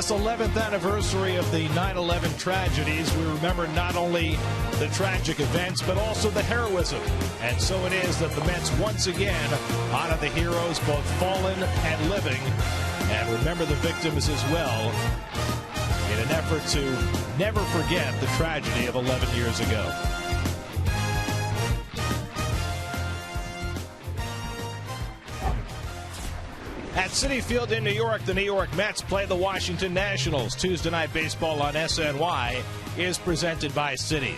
this 11th anniversary of the 9/11 tragedies, we remember not only the tragic events, but also the heroism. And so it is that the Mets once again honor the heroes, both fallen and living, and remember the victims as well, in an effort to never forget the tragedy of 11 years ago. At Citi Field in New York, the New York Mets play the Washington Nationals. Tuesday Night Baseball on SNY is presented by Citi.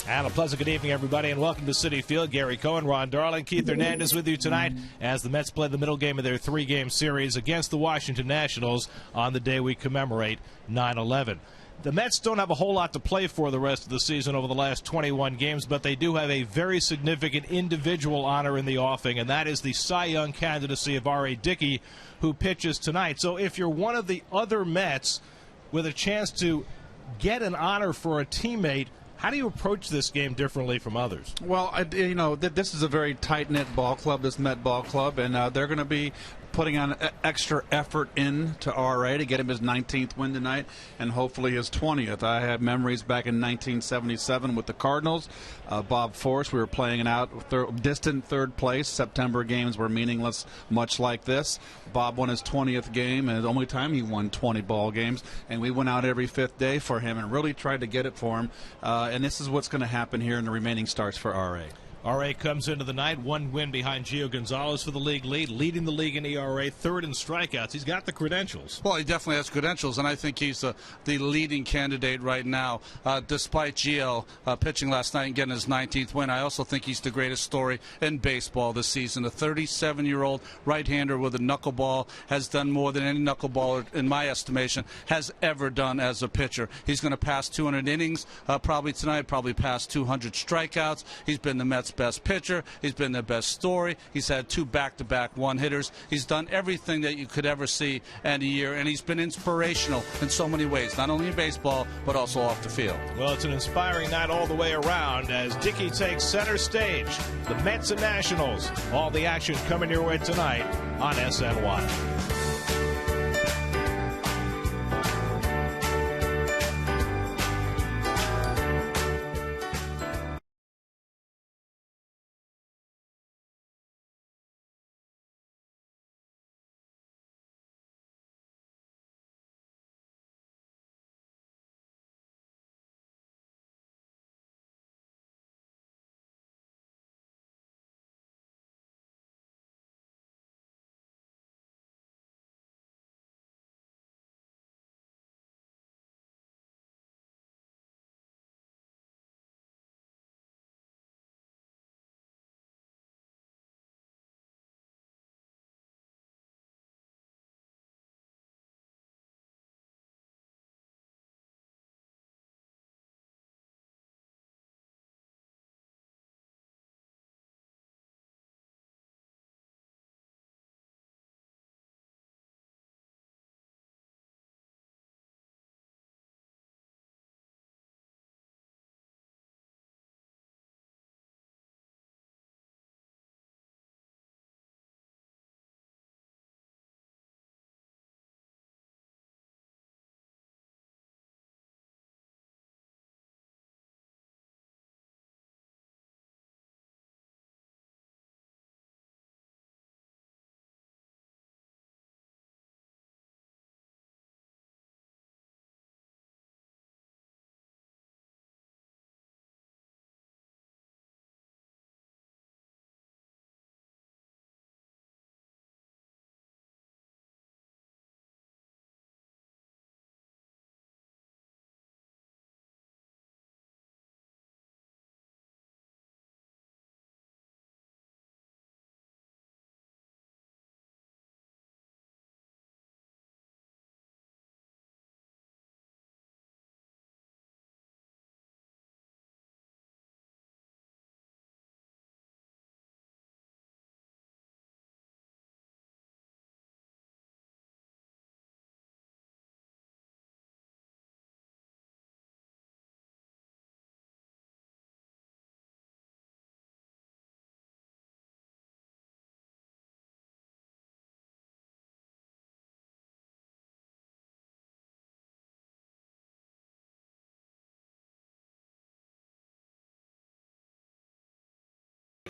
And a pleasant good evening, everybody, and welcome to Citi Field. Gary Cohen, Ron Darling, Keith Hernandez with you tonight as the Mets play the middle game of their three-game series against the Washington Nationals on the day we commemorate 9/11. The Mets don't have a whole lot to play for the rest of the season over the last 21 games, but they do have a very significant individual honor in the offing, and that is the Cy Young candidacy of R.A. Dickey, who pitches tonight. So if you're one of the other Mets with a chance to get an honor for a teammate, how do you approach this game differently from others? Well, this is a very tight-knit ball club, this Met ball club, and they're going to be putting on extra effort into R.A. to get him his 19th win tonight and hopefully his 20th. I have memories back in 1977 with the Cardinals. Bob Force, we were playing it out distant third place. September games were meaningless, much like this. Bob won his 20th game, and the only time he won 20 ball games, and we went out every fifth day for him and really tried to get it for him. And this is what's going to happen here in the remaining starts for R.A. R.A. comes into the night, one win behind Gio Gonzalez for the league lead, leading the league in ERA, third in strikeouts. He's got the credentials. Well, he definitely has credentials, and I think he's the leading candidate right now. Despite Gio pitching last night and getting his 19th win, I also think he's the greatest story in baseball this season. A 37-year-old right-hander with a knuckleball has done more than any knuckleballer, in my estimation, has ever done as a pitcher. He's going to pass 200 innings probably tonight, probably pass 200 strikeouts. He's been the Mets' best pitcher. He's been their best story. He's had two back-to-back one-hitters. He's done everything that you could ever see in a year, and he's been inspirational in so many ways, not only in baseball, but also off the field. Well, it's an inspiring night all the way around as Dickey takes center stage. The Mets and Nationals, all the action coming your way tonight on SNY.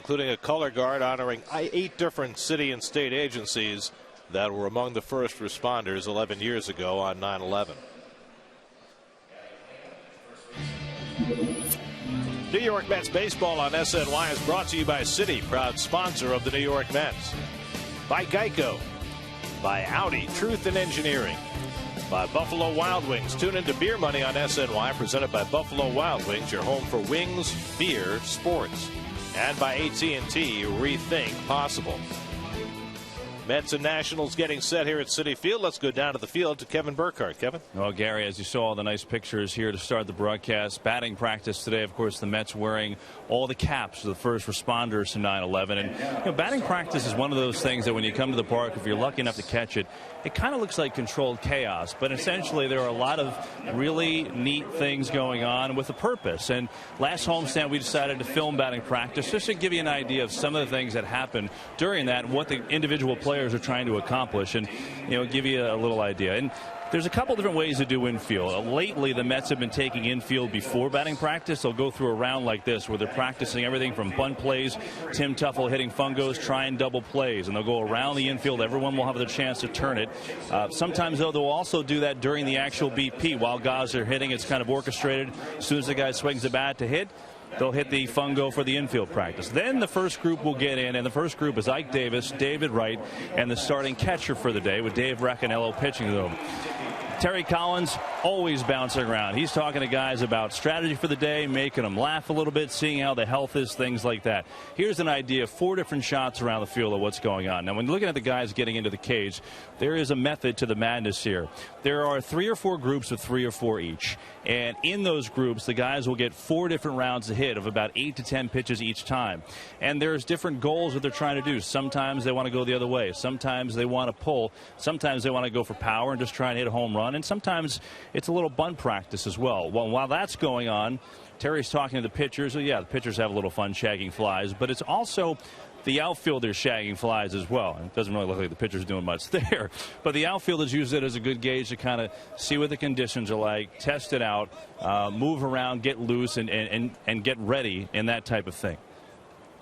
including a color guard honoring 8 different city and state agencies that were among the first responders 11 years ago on 9/11. New York Mets baseball on SNY is brought to you by Citi, proud sponsor of the New York Mets. By Geico. By Audi, Truth in Engineering. By Buffalo Wild Wings. Tune into Beer Money on SNY, presented by Buffalo Wild Wings, your home for wings, beer, sports. And by AT NYN, rethink possible. Mets and Nationals getting set here at Citi Field. Let's go down to the field to Kevin Burkhardt. Kevin? Well, Gary, as you saw all the nice pictures here to start the broadcast, batting practice today, of course, the Mets wearing all the caps of the first responders to 9/11. And batting practice is one of those things that when you come to the park, if you're lucky enough to catch it, it kind of looks like controlled chaos. But essentially, there are a lot of really neat things going on with a purpose. And last homestand, we decided to film batting practice just to give you an idea of some of the things that happen during that and what the individual players are trying to accomplish, and give you a little idea. And there's a couple different ways to do infield. Lately, the Mets have been taking infield before batting practice. They'll go through a round like this where they're practicing everything from bunt plays, Tim Tuffle hitting fungos, trying double plays, and they'll go around the infield. Everyone will have their chance to turn it. Sometimes, though, they'll also do that during the actual BP. While guys are hitting, it's kind of orchestrated. As soon as the guy swings the bat to hit, they'll hit the fungo for the infield practice. Then the first group will get in, and the first group is Ike Davis, David Wright, and the starting catcher for the day with Dave Racaniello pitching to them. Terry Collins always bouncing around. He's talking to guys about strategy for the day, making them laugh a little bit, seeing how the health is, things like that. Here's an idea, 4 different shots around the field of what's going on. Now, when looking at the guys getting into the cage, there is a method to the madness here. There are 3 or 4 groups of 3 or 4 each. And in those groups, the guys will get 4 different rounds to hit of about 8 to 10 pitches each time. And there's different goals that they're trying to do. Sometimes they want to go the other way. Sometimes they want to pull. Sometimes they want to go for power and just try and hit a home run. And sometimes it's a little bunt practice as well. Well, while that's going on, Terry's talking to the pitchers. Well, yeah, the pitchers have a little fun shagging flies, but it's also the outfielders shagging flies as well. It doesn't really look like the pitcher's doing much there, but the outfielders use it as a good gauge to kind of see what the conditions are like, test it out, move around, get loose, and get ready in that type of thing.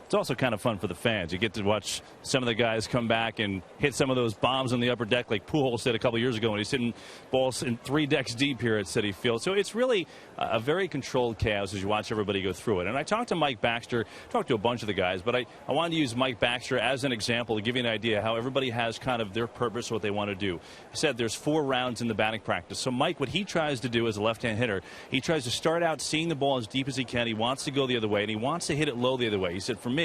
It's also kind of fun for the fans. You get to watch some of the guys come back and hit some of those bombs on the upper deck like Pujols did a couple years ago when he's hitting balls in 3 decks deep here at Citi Field. So it's really a very controlled chaos as you watch everybody go through it. And I talked to Mike Baxter, talked to a bunch of the guys, but I wanted to use Mike Baxter as an example to give you an idea how everybody has kind of their purpose, what they want to do. He said there's 4 rounds in the batting practice. So Mike, what he tries to do as a left-hand hitter, he tries to start out seeing the ball as deep as he can. He wants to go the other way, and he wants to hit it low the other way. He said, for me,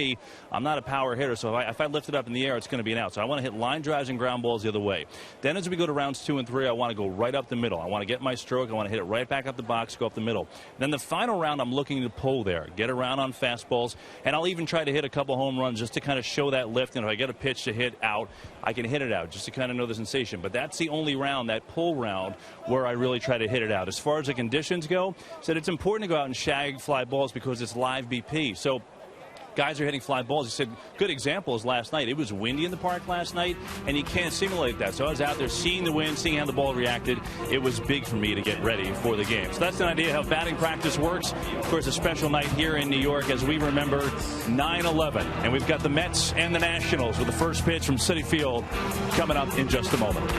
I'm not a power hitter, so if I lift it up in the air, it's going to be an out. So I want to hit line drives and ground balls the other way. Then as we go to rounds 2 and 3, I want to go right up the middle. I want to get my stroke. I want to hit it right back up the box, go up the middle. Then the final round, I'm looking to pull there, get around on fastballs, and I'll even try to hit a couple home runs just to kind of show that lift. And if I get a pitch to hit out, I can hit it out just to kind of know the sensation. But that's the only round, that pull round, where I really try to hit it out. As far as the conditions go, said it's important to go out and shag fly balls because it's live BP. So guys are hitting fly balls. He said, good example is last night. It was windy in the park last night, and you can't simulate that. So I was out there seeing the wind, seeing how the ball reacted. It was big for me to get ready for the game. So that's an idea how batting practice works. Of course, a special night here in New York as we remember 9/11. And we've got the Mets and the Nationals with the first pitch from Citi Field coming up in just a moment.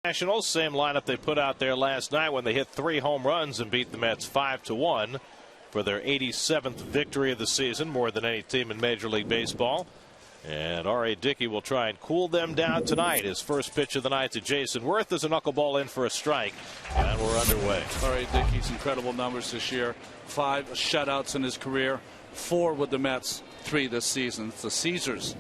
Nationals, same lineup they put out there last night when they hit 3 home runs and beat the Mets 5-1 for their 87th victory of the season, more than any team in Major League Baseball. And R.A. Dickey will try and cool them down tonight. His first pitch of the night to Jason Worth is a knuckleball in for a strike, and we're underway. R.A. Dickey's incredible numbers this year. 5 shutouts in his career, 4 with the Mets, 3 this season. It's the Caesars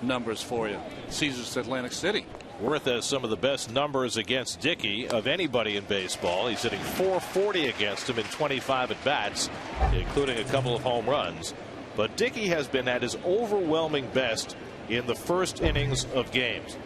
numbers for you. Caesars Atlantic City. Worth has some of the best numbers against Dickey of anybody in baseball. He's hitting .440 against him in 25 at bats, including a couple of home runs. But Dickey has been at his overwhelming best in the first innings of games.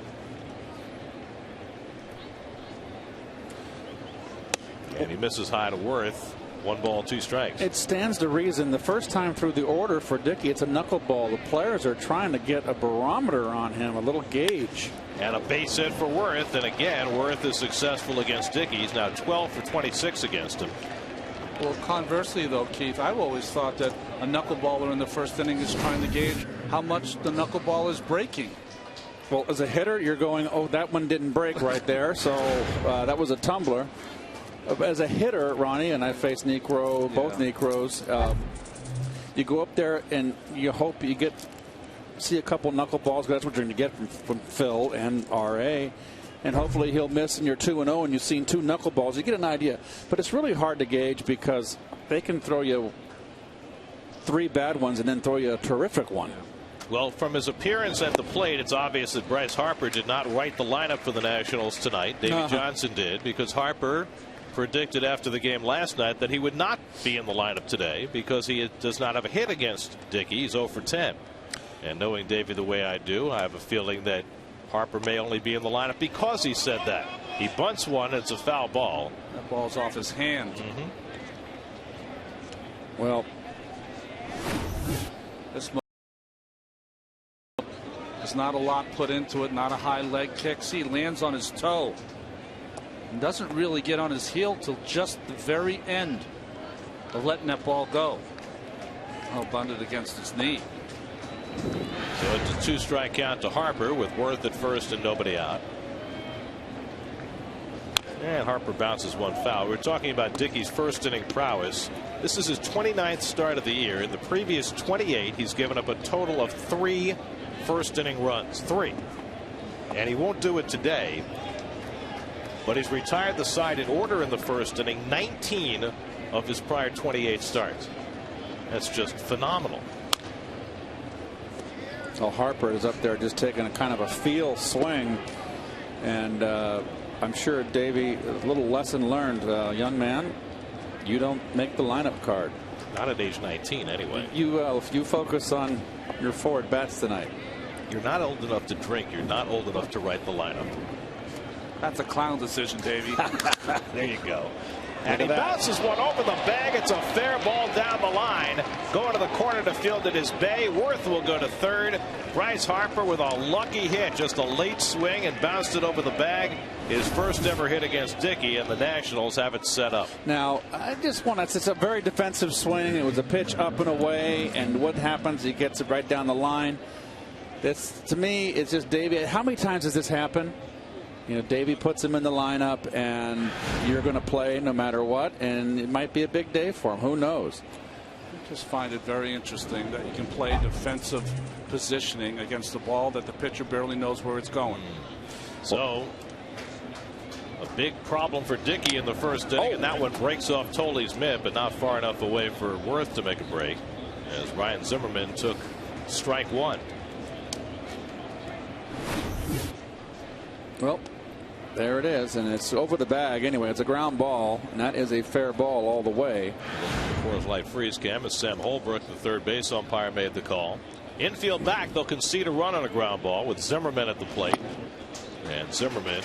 And he misses high to Worth. 1 ball, 2 strikes. It stands to reason the first time through the order for Dickey, it's a knuckleball. The players are trying to get a barometer on him, a little gauge. And a base hit for Worth. And again, Worth is successful against Dickey. He's now 12 for 26 against him. Well, conversely, though, Keith, I've always thought that a knuckleballer in the first inning is trying to gauge how much the knuckleball is breaking. Well, as a hitter, you're going, oh, that one didn't break right there. So that was a tumbler. As a hitter, Ronnie, and I faced Necro, both Necros, you go up there and you hope you see a couple knuckleballs. That's what you're going to get from Phil and R.A. And hopefully he'll miss and you're 2-0 and you've seen 2 knuckleballs. You get an idea. But it's really hard to gauge because they can throw you 3 bad ones and then throw you a terrific one. Well, from his appearance at the plate, it's obvious that Bryce Harper did not write the lineup for the Nationals tonight. Davey Johnson did, because Harper predicted after the game last night that he would not be in the lineup today because he does not have a hit against Dickey. He's 0 for 10. And knowing Davey the way I do, I have a feeling that Harper may only be in the lineup because he said that. He bunts one, it's a foul ball. That ball's off his hand. Well, there's not a lot put into it, not a high leg kick. See, he lands on his toe and doesn't really get on his heel till just the very end of letting that ball go. Oh, bunted against his knee. So it's a 2-strike count to Harper with Worth at first and nobody out. And Harper bounces one foul. We're talking about Dickey's first inning prowess. This is his 29th start of the year. In the previous 28, he's given up a total of 3 first inning runs. 3. And he won't do it today. But he's retired the side in order in the first inning 19 of his prior 28 starts. That's just phenomenal. Well, Harper is up there just taking a kind of a feel swing. And I'm sure, Davey, a little lesson learned, young man. You don't make the lineup card. Not at age 19, anyway. If you focus on your forward bats tonight. You're not old enough to drink. You're not old enough to write the lineup. That's a clown decision, Davey. There you go. And he bounces one over the bag. It's a fair ball down the line. Going to the corner to field it is Bay. Worth will go to third. Bryce Harper with a lucky hit. Just a late swing and bounced it over the bag. His first ever hit against Dickey, and the Nationals have it set up. Now, I just want to, it's a very defensive swing. It was a pitch up and away. And what happens? He gets it right down the line. This, to me, it's just Davey. How many times does this happen? You know, Davey puts him in the lineup, and you're going to play no matter what, and it might be a big day for him. Who knows? I just find it very interesting that you can play defensive positioning against the ball that the pitcher barely knows where it's going. So, a big problem for Dickey in the first inning, and that one breaks off Toley's mitt, but not far enough away for Worth to make a break, as Ryan Zimmerman took strike 1. Well, there it is, and it's over the bag anyway. It's a ground ball, and that is a fair ball all the way. The Coors Light freeze cam as Sam Holbrook, the third base umpire, made the call. Infield back, they'll concede a run on a ground ball with Zimmerman at the plate. And Zimmerman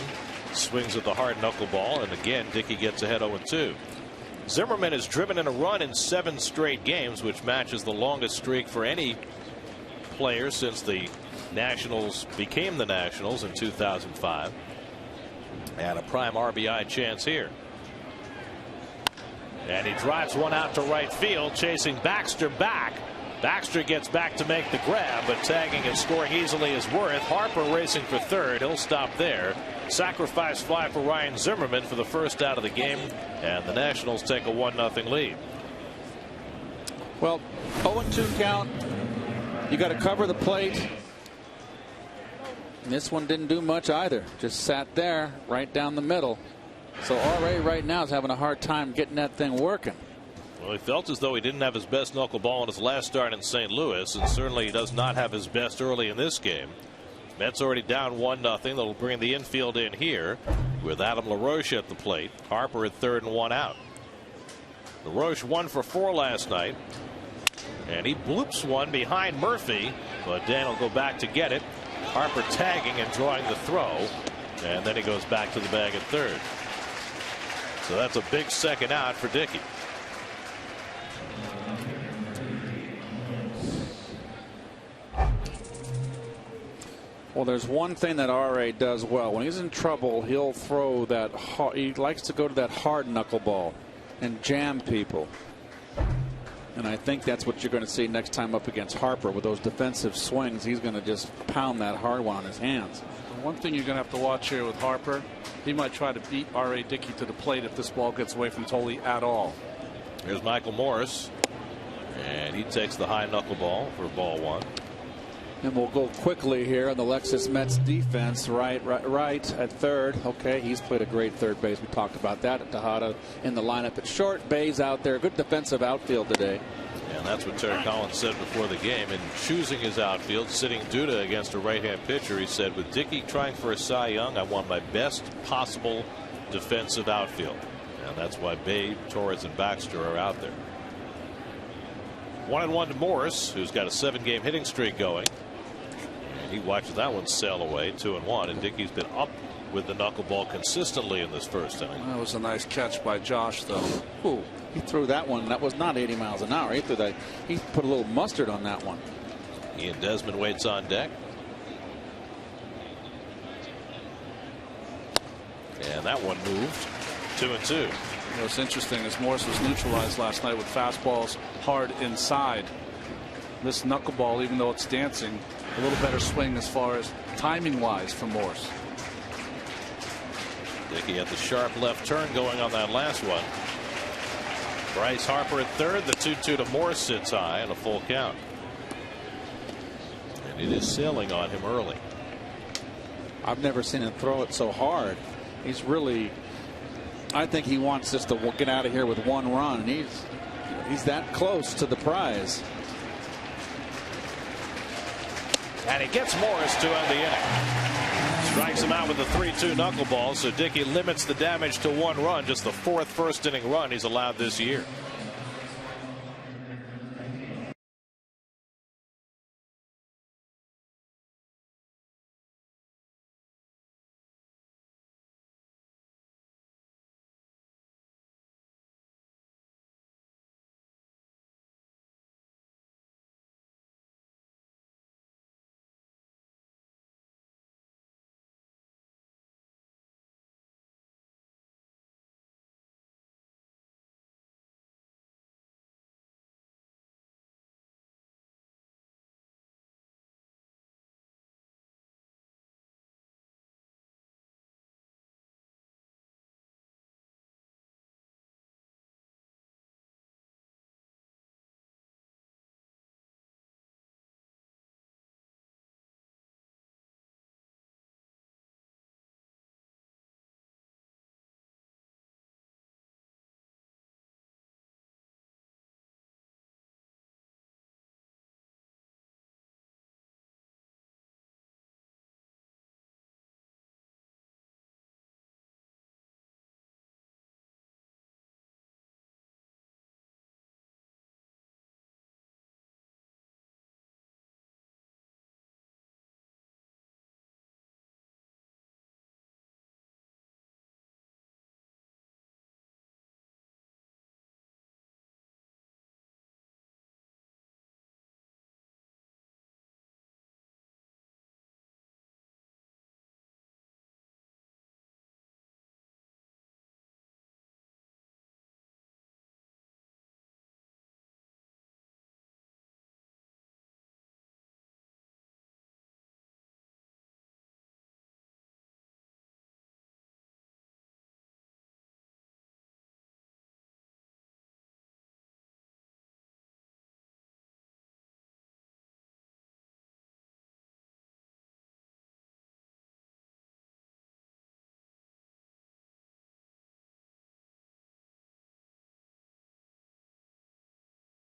swings at the hard knuckleball, and again Dickey gets ahead 0-2. Zimmerman has driven in a run in 7 straight games, which matches the longest streak for any player since the Nationals became the Nationals in 2005. And a prime RBI chance here. And he drives one out to right field, chasing Baxter back. Baxter gets back to make the grab, but tagging and scoring easily is Worth. Harper racing for third. He'll stop there. Sacrifice fly for Ryan Zimmerman for the first out of the game, and the Nationals take a 1-0 lead. Well, 0-2 count. You got to cover the plate. And this one didn't do much either. Just sat there right down the middle. So RA right now is having a hard time getting that thing working. Well, he felt as though he didn't have his best knuckleball in his last start in St. Louis, and certainly he does not have his best early in this game. Mets already down 1-0. They'll bring the infield in here with Adam LaRoche at the plate. Harper at third and 1 out. LaRoche 1 for 4 last night, and he bloops one behind Murphy, but Dan will go back to get it. Harper tagging and drawing the throw, and then he goes back to the bag at third. So that's a big second out for Dickey. Well, there's one thing that RA does well. When he's in trouble, he'll throw that. He likes to go to that hard knuckleball and jam people. And I think that's what you're going to see next time up against Harper with those defensive swings. He's going to just pound that hard one on his hands. One thing you're going to have to watch here with Harper, he might try to beat R.A. Dickey to the plate if this ball gets away from Tolley at all. Here's Michael Morris, and he takes the high knuckleball for ball 1. And we'll go quickly here on the Lexus Mets defense. Right at third. Okay, he's played a great third base. We talked about that. Tejada in the lineup at short. Bay's out there. Good defensive outfield today. And that's what Terry Collins said before the game. In choosing his outfield, sitting Duda against a right-hand pitcher, he said, with Dickey trying for a Cy Young, I want my best possible defensive outfield. And that's why Bay, Torres, and Baxter are out there. 1-1 to Morris, who's got a 7-game hitting streak going. He watches that one sail away. 2-1, and Dickey's been up with the knuckleball consistently in this first inning. That was a nice catch by Josh, though. Ooh, he threw that one. That was not 80 miles an hour. He threw that. He put a little mustard on that one. Ian Desmond waits on deck. And that one moved. 2-2. What's interesting is Morris was neutralized last night with fastballs hard inside. This knuckleball, even though it's dancing, a little better swing as far as timing wise for Morris. Dickey had the sharp left turn going on that last one. Bryce Harper at third. The 2-2 to Morris sits high and a full count. And it is sailing on him early. I've never seen him throw it so hard. He's really, I think he wants just to get out of here with 1 run. He's that close to the prize. And he gets Morris to end the inning. Strikes him out with the 3-2 knuckleball, so Dickey limits the damage to 1 run, just the 4th first inning run he's allowed this year.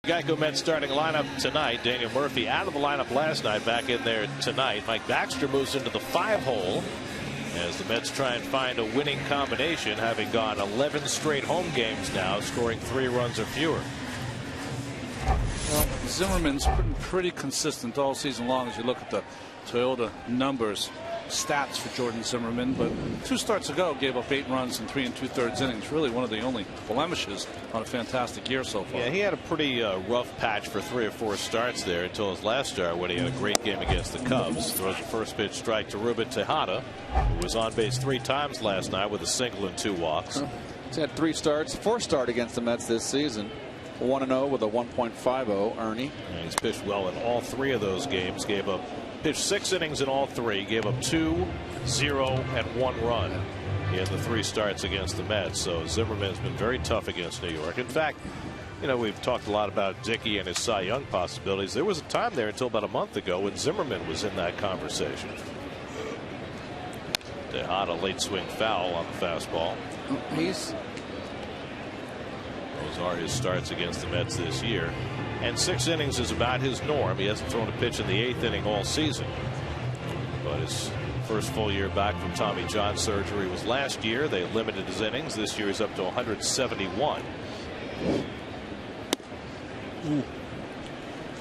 Geico Mets starting lineup tonight. Daniel Murphy out of the lineup last night, back in there tonight. Mike Baxter moves into the 5-hole as the Mets try and find a winning combination, having gone 11 straight home games now, scoring 3 runs or fewer. Well, Zimmerman's been pretty consistent all season long as you look at the Toyota numbers, stats for Jordan Zimmerman, but 2 starts ago gave up 8 runs in 3 2/3 innings. Really one of the only blemishes on a fantastic year so far. Yeah, he had a pretty rough patch for 3 or 4 starts there until his last start when he had a great game against the Cubs. Throws the first pitch strike to Ruben Tejada, who was on base 3 times last night with a single and 2 walks. He's had 3 starts, 4 start against the Mets this season. 1-0 with a 1.50 Ernie. And he's pitched well in all 3 of those games. Pitched 6 innings in all 3. Gave up 2, 0, and 1 run in the 3 starts against the Mets. So Zimmerman's been very tough against New York. In fact, you know, we've talked a lot about Dickey and his Cy Young possibilities. There was a time there until about a month ago when Zimmerman was in that conversation. Tejada late swing foul on the fastball. Those are his starts against the Mets this year. And 6 innings is about his norm. He hasn't thrown a pitch in the 8th inning all season. But his first full year back from Tommy John surgery was last year. They limited his innings. This year he's up to 171.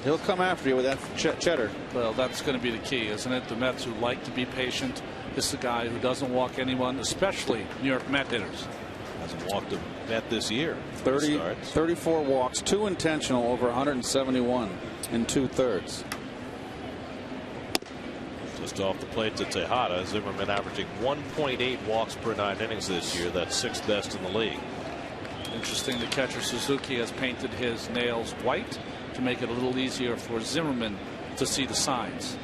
He'll come after you with that cheddar. Well, that's going to be the key, isn't it? The Mets, who like to be patient. This is a guy who doesn't walk anyone, especially New York Met hitters. Hasn't walked a Met this year. 34 walks, 2 intentional over 171 in 2/3. Just off the plate to Tejada. Zimmerman averaging 1.8 walks per 9 innings this year. That's 6th best in the league. Interesting, the catcher Suzuki has painted his nails white to make it a little easier for Zimmerman to see the signs.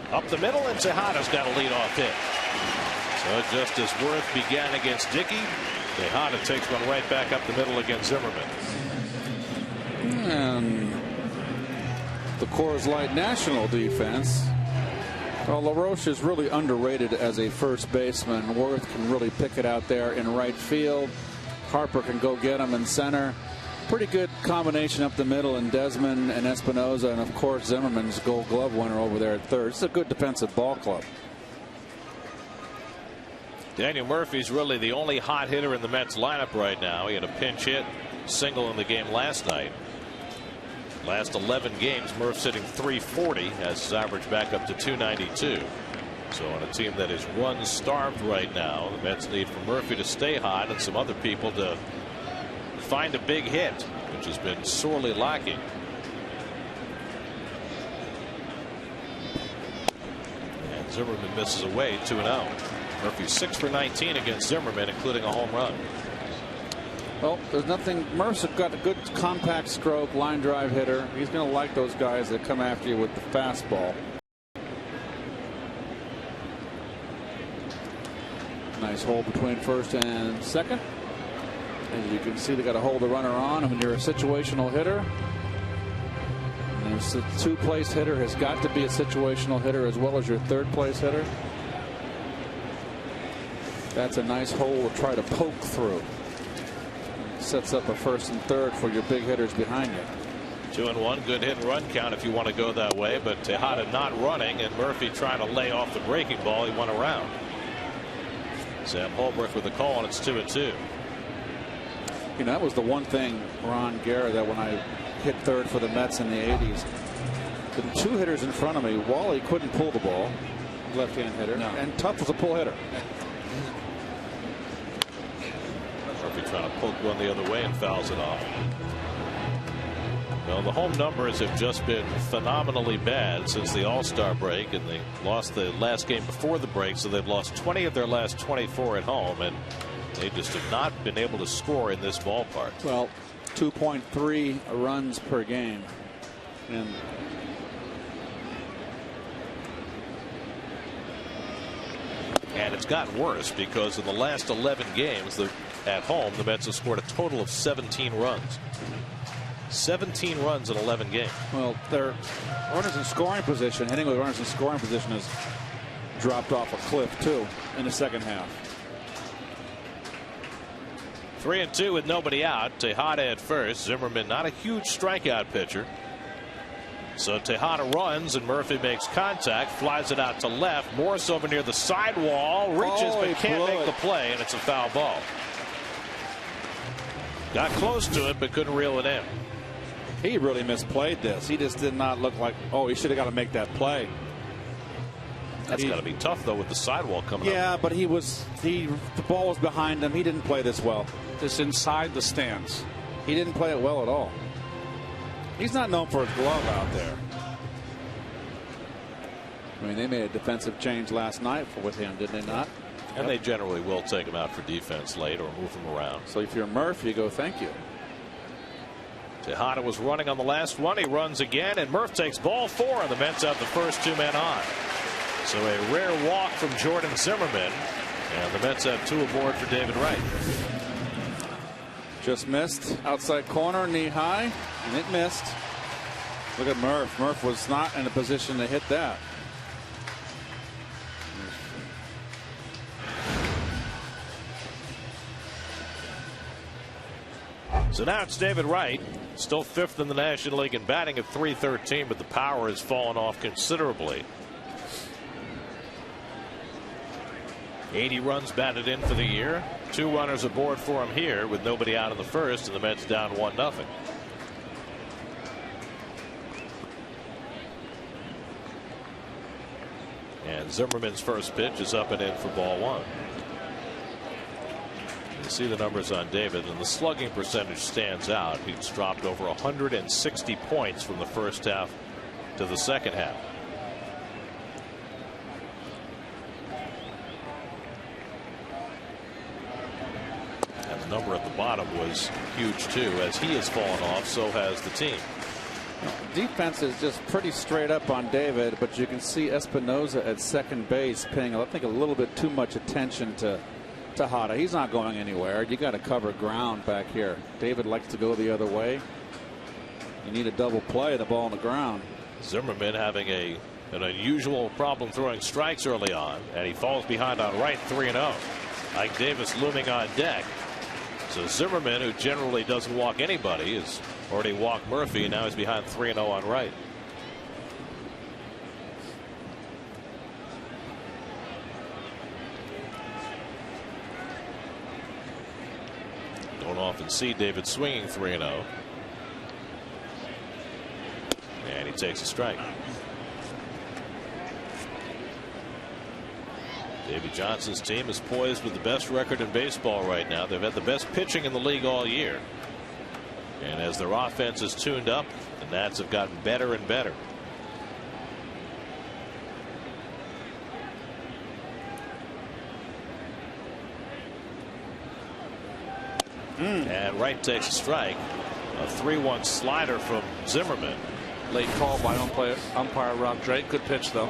Up the middle, and Tejada's got a leadoff hit. So just as Worth began against Dickey, Tejada takes one right back up the middle against Zimmerman. And the Coors Light National defense. Well, LaRoche is really underrated as a first baseman. Worth can really pick it out there in right field. Harper can go get him in center. Pretty good combination up the middle, and Desmond and Espinoza, and of course Zimmerman's Gold Glove winner over there at third. It's a good defensive ball club. Daniel Murphy's really the only hot hitter in the Mets lineup right now. He had a pinch hit single in the game last night. Last 11 games, Murph's hitting .340, has his average back up to .292. So on a team that is run starved right now, the Mets need for Murphy to stay hot and some other people to find a big hit, which has been sorely lacking. And Zimmerman misses away 2-0. Murphy 6 for 19 against Zimmerman, including a home run. Well, there's nothing. Murph's got a good compact stroke, line drive hitter. He's going to like those guys that come after you with the fastball. Nice hole between first and second. As you can see, they got to hold the runner on. And when you're a situational hitter, and a 2-place hitter has got to be a situational hitter as well as your 3rd-place hitter. That's a nice hole to try to poke through. Sets up a 1st and 3rd for your big hitters behind you. 2-1, good hit and run count if you want to go that way, but Tejada not running, and Murphy trying to lay off the breaking ball. He went around. Sam Holbrook with the call, and it's 2-2. You know, that was the one thing, Ron Guerra, that when I hit third for the Mets in the 80s, the 2 hitters in front of me, Wally couldn't pull the ball, left-hand hitter, and Tuff was a pull hitter. Murphy trying to poke one the other way and fouls it off. Well, the home numbers have just been phenomenally bad since the All-Star break, and they lost the last game before the break, so they've lost 20 of their last 24 at home, and they just have not been able to score in this ballpark. Well, 2.3 runs per game. And it's gotten worse because in the last 11 games at home, the Mets have scored a total of 17 runs. 17 runs in 11 games. Well, their runners in scoring position, hitting with runners in scoring position, has dropped off a cliff, too, in the second half. 3-2 with nobody out. Tejada at first. Zimmerman not a huge strikeout pitcher. So Tejada runs and Murphy makes contact, flies it out to left. Morris over near the sidewall, reaches but can't make the play, and it's a foul ball. Got close to it but couldn't reel it in. He really misplayed this. He just did not look like, oh, he should have got to make that play. That's got to be tough though with the sidewall coming up. Yeah, but the ball was behind him. He didn't play this well. Just inside the stands. He didn't play it well at all. He's not known for his glove out there. I mean, they made a defensive change last night with him, did they not? And they generally will take him out for defense late or move him around. So if you're Murph, you go, thank you. Tejada was running on the last one. He runs again, and Murph takes ball 4, and the Mets have the first 2 men on. So a rare walk from Jordan Zimmerman, and the Mets have 2 aboard for David Wright. Just missed outside corner, knee high, and it missed. Look at Murph. Murph was not in a position to hit that. So now it's David Wright, still 5th in the National League in batting at .313, but the power has fallen off considerably. 80 runs batted in for the year. 2 runners aboard for him here with nobody out in the first, and the Mets down 1-0. And Zimmerman's first pitch is up and in for ball 1. You see the numbers on David, and the slugging percentage stands out. He's dropped over 160 points from the first half to the second half. And the number at the bottom was huge too. As he has fallen off, so has the team. Defense is just pretty straight up on David, but you can see Espinoza at second base paying, I think, a little bit too much attention to Tejada. He's not going anywhere. You got to cover ground back here. David likes to go the other way. You need a double play, the ball on the ground. Zimmerman having an unusual problem throwing strikes early on, and he falls behind on right, 3-0. Ike Davis looming on deck. So Zimmerman, who generally doesn't walk anybody, has already walked Murphy, and now he's behind 3-0 on right. Don't often see David swinging 3-0. And he takes a strike. Davey Johnson's team is poised with the best record in baseball right now. They've had the best pitching in the league all year. And as their offense is tuned up, the Nats have gotten better and better. And Wright takes a strike. A 3-1 slider from Zimmerman. Late call by umpire Rob Drake. Good pitch, though.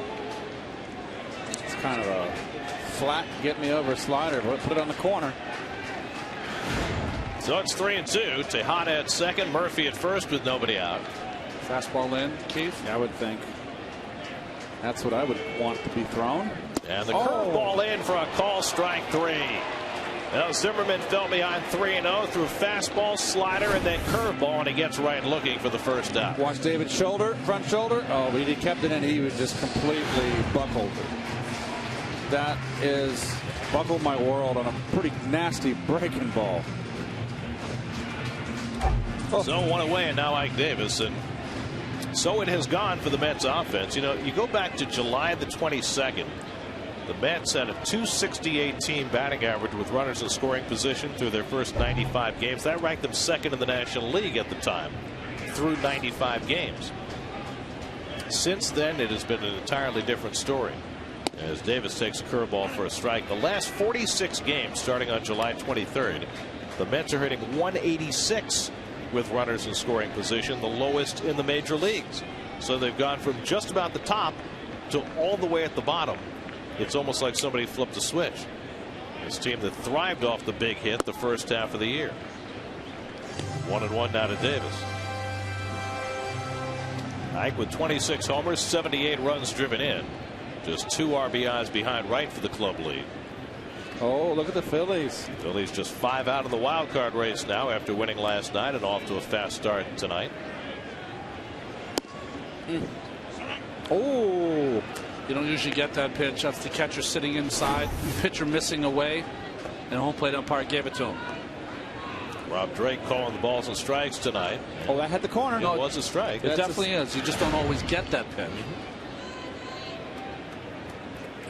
It's kind of a flat get me over slider, but put it on the corner. So it's 3-2. Tejada at second, Murphy at first with nobody out. Fastball in, Keith? Yeah, I would think that's what I would want to be thrown. And the curveball in for a call, strike 3. Now Zimmerman fell behind 3-0 through fastball, slider, and then curveball, and he gets right looking for the first out. Watch David's shoulder, front shoulder. Oh, but he kept it in. He was just completely buckled. That is buckled my world on a pretty nasty breaking ball. So 1 away, and now Ike Davis, and so it has gone for the Mets offense. You know, you go back to July the 22nd. The Mets had a .268 team batting average with runners in scoring position through their first 95 games. That ranked them second in the National League at the time through 95 games. Since then, it has been an entirely different story. As Davis takes a curveball for a strike. The last 46 games starting on July 23rd, the Mets are hitting .186 with runners in scoring position, the lowest in the major leagues. So they've gone from just about the top to all the way at the bottom. It's almost like somebody flipped a switch. This team that thrived off the big hit the first half of the year. 1-1 now to Davis. Ike with 26 homers, 78 runs driven in. Just 2 RBIs behind Wright for the club lead. Oh, look at the Phillies. Phillies just 5 out of the wild card race now after winning last night and off to a fast start tonight. Oh, you don't usually get that pitch. That's the catcher sitting inside, pitcher missing away, and home plate umpire gave it to him. Rob Drake calling the balls and strikes tonight. Oh, that had the corner. It was a strike. It definitely is. You just don't always get that pitch.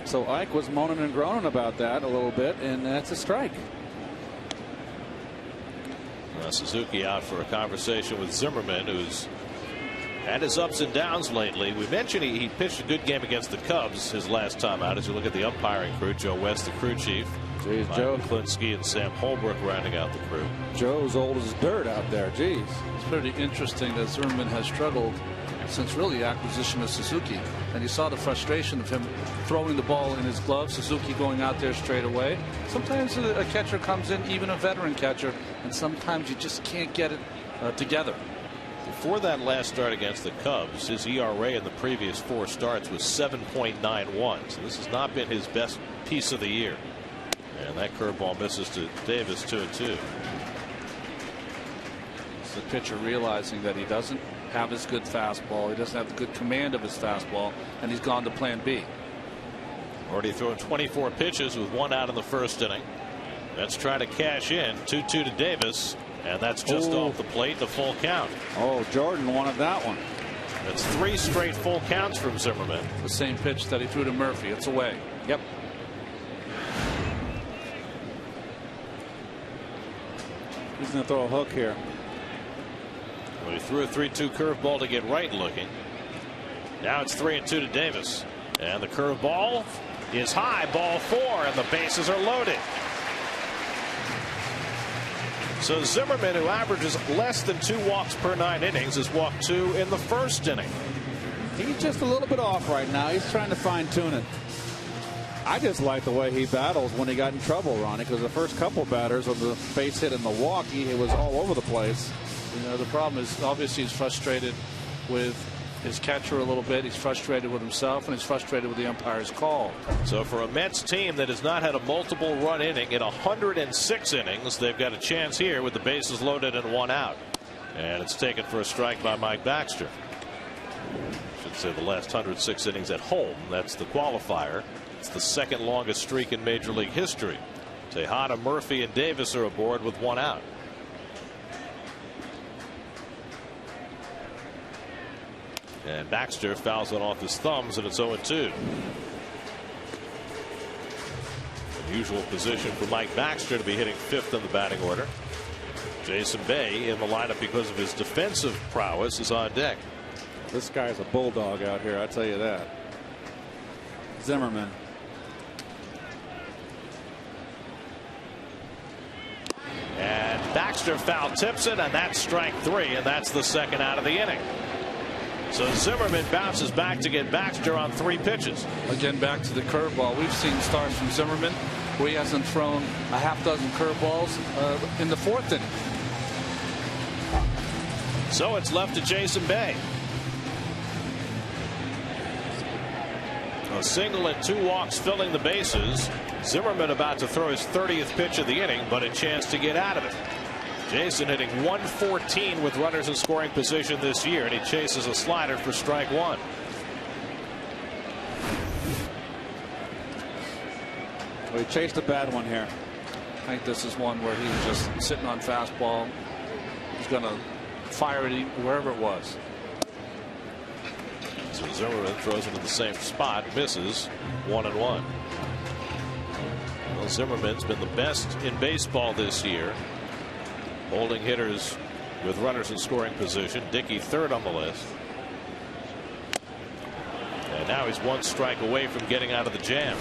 So Ike was moaning and groaning about that a little bit, and that's a strike. Suzuki out for a conversation with Zimmerman, who's had his ups and downs lately. We mentioned he pitched a good game against the Cubs his last time out. As you look at the umpiring crew, Joe West, the crew chief, Jeez, Joe Klinsky and Sam Holbrook rounding out the crew. Joe's old as dirt out there. Jeez. It's pretty interesting that Zimmerman has struggled since really the acquisition of Suzuki, and you saw the frustration of him throwing the ball in his glove, Suzuki going out there straight away. Sometimes a catcher comes in, even a veteran catcher, and sometimes you just can't get it together. Before that last start against the Cubs, his ERA in the previous 4 starts was 7.91. So this has not been his best piece of the year. And that curveball misses to Davis, 2-2. It's the pitcher realizing that he doesn't have his good fastball. He doesn't have the good command of his fastball, and he's gone to plan B. Already thrown 24 pitches with 1 out in the first inning. Let's try to cash in. 2-2 to Davis, and that's just off the plate, the full count. Oh, Jordan wanted that one. That's 3 straight full counts from Zimmerman. The same pitch that he threw to Murphy. It's away. Yep. He's going to throw a hook here. Well, he threw a 3-2 curveball to get right looking. Now it's 3-2 to Davis. And the curveball is high, ball 4, and the bases are loaded. So Zimmerman, who averages less than 2 walks per 9 innings, has walked 2 in the first inning. He's just a little bit off right now. He's trying to fine-tune it. I just like the way he battles when he got in trouble, Ronnie, because the first couple batters with the base hit and the walk, he was all over the place. You know, the problem is obviously he's frustrated with his catcher a little bit. He's frustrated with himself, and he's frustrated with the umpire's call. So for a Mets team that has not had a multiple run inning in 106 innings, they've got a chance here with the bases loaded and 1 out. And it's taken for a strike by Mike Baxter. I should say the last 106 innings at home. That's the qualifier. It's the second longest streak in Major League history. Tejada, Murphy, and Davis are aboard with 1 out. And Baxter fouls it off his thumbs, and it's 0-2. Unusual position for Mike Baxter to be hitting 5th in the batting order. Jason Bay in the lineup because of his defensive prowess is on deck. This guy's a bulldog out here, I tell you that. Zimmerman. And Baxter foul tips it, and that's strike 3, and that's the second out of the inning. So Zimmerman bounces back to get Baxter on 3 pitches. Again, back to the curveball. We've seen starts from Zimmerman where he hasn't thrown a half dozen curveballs in the 4th inning. So it's left to Jason Bay. A single and 2 walks filling the bases. Zimmerman about to throw his 30th pitch of the inning, but a chance to get out of it. Jason hitting 114 with runners in scoring position this year, and he chases a slider for strike 1. Well, he chased a bad one here. I think this is one where he was just sitting on fastball. He's going to fire it wherever it was. So Zimmerman throws it in the same spot, misses, 1-1. Well, Zimmerman's been the best in baseball this year, holding hitters with runners in scoring position. Dickey 3rd on the list. And now he's 1 strike away from getting out of the jam.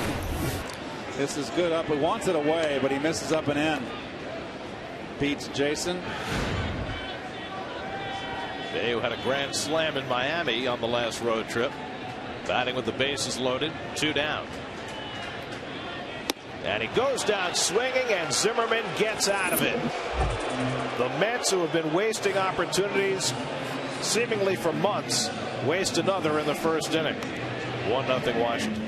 This is good up. He wants it away, but he misses up and in. Beats Jason. Bay, who had a grand slam in Miami on the last road trip, batting with the bases loaded, 2 down. And he goes down swinging, and Zimmerman gets out of it. The Mets, who have been wasting opportunities seemingly for months, waste another in the first inning. 1-0 Washington.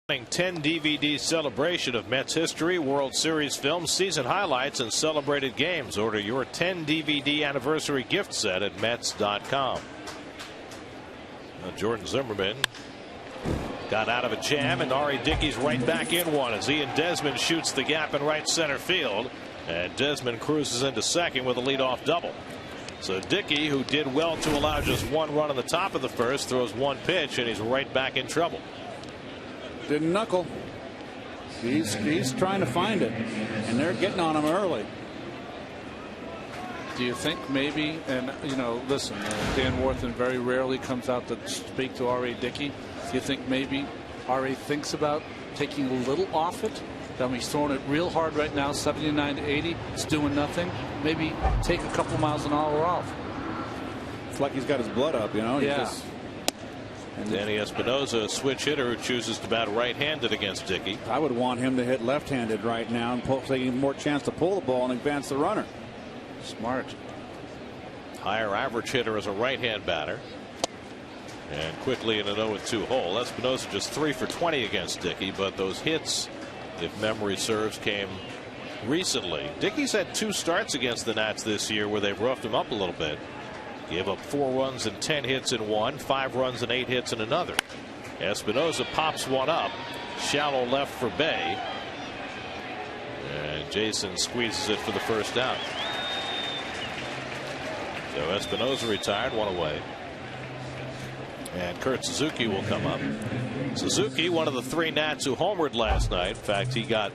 10 DVD celebration of Mets history, World Series films, season highlights, and celebrated games. Order your 10 DVD anniversary gift set at Mets.com. Jordan Zimmerman got out of a jam, and R.A. Dickey's right back in one as Ian Desmond shoots the gap in right center field, and Desmond cruises into second with a leadoff double. So Dickey, who did well to allow just one run on the top of the first, throws one pitch, and he's right back in trouble. Didn't knuckle. He's trying to find it, and they're getting on him early. Do you think maybe, and listen, Dan Worthen very rarely comes out to speak to R.A. Dickey. Do you think maybe R.A. thinks about taking a little off it? I mean, he's throwing it real hard right now, 79 to 80. It's doing nothing. Maybe take a couple miles an hour off. It's like he's got his blood up, Yeah. And Danny Espinosa, a switch hitter who chooses to bat right-handed against Dickey. I would want him to hit left-handed right now and taking more chance to pull the ball and advance the runner. Smart. Higher average hitter as a right-hand batter. And quickly in an 0-2 hole. Espinosa just 3 for 20 against Dickey, but those hits, if memory serves, came recently. Dickey's had 2 starts against the Nats this year where they've roughed him up a little bit. Gave up 4 runs and 10 hits in one, 5 runs and 8 hits in another. Espinosa pops one up, shallow left for Bay, and Jason squeezes it for the first out. So Espinosa retired, 1 away. And Kurt Suzuki will come up. Suzuki, one of the 3 Nats who homered last night. In fact, he got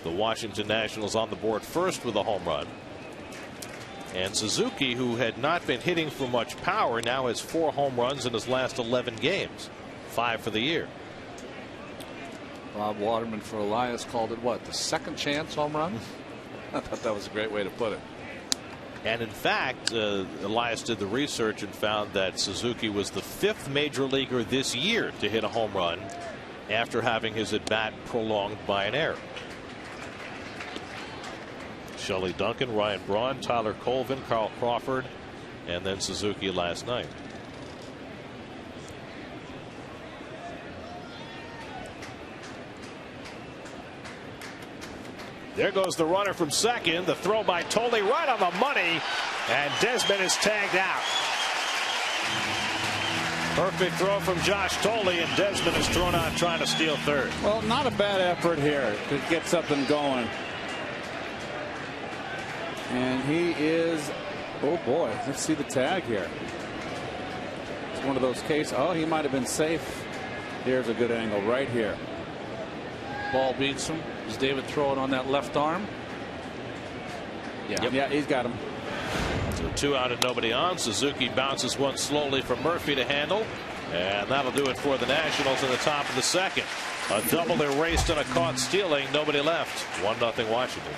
the Washington Nationals on the board first with a home run. And Suzuki, who had not been hitting for much power, now has 4 home runs in his last 11 games, 5 for the year. Bob Waterman for Elias called it what, the second chance home run? I thought that was a great way to put it. And in fact, Elias did the research and found that Suzuki was the 5th major leaguer this year to hit a home run after having his at bat prolonged by an error. Shelley Duncan, Ryan Braun, Tyler Colvin, Carl Crawford, and then Suzuki last night. There goes the runner from second. The throw by Tolle right on the money, and Desmond is tagged out. Perfect throw from Josh Tolle, and Desmond is thrown out trying to steal third. Well, not a bad effort here to get something going. And he is, oh boy, let's see the tag here. It's one of those cases. Oh, he might have been safe. Here's a good angle right here. Ball beats him. Does David throw it on that left arm? Yeah, yeah, he's got him. So 2 out and nobody on. Suzuki bounces one slowly for Murphy to handle, and that'll do it for the Nationals in the top of the second. A double erased and a caught stealing. Nobody left. 1-0 Washington.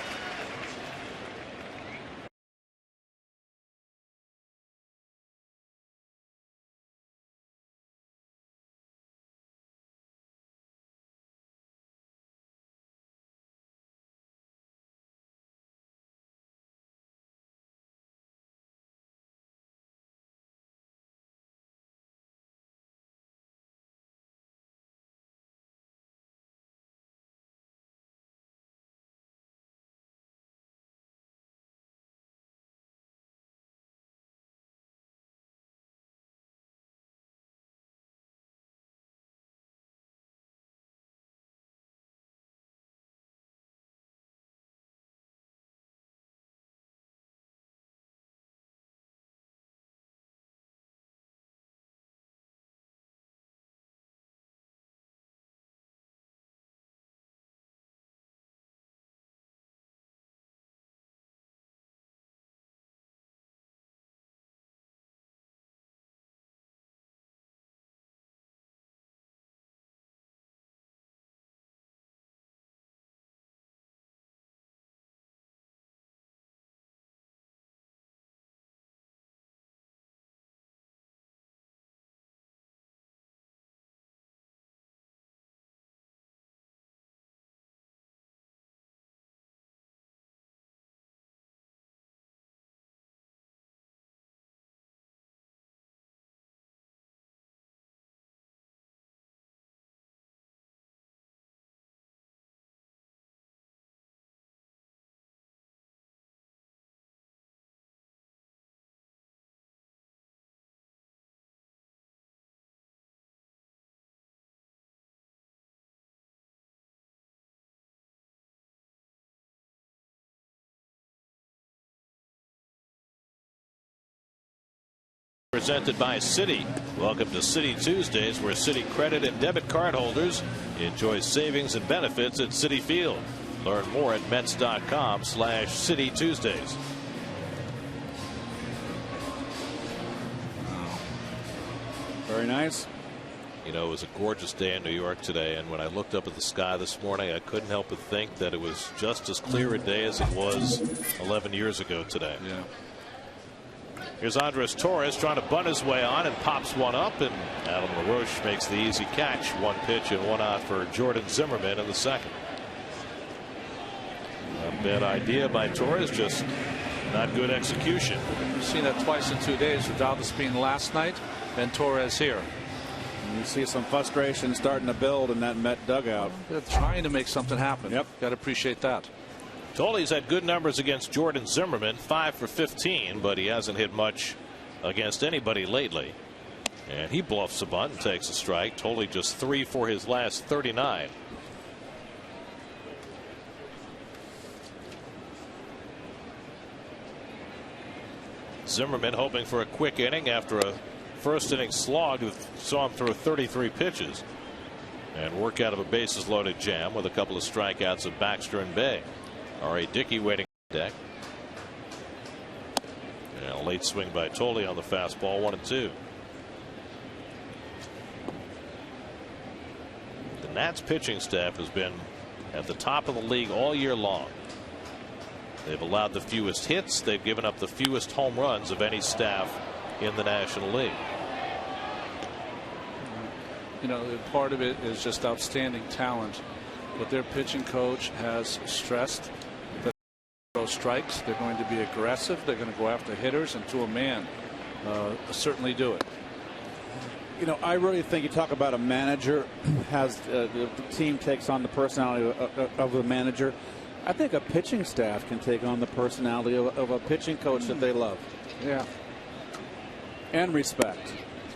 Presented by Citi. Welcome to Citi Tuesdays, where Citi credit and debit card holders enjoy savings and benefits at Citi Field. Learn more at Mets.com/Citi Tuesdays. Very nice. You know, it was a gorgeous day in New York today, and when I looked up at the sky this morning, I couldn't help but think that it was just as clear a day as it was 11 years ago today. Yeah. Here's Andres Torres trying to bunt his way on and pops one up, and Adam LaRoche makes the easy catch. 1 pitch and 1 out for Jordan Zimmerman in the second. Not a bad idea by Torres, just not good execution. We've seen that twice in 2 days, with Dallas being last night and Torres here. And you see some frustration starting to build in that Met dugout. They're trying to make something happen. Yep. Got to appreciate that. Tolley's had good numbers against Jordan Zimmerman, 5 for 15, but he hasn't hit much against anybody lately. And he bluffs a bunt and takes a strike. Tolley just 3 for his last 39. Zimmerman hoping for a quick inning after a first inning slog who saw him throw 33 pitches and work out of a bases loaded jam with a couple of strikeouts of Baxter and Bay. R.A. Dickey waiting on deck. And a late swing by Tolley on the fastball, 1-2. The Nats pitching staff has been at the top of the league all year long. They've allowed the fewest hits. They've given up the fewest home runs of any staff in the National League. You know, part of it is just outstanding talent, but their pitching coach has stressed that those strikes, they're going to be aggressive, they're going to go after hitters, and to a man certainly do it. You know, I really think you talk about a manager has the team takes on the personality of the manager. I think a pitching staff can take on the personality of a pitching coach that they love. Yeah. And respect.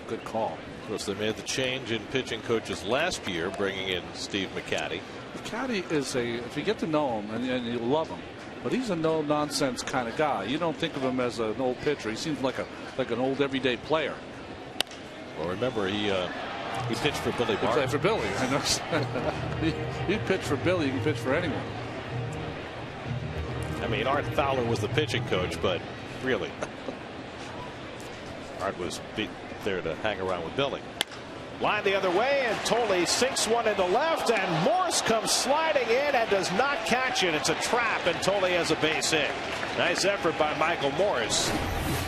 Good call. Of course, they made the change in pitching coaches last year, bringing in Steve McCatty. McCatty is if you get to know him, and you love him, but he's a no nonsense kind of guy. You don't think of him as an old pitcher. He seems like an old everyday player. Well, remember he pitched for Billy Martin. He played for Billy. I know. he pitched for Billy. He can pitch for anyone. I mean, Art Fowler was the pitching coach, but really, Art was there to hang around with Billy. Line the other way, and Tolley sinks one into left, and Morse comes sliding in and does not catch it. It's a trap, and Tolley has a base hit. Nice effort by Michael Morse,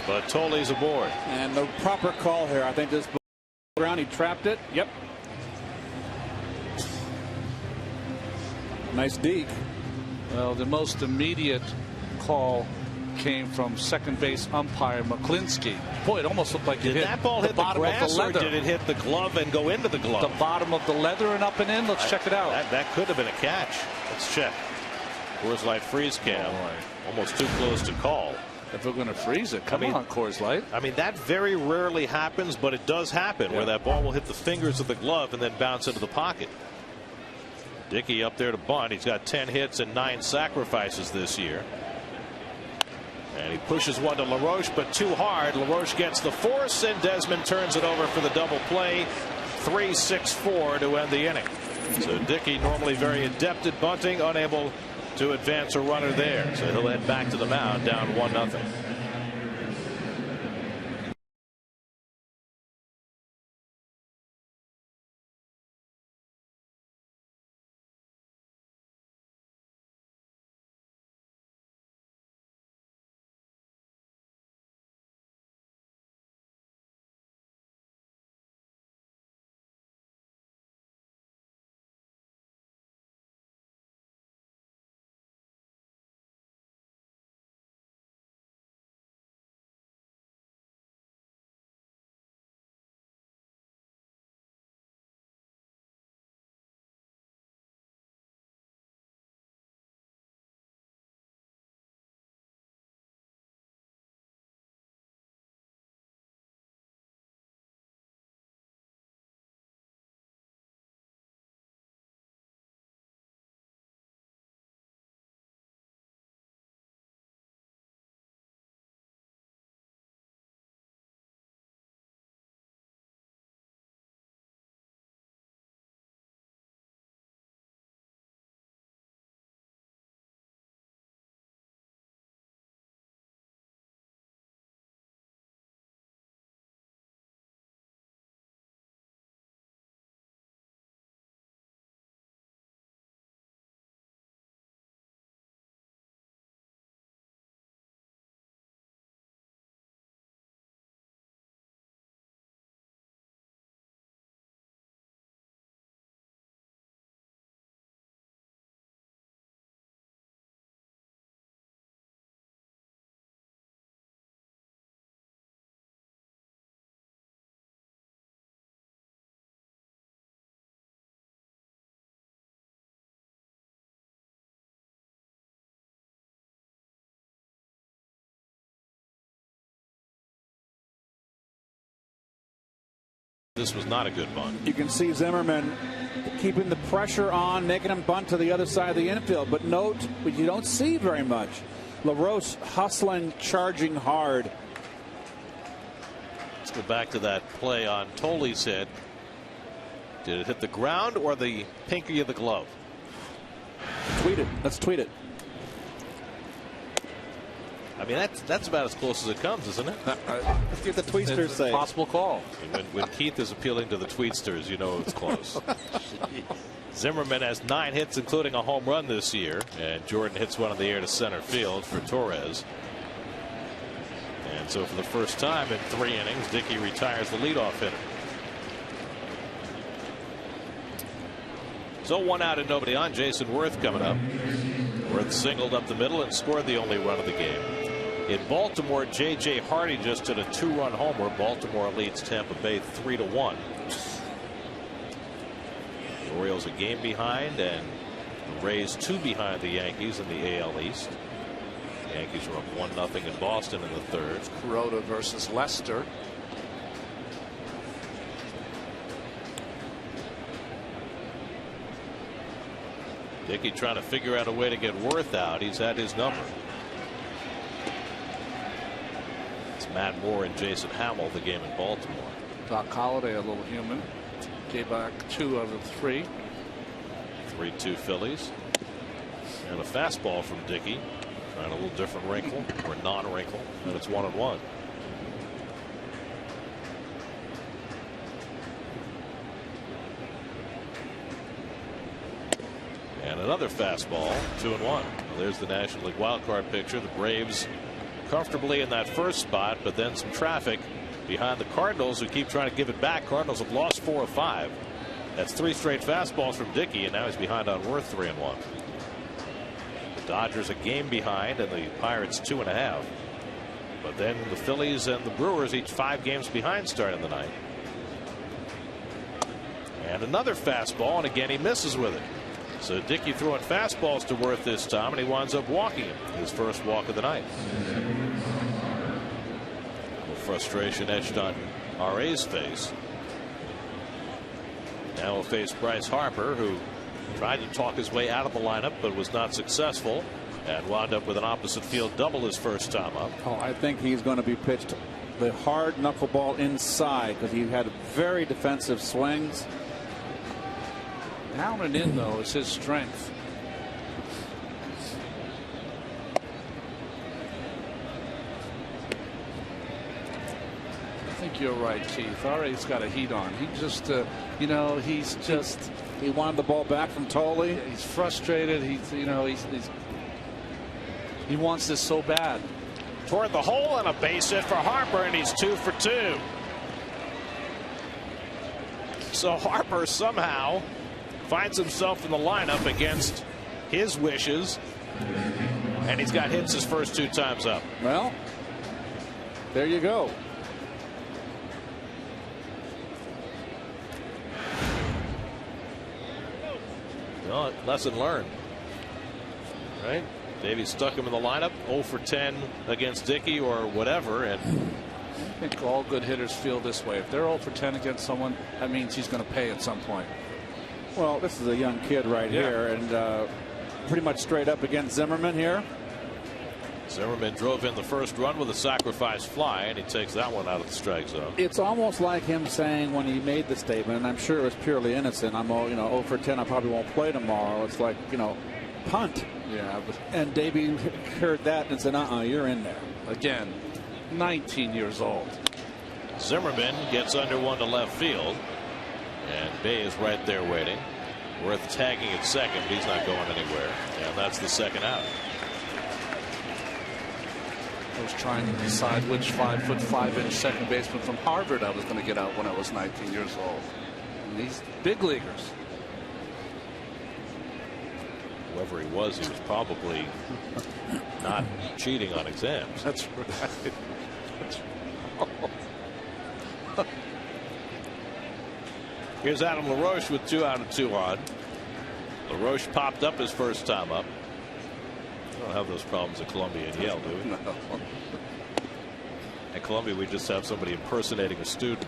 but Tolley's aboard. And the proper call here, I think this ground, he trapped it. Yep. Nice deke. Well, the most immediate call came from second base umpire McClinsky. Boy, it almost looked like it did hit that ball hit the bottom grass, of the leather. or did it hit the glove and go into the glove? The bottom of the leather and up and in. Let's check it out. That could have been a catch. Let's check. Coors Light freeze cam. Almost too close to call. If we're going to freeze it, come on, Coors Light. I mean, that very rarely happens, but it does happen, where that ball will hit the fingers of the glove and then bounce into the pocket. Dickey up there to bunt. He's got 10 hits and 9 sacrifices this year. And he pushes one to LaRoche, but too hard. LaRoche gets the force, and Desmond turns it over for the double play. 3-6-4 to end the inning. So Dickey, normally very adept at bunting, unable to advance a runner there. So he'll head back to the mound, down 1-0. This was not a good bunt. You can see Zimmerman keeping the pressure on, making him bunt to the other side of the infield. But note, what you don't see very much, LaRoche hustling, charging hard. Let's go back to that play on Tolley's hit. Did it hit the ground or the pinky of the glove? Tweet it. Let's tweet it. I mean, that's about as close as it comes, isn't it? Let's get the tweetsters say. Possible call. When Keith is appealing to the tweetsters, you know it's close. Zimmerman has 9 hits, including a home run this year, and Jordan hits one in the air to center field for Torres. And so for the first time in 3 innings, Dickey retires the leadoff hitter. So 1 out and nobody on. Jason Worth coming up. Worth singled up the middle and scored the only run of the game. In Baltimore, J.J. Hardy just hit a 2-run homer. Baltimore leads Tampa Bay 3-1. The Orioles a game behind, and the Rays 2 behind the Yankees in the AL East. The Yankees are up 1-0 in Boston in the third. Kuroda versus Lester. Dickey trying to figure out a way to get Worth out. He's had his number. It's Matt Moore and Jason Hamill, the game in Baltimore. Doc Holliday, a little human. Gave back 2 out of 3. 3-2 Phillies. And a fastball from Dickey. Trying a little different wrinkle, or non-wrinkle, and it's 1-1. And another fastball, 2-1. Well, there's the National League wildcard picture. The Braves comfortably in that first spot, but then some traffic behind the Cardinals, who keep trying to give it back. Cardinals have lost 4 of 5. That's 3 straight fastballs from Dickey, and now he's behind on Worth 3-1. The Dodgers a game behind, and the Pirates 2.5. But then the Phillies and the Brewers each 5 games behind starting the night. And another fastball, and again he misses with it. So Dickey throwing fastballs to Worth this time, and he winds up walking him. His first walk of the night. A little frustration etched on R.A.'s face. Now he'll face Bryce Harper, who tried to talk his way out of the lineup but was not successful, and wound up with an opposite field double his first time up. Oh, I think he's going to be pitched the hard knuckleball inside, because he had very defensive swings. Down and in, though, is his strength. I think you're right, Keith. R.A.'s got a heat on. He just, you know, he's just. He wanted the ball back from Tolley. He's frustrated. He's, you know, he wants this so bad. Toward the hole, and a base hit for Harper, and he's 2 for 2. So Harper somehow finds himself in the lineup against his wishes, and he's got hits his first 2 times up. Well, there you go. Well, lesson learned. Right? Davey stuck him in the lineup, 0 for 10 against Dickey or whatever, and I think all good hitters feel this way. If they're 0 for 10 against someone, that means he's going to pay at some point. Well, this is a young kid right here, and pretty much straight up against Zimmerman here. Zimmerman drove in the first run with a sacrifice fly, and he takes that one out of the strike zone. It's almost like him saying when he made the statement, and I'm sure it was purely innocent, I'm 0 for 10, I probably won't play tomorrow. It's like, punt. Yeah. And Davey heard that and said, you're in there. Again, 19 years old. Zimmerman gets under 1 to left field, and Bay is right there waiting. Worth tagging at second, but he's not going anywhere, and that's the second out. I was trying to decide which 5'5" second baseman from Harvard I was going to get out when I was 19 years old. And these big leaguers. Whoever he was probably not cheating on exams. That's right. Here's Adam LaRoche with 2 out and 2 on. LaRoche popped up his first time up. We don't have those problems at Columbia and Yale, do we? No. At Columbia, we just have somebody impersonating a student.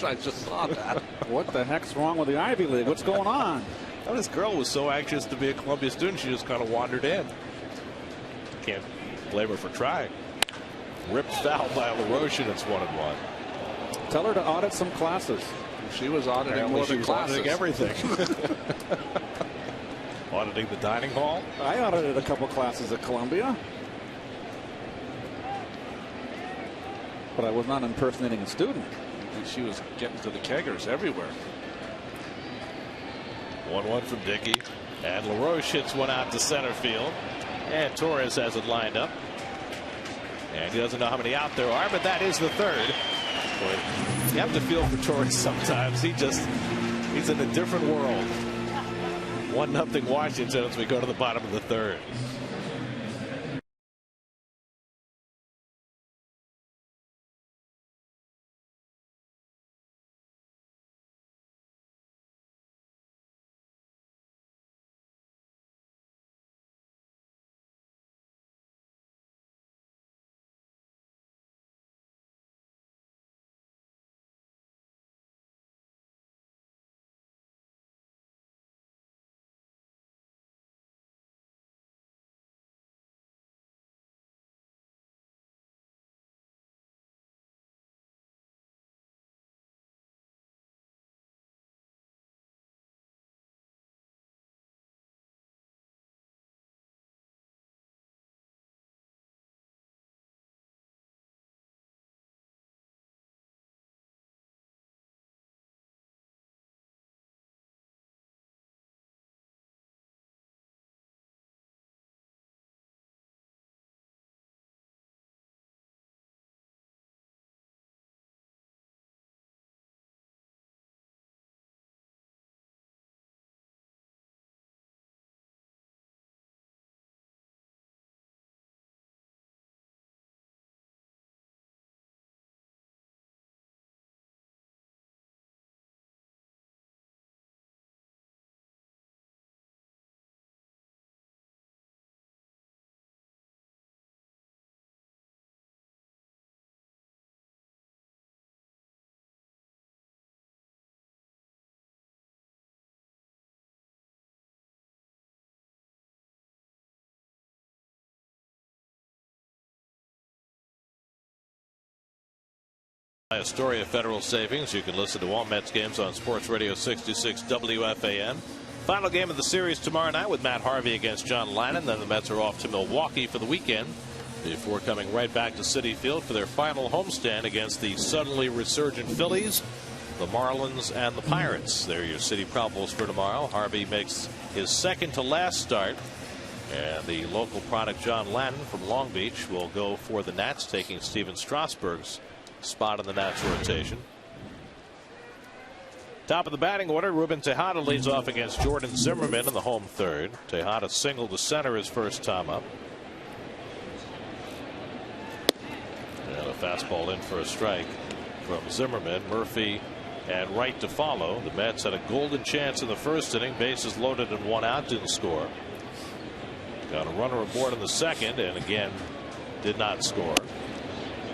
I just saw that. What the heck's wrong with the Ivy League? What's going on? Well, this girl was so anxious to be a Columbia student, she just kind of wandered in. Can't blame her for trying. Ripped foul by LaRoche, and it's 1-1. Tell her to audit some classes. She was auditing Apparently more she than was classes. auditing everything. Auditing the dining hall. I audited a couple classes at Columbia. But I was not impersonating a student. She was getting to the keggers everywhere. 1-1 from Dickey. And LaRoche hits one out to center field. And Torres has it lined up. And he doesn't know how many out there are, but that is the third. Boy, you have to feel for Torres sometimes. He's in a different world. 1-0 Washington as we go to the bottom of the third. Astoria Federal Savings. You can listen to all Mets games on Sports Radio 66 WFAN. Final game of the series tomorrow night with Matt Harvey against John Lennon. Then the Mets are off to Milwaukee for the weekend before coming right back to Citi Field for their final homestand against the suddenly resurgent Phillies, the Marlins, and the Pirates. They're your City probables for tomorrow. Harvey makes his second to last start. And the local product John Lennon from Long Beach will go for the Nats, taking Steven Strasburg's spot in the Nats rotation. Top of the batting order, Ruben Tejada leads off against Jordan Zimmerman in the home third. Tejada singled to center his first time up. And a fastball in for a strike from Zimmerman. Murphy and Wright to follow. The Mets had a golden chance in the first inning. Bases loaded and one out, didn't score. Got a runner aboard in the second and again did not score.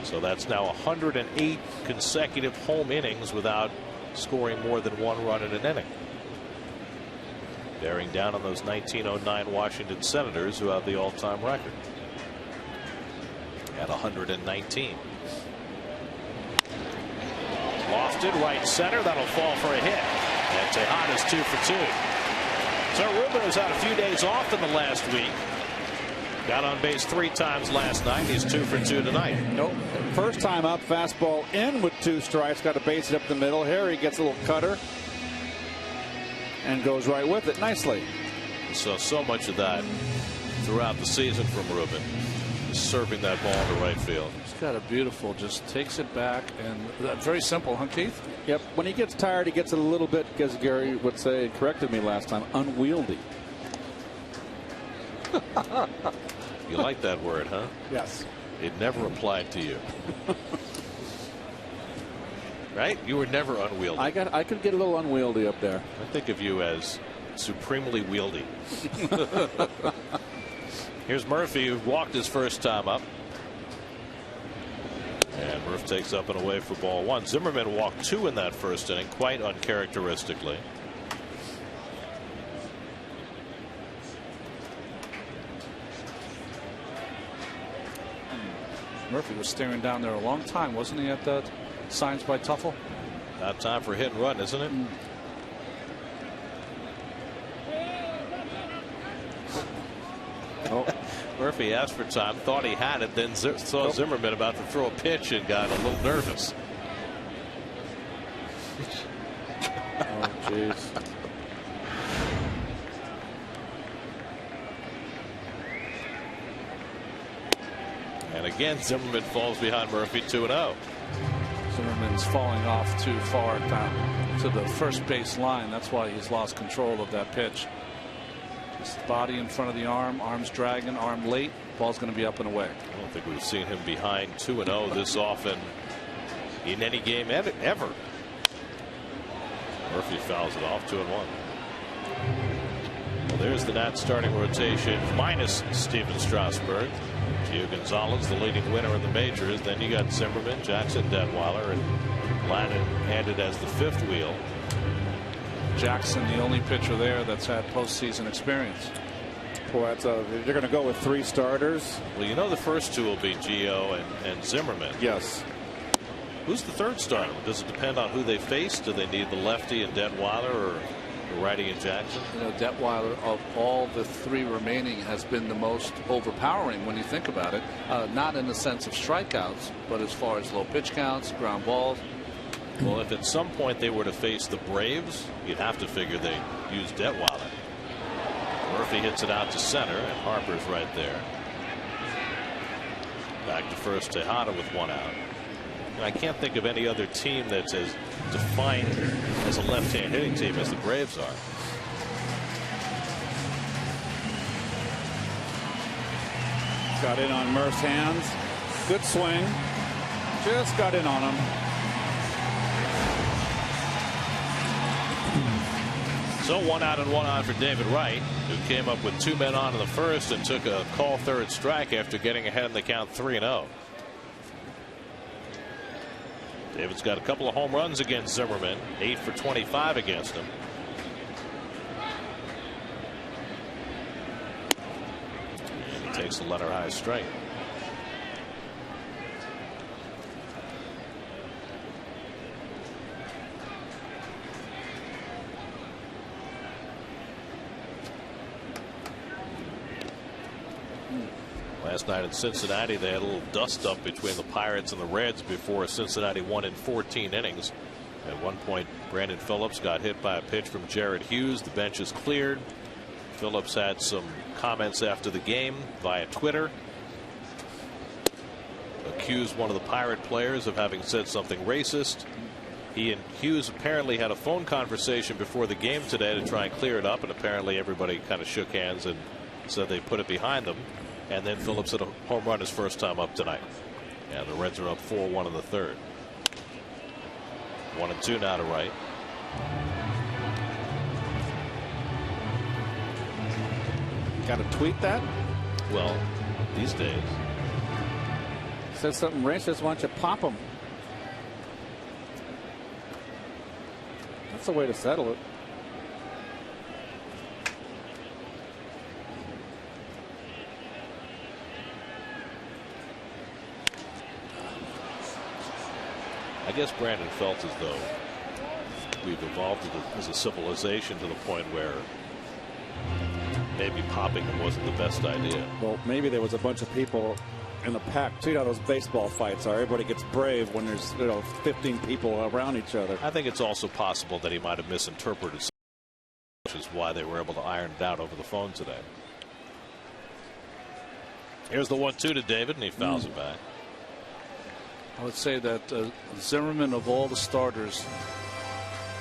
So that's now 108 consecutive home innings without scoring more than one run in an inning. Bearing down on those 1909 Washington Senators, who have the all-time record at 119. Lofted right center. That'll fall for a hit. And Tejada's 2 for 2. So Ruben was out a few days off in the last week. Got on base 3 times last night. He's 2 for 2 tonight. Nope. First time up, fastball in with 2 strikes. Got a base hit up the middle. Harry gets a little cutter and goes right with it nicely. So much of that throughout the season from Ruben. Serving that ball to right field. He's got a beautiful, just takes it back, and very simple, huh, Keith? Yep. When he gets tired, he gets a little bit, as Gary would say, corrected me last time, unwieldy. You like that word, huh? Yes. It never applied to you. Right? You were never unwieldy. I could get a little unwieldy up there. I think of you as supremely wieldy. Here's Murphy, who walked his first time up. And Murph takes up and away for ball one. Zimmerman walked 2 in that first inning, quite uncharacteristically. Murphy was staring down there a long time, wasn't he, at the signs by Tuffle? Not time for hit and run, isn't it? Oh. Murphy asked for time, thought he had it, then saw Zimmerman about to throw a pitch and got a little nervous. Oh, jeez. And again, Zimmerman falls behind Murphy 2-0. Zimmerman's falling off too far down to the first base line. That's why he's lost control of that pitch. Just body in front of the arm, arms dragging, arm late. Ball's going to be up and away. I don't think we've seen him behind 2-0 this often in any game ever. Murphy fouls it off 2-1. Well, there's the Nats starting rotation minus Steven Strasburg. Gio Gonzalez, the leading winner in the majors. Then you got Zimmerman, Jackson, Detweiler, and Lannon added as the 5th wheel. Jackson, the only pitcher there that's had postseason experience. Boy, you're going to go with 3 starters. Well, you know the first 2 will be Gio and Zimmerman. Yes. Who's the 3rd starter? Does it depend on who they face? Do they need the lefty and Detweiler or the righty and Jackson? You know, Detweiler of all the 3 remaining has been the most overpowering when you think about it. Not in the sense of strikeouts, but as far as low pitch counts, ground balls. Well, if at some point they were to face the Braves, you'd have to figure they use Detweiler. Murphy hits it out to center, and Harper's right there. Back to first, Tejada with 1 out. And I can't think of any other team that's as defined as a left-hand hitting team as the Braves are. Got in on Murph's hands. Good swing. Just got in on him. So 1 out and 1 on for David Wright, who came up with 2 men on in the first and took a call 3rd strike after getting ahead in the count 3-0. David's got a couple of home runs against Zimmerman, 8 for 25 against him. And he takes the letter high strike. Last night in Cincinnati, they had a little dust up between the Pirates and the Reds before Cincinnati won in 14 innings. At one point, Brandon Phillips got hit by a pitch from Jared Hughes. The bench is cleared. Phillips had some comments after the game via Twitter. Accused one of the Pirate players of having said something racist. He and Hughes apparently had a phone conversation before the game today to try and clear it up, and apparently everybody kind of shook hands and said they put it behind them. And then Phillips hit a home run his first time up tonight. And the Reds are up 4-1 in the 3rd. 1-2 now to Wright. Got to tweet that? Well, these days. Says something racist, why don't you pop him? That's the way to settle it. I guess Brandon felt as though we've evolved as a civilization to the point where maybe popping him wasn't the best idea. Well, maybe there was a bunch of people in the pack. See how those baseball fights are. Everybody gets brave when there's 15 people around each other. I think it's also possible that he might have misinterpreted, which is why they were able to iron it out over the phone today. Here's the 1-2 to David, and he fouls it back. I would say that Zimmerman, of all the starters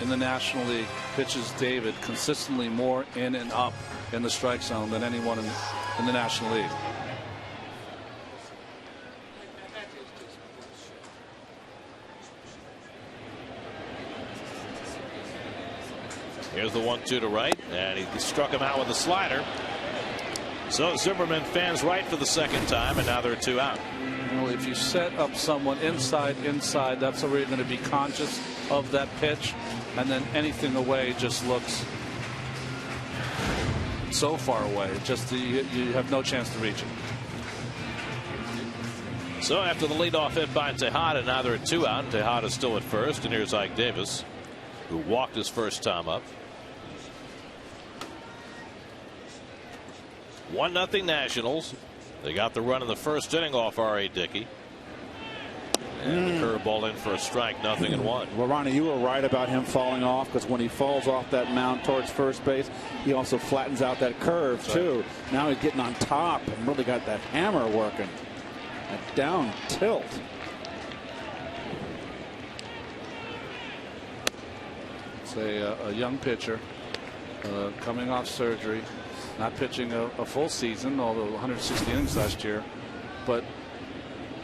in the National League, pitches David consistently more in and up in the strike zone than anyone in the National League. Here's the 1-2 to Wright, and he struck him out with a slider. So Zimmerman fans right for the second time, and now there are 2 out. Well, if you set up someone inside, that's where you're going to be conscious of that pitch, and then anything away just looks so far away. Just you have no chance to reach it. So after the leadoff hit by Tejada, now there are 2 out. Tejada's still at first, and here's Ike Davis, who walked his first time up. 1-0 Nationals. They got the run in the first inning off R.A. Dickey. And the curveball in for a strike, 0-1. Well, Ronnie, you were right about him falling off, because when he falls off that mound towards first base, he also flattens out that curve, too. Now he's getting on top and really got that hammer working. A down tilt. It's a young pitcher coming off surgery, not pitching a full season, although 160 innings last year. But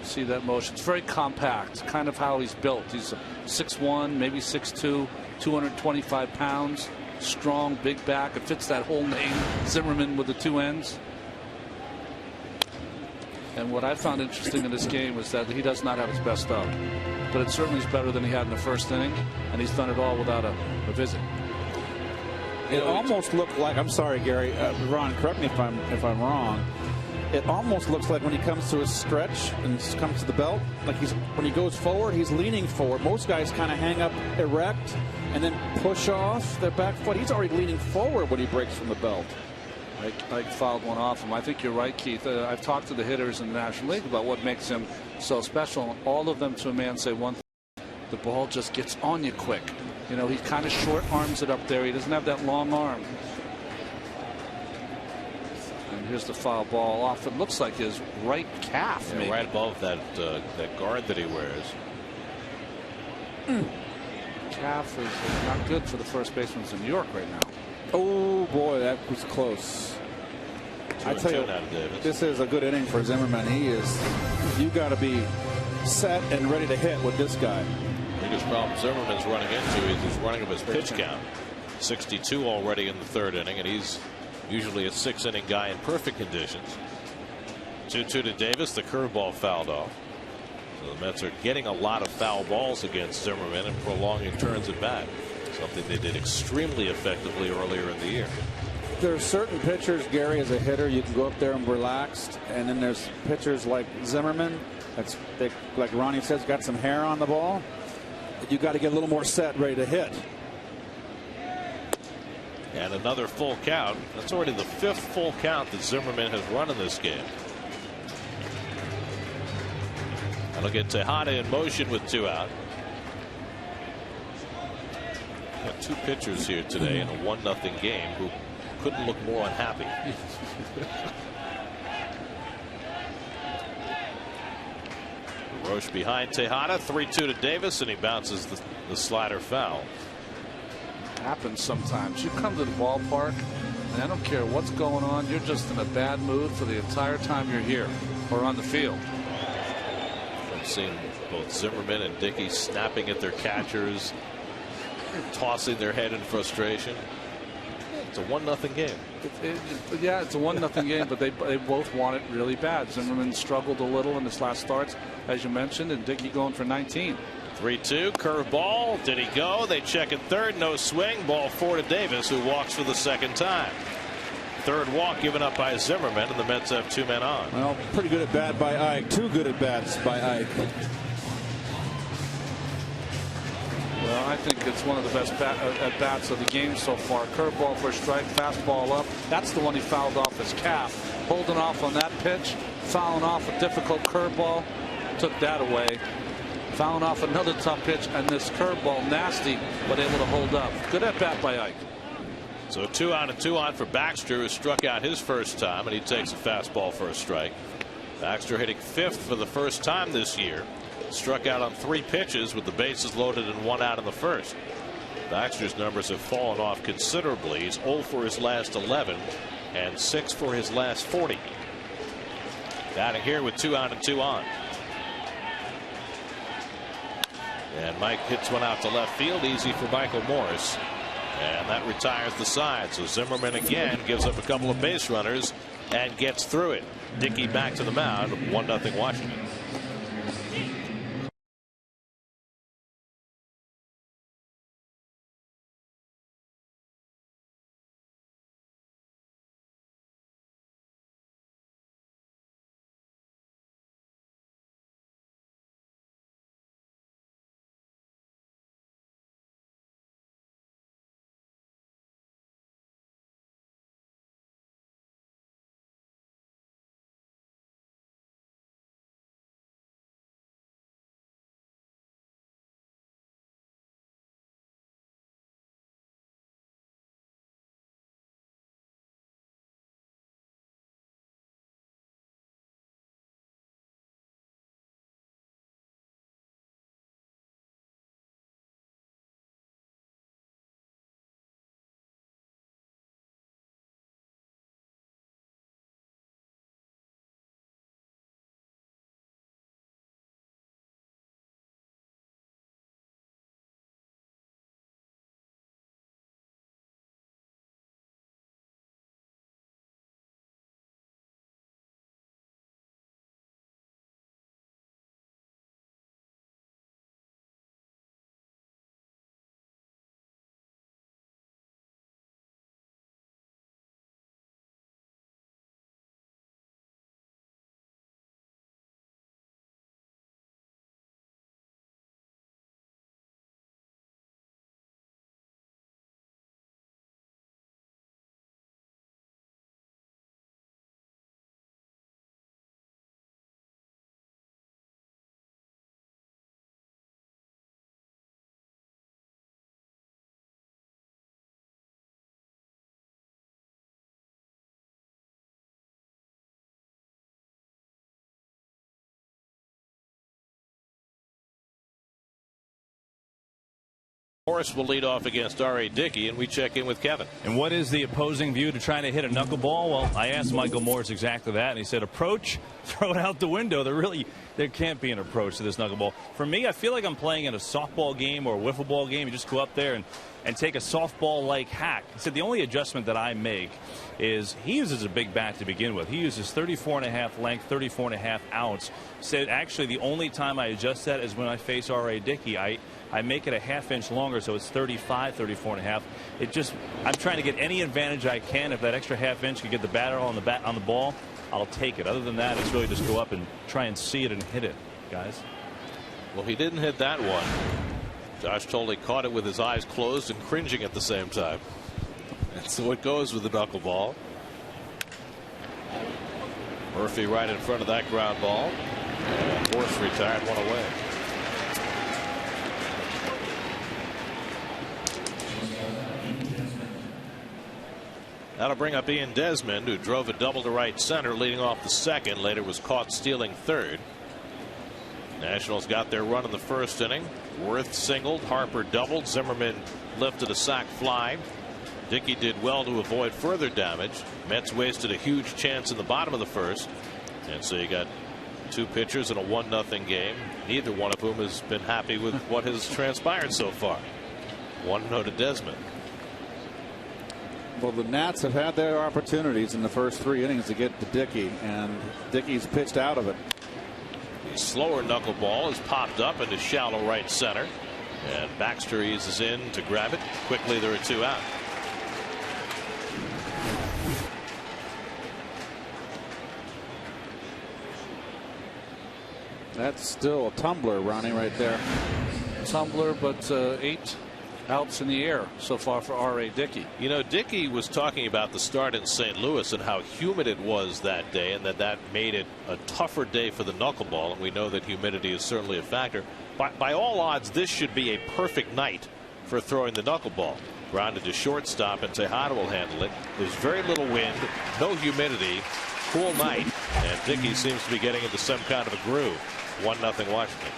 see that motion. It's very compact, kind of how he's built. He's 6'1", maybe 6'2", 225 pounds, strong, big back. It fits that whole name, Zimmerman, with the 2 ends. And what I found interesting in this game was that he does not have his best stuff, but it certainly is better than he had in the first inning, and he's done it all without a visit. It almost looked like, I'm sorry, Gary, Ron, correct me if I'm wrong. It almost looks like when he comes to his stretch and comes to the belt, like when he goes forward, he's leaning forward. Most guys kind of hang up erect and then push off their back foot. He's already leaning forward when he breaks from the belt. Ike fouled one off him. I think you're right, Keith. I've talked to the hitters in the National League about what makes him so special. All of them, to a man, say one thing: the ball just gets on you quick. You know, he kind of short arms it up there. He doesn't have that long arm. And here's the foul ball off. It looks like his right calf, maybe. Right above that guard that he wears. Calf is not good for the first baseman in New York right now. Oh boy, that was close. I tell you, this is a good inning for Zimmerman. You got to be set and ready to hit with this guy. The biggest problem Zimmerman's running into is his running of his pitch count. 62 already in the 3rd inning, and he's usually a 6-inning guy in perfect conditions. 2-2 to Davis. The curveball fouled off. So the Mets are getting a lot of foul balls against Zimmerman and prolonging turns at bat. Something they did extremely effectively earlier in the year. There's certain pitchers, Gary, as a hitter, you can go up there and relaxed, and then there's pitchers like Zimmerman, like Ronnie says, got some hair on the ball. You got to get a little more set, ready to hit. And another full count. That's already the 5th full count that Zimmerman has run in this game. That'll get Tejada in motion with 2 out. Got 2 pitchers here today in a 1-0 game who couldn't look more unhappy. Roche behind Tejada, 3-2 to Davis, and he bounces the slider foul. Happens sometimes. You come to the ballpark, and I don't care what's going on, you're just in a bad mood for the entire time you're here or on the field. I've seen both Zimmerman and Dickey snapping at their catchers, tossing their head in frustration. It's a 1-0 game. Yeah, it's a 1-0 game, but they both want it really bad. Zimmerman struggled a little in his last starts, as you mentioned, and Dickey going for 19. 3-2, curveball. Did he go? They check at third. No swing. Ball 4 to Davis, who walks for the 2nd time. 3rd walk given up by Zimmerman, and the Mets have 2 men on. Well, pretty good at bat by Ike. 2 good at bats by Ike. Well, I think it's one of the best at bats of the game so far. Curveball for a strike, fastball up. That's the one he fouled off his calf. Holding off on that pitch, fouling off a difficult curveball, took that away. Fouling off another tough pitch, and this curveball nasty, but able to hold up. Good at bat by Ike. So 2 out and 2 on for Baxter, who struck out his first time, and he takes a fastball for a strike. Baxter hitting 5th for the first time this year. Struck out on 3 pitches with the bases loaded and 1 out in the first. Baxter's numbers have fallen off considerably. He's 0 for his last 11 and 6 for his last 40. Batting here with 2 out and 2 on. And Mike hits one out to left field, easy for Michael Morse. And that retires the side. So Zimmerman again gives up a couple of base runners and gets through it. Dickey back to the mound, 1-0 Washington. Morris will lead off against R.A. Dickey, and we check in with Kevin. And what is the opposing view to trying to hit a knuckleball? Well, I asked Michael Morris exactly that, and he said approach, throw it out the window. There can't be an approach to this knuckleball. For me, I feel like I'm playing in a softball game or a wiffle ball game. You just go up there and take a softball-like hack. He said the only adjustment that I make is he uses a big bat to begin with. He uses 34.5 length, 34.5 ounce. Said actually the only time I adjust that is when I face R.A. Dickey. I make it a half-inch longer, so it's 35, 34.5. I'm trying to get any advantage I can. If that extra half-inch can get the batter on the ball, I'll take it. Other than that, it's really just go up and try and see it and hit it, guys. Well, he didn't hit that one. Josh Tolley caught it with his eyes closed and cringing at the same time. And so it goes with the knuckleball. Murphy right in front of that ground ball. And Morse retired, one away. That'll bring up Ian Desmond, who drove a double to right center, leading off the second. Later was caught stealing third. Nationals got their run in the first inning. Worth singled, Harper doubled, Zimmerman lifted a sac fly. Dickey did well to avoid further damage. Mets wasted a huge chance in the bottom of the first, and so you got two pitchers in a 1-0 game. Neither one of whom has been happy with what has transpired so far. 1-0 to Desmond. Well, the Nats have had their opportunities in the first 3 innings to get to Dickey, and Dickey's pitched out of it. The slower knuckleball is popped up into shallow right center, and Baxter eases in to grab it. Quickly, there are 2 out. That's still a tumbler, Ronnie, right there. Tumbler, but 8 outs in the air so far for R.A. Dickey. You know, Dickey was talking about the start in St. Louis and how humid it was that day, and that made it a tougher day for the knuckleball, and we know that humidity is certainly a factor. By all odds, this should be a perfect night for throwing the knuckleball. Grounded to shortstop, and Tejada will handle it. There's very little wind, no humidity, cool night, and Dickey seems to be getting into some kind of a groove. 1-0 Washington.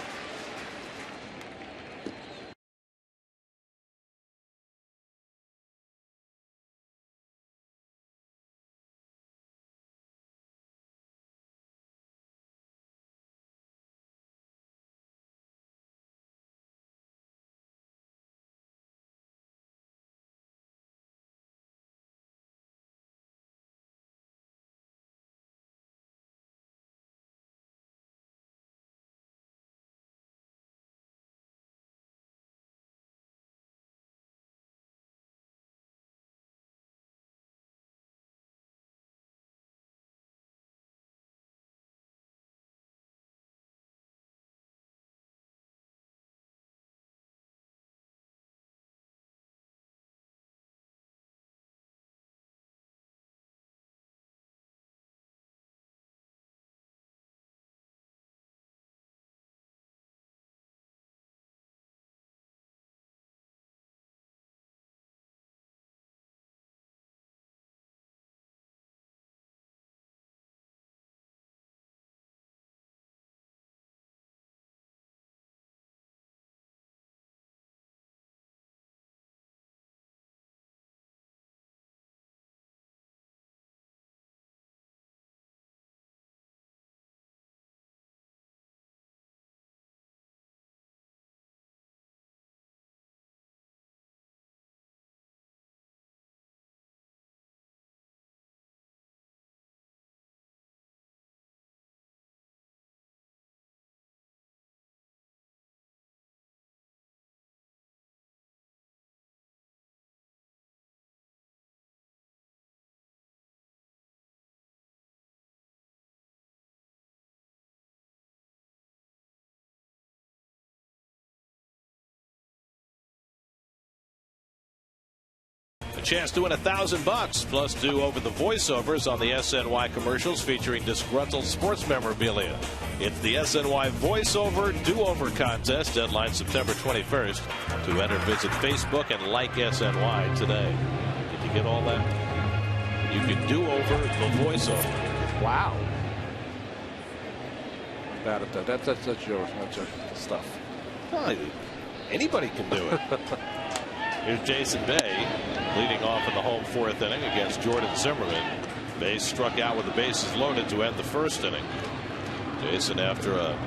chance to win $1,000 plus do over the voiceovers on the SNY commercials featuring disgruntled sports memorabilia. It's the SNY voiceover do-over contest. Deadline September 21st. To enter, visit Facebook and like SNY today. Did you get all that? You can do over the voiceover. Wow. Bad at that. That's your stuff. Well, anybody can do it. Here's Jason Bay leading off in the home fourth inning against Jordan Zimmerman. Bay struck out with the bases loaded to end the first inning. Jason, after a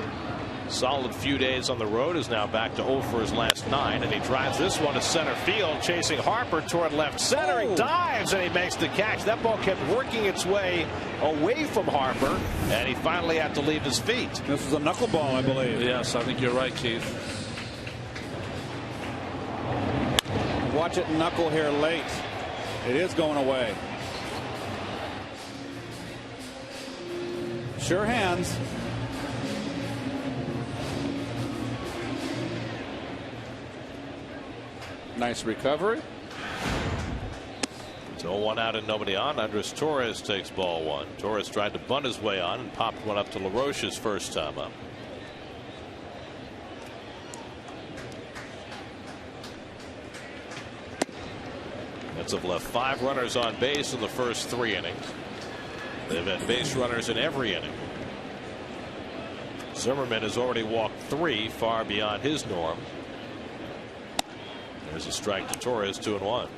solid few days on the road, is now back to 0 for his last 9, and he drives this one to center field, chasing Harper toward left center. He dives and he makes the catch. That ball kept working its way away from Harper, and he finally had to leave his feet. This was a knuckleball, I believe. Yes, I think you're right, Keith. Watch it knuckle here late. It is going away. Sure hands. Nice recovery. So 1 out and nobody on. Andres Torres takes ball 1. Torres tried to bunt his way on and popped one up to LaRoche's first time up. Mets have left 5 runners on base in the first 3 innings. They've had base runners in every inning. Zimmerman has already walked 3, far beyond his norm. There's a strike to Torres, 2-1.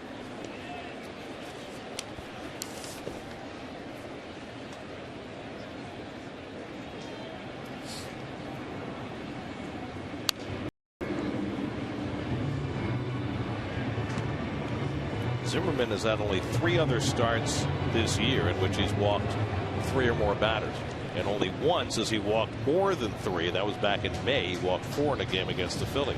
Zimmerman has had only 3 other starts this year in which he's walked 3 or more batters. And only once has he walked more than 3. That was back in May. He walked 4 in a game against the Phillies.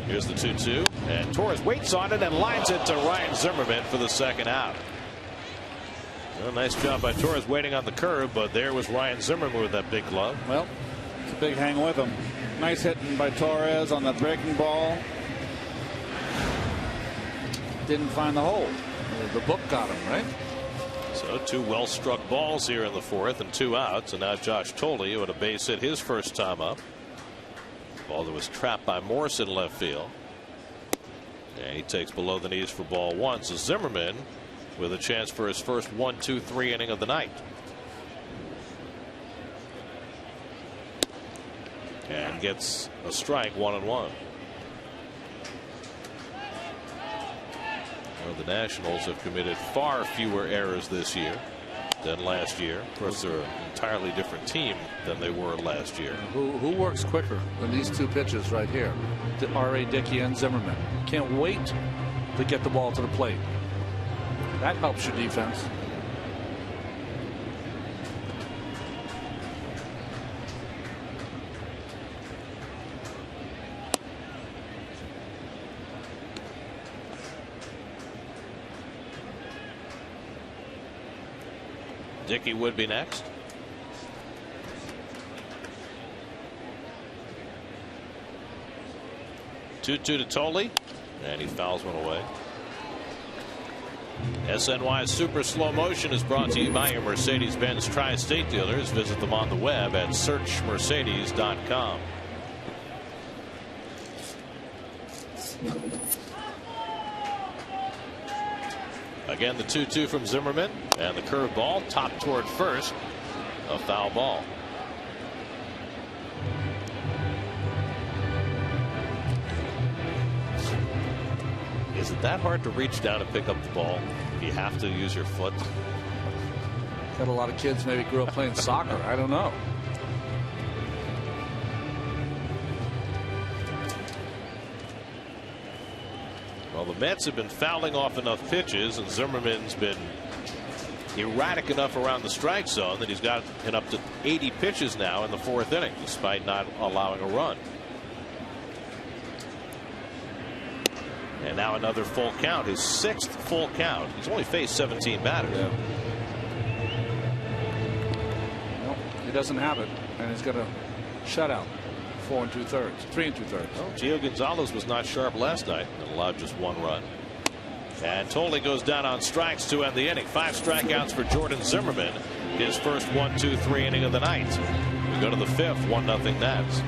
Here's the 2-2. And Torres waits on it and lines it to Ryan Zimmerman for the second out. Well, nice job by Torres waiting on the curve, but there was Ryan Zimmerman with that big glove. Well, it's a big hang with him. Nice hitting by Torres on the breaking ball. Didn't find the hole. The book got him, right? So 2 well-struck balls here in the 4th and 2 outs. And now Josh Toley, who had a base hit his first time up. Ball that was trapped by Morse in left field. And he takes below the knees for ball 1. So Zimmerman with a chance for his first 1-2-3 inning of the night. And gets a strike, 1-1. The Nationals have committed far fewer errors this year than last year. Of course, they're an entirely different team than they were last year. Who works quicker than these 2 pitches right here? R.A. Dickey and Zimmerman. Can't wait to get the ball to the plate. That helps your defense. Dickey would be next. Two to Toley, and he fouls one away. SNY Super Slow Motion is brought to you by your Mercedes-Benz Tri-State dealers. Visit them on the web at searchmercedes.com. Again, the 2-2 from Zimmerman, and the curveball top toward first, a foul ball. Is it that hard to reach down and pick up the ball? You have to use your foot. Got a lot of kids maybe grew up playing soccer. I don't know. Well, the Mets have been fouling off enough pitches, and Zimmerman's been erratic enough around the strike zone that he's got it up to 80 pitches now in the 4th inning, despite not allowing a run. And now another full count, his 6th full count. He's only faced 17 batters. Yeah. Well, he doesn't have it, and he's got a shutout. 4 2/3, 3 2/3. Well, Gio Gonzalez was not sharp last night and allowed just 1 run. And Tolley goes down on strikes to end the inning. 5 strikeouts for Jordan Zimmerman. His first 1-2-3 inning of the night. We go to the 5th, 1-0 Nats.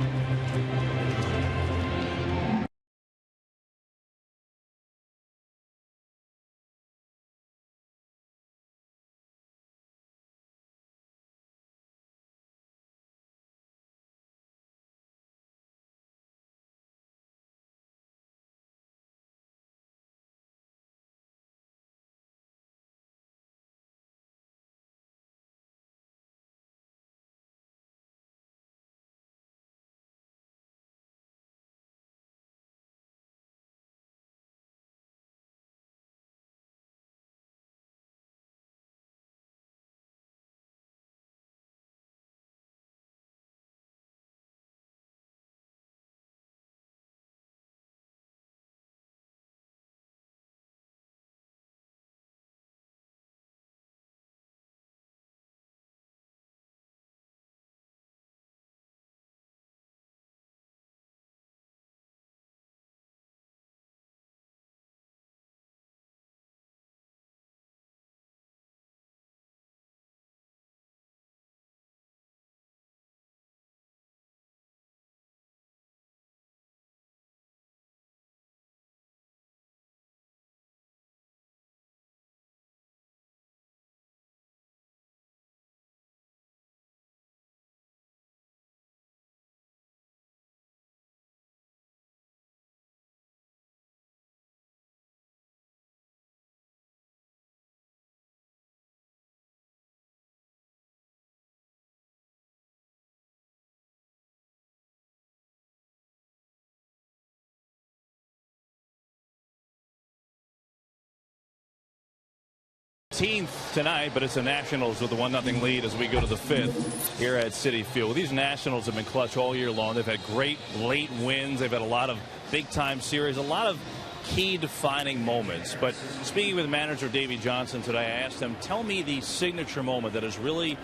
Tonight, but it's the Nationals with a 1-0 lead as we go to the 5th here at Citi Field. These Nationals have been clutch all year long. They've had great late wins. They've had a lot of big-time series, a lot of key defining moments. But speaking with manager Davey Johnson today, I asked him, tell me the signature moment that has really,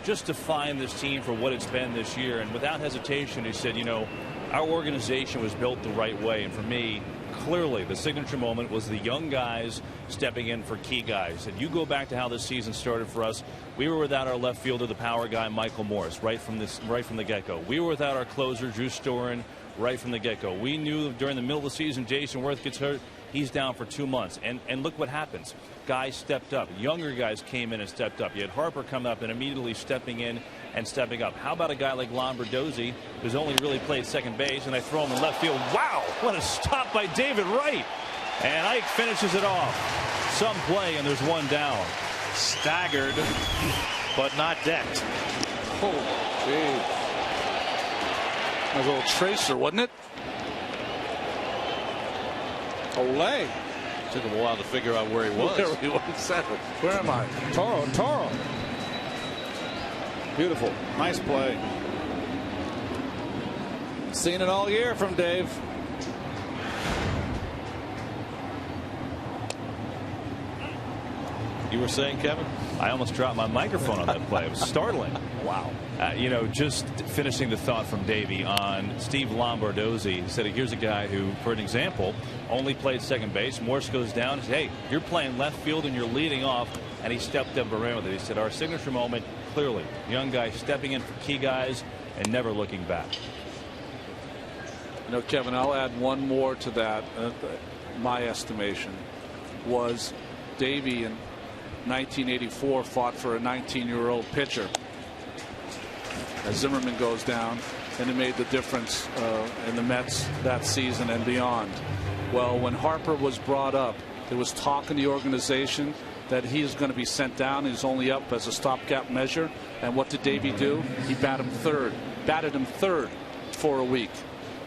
just defined this team for what it's been this year. And without hesitation, he said, our organization was built the right way. And for me, clearly the signature moment was the young guys stepping in for key guys. And you go back to how this season started for us. We were without our left fielder, the power guy, Michael Morris, right from the get-go. We were without our closer, Drew Storen, right from the get-go. We knew during the middle of the season Jason Worth gets hurt. He's down for 2 months. And look what happens. Guys stepped up. Younger guys came in and stepped up. You had Harper come up and immediately stepping in and stepping up. How about a guy like Lombardozzi, who's only really played second base, and they throw him in left field. Wow! What a stop by David Wright. And Ike finishes it off. Some play, and there's one down. Staggered, but not decked. Oh, gee. A little tracer, wasn't it? Olay. Took him a while to figure out where he was. Where am I? Toro. Beautiful. Nice play. Seen it all year from Dave. You were saying, Kevin? I almost dropped my microphone on that play. It was startling. Wow. Just finishing the thought from Davey on Steve Lombardozzi. He said, here's a guy who, for an example, only played second base. Morse goes down. He said, hey, you're playing left field and you're leading off. And he stepped up around with it. He said, our signature moment, clearly, young guy stepping in for key guys and never looking back. Kevin, I'll add one more to that. My estimation was Davey in 1984 fought for a 19-year-old pitcher. As Zimmerman goes down, and it made the difference in the Mets that season and beyond. Well, when Harper was brought up, there was talk in the organization that he is going to be sent down. He's only up as a stopgap measure. And what did Davey do? He batted him third for a week.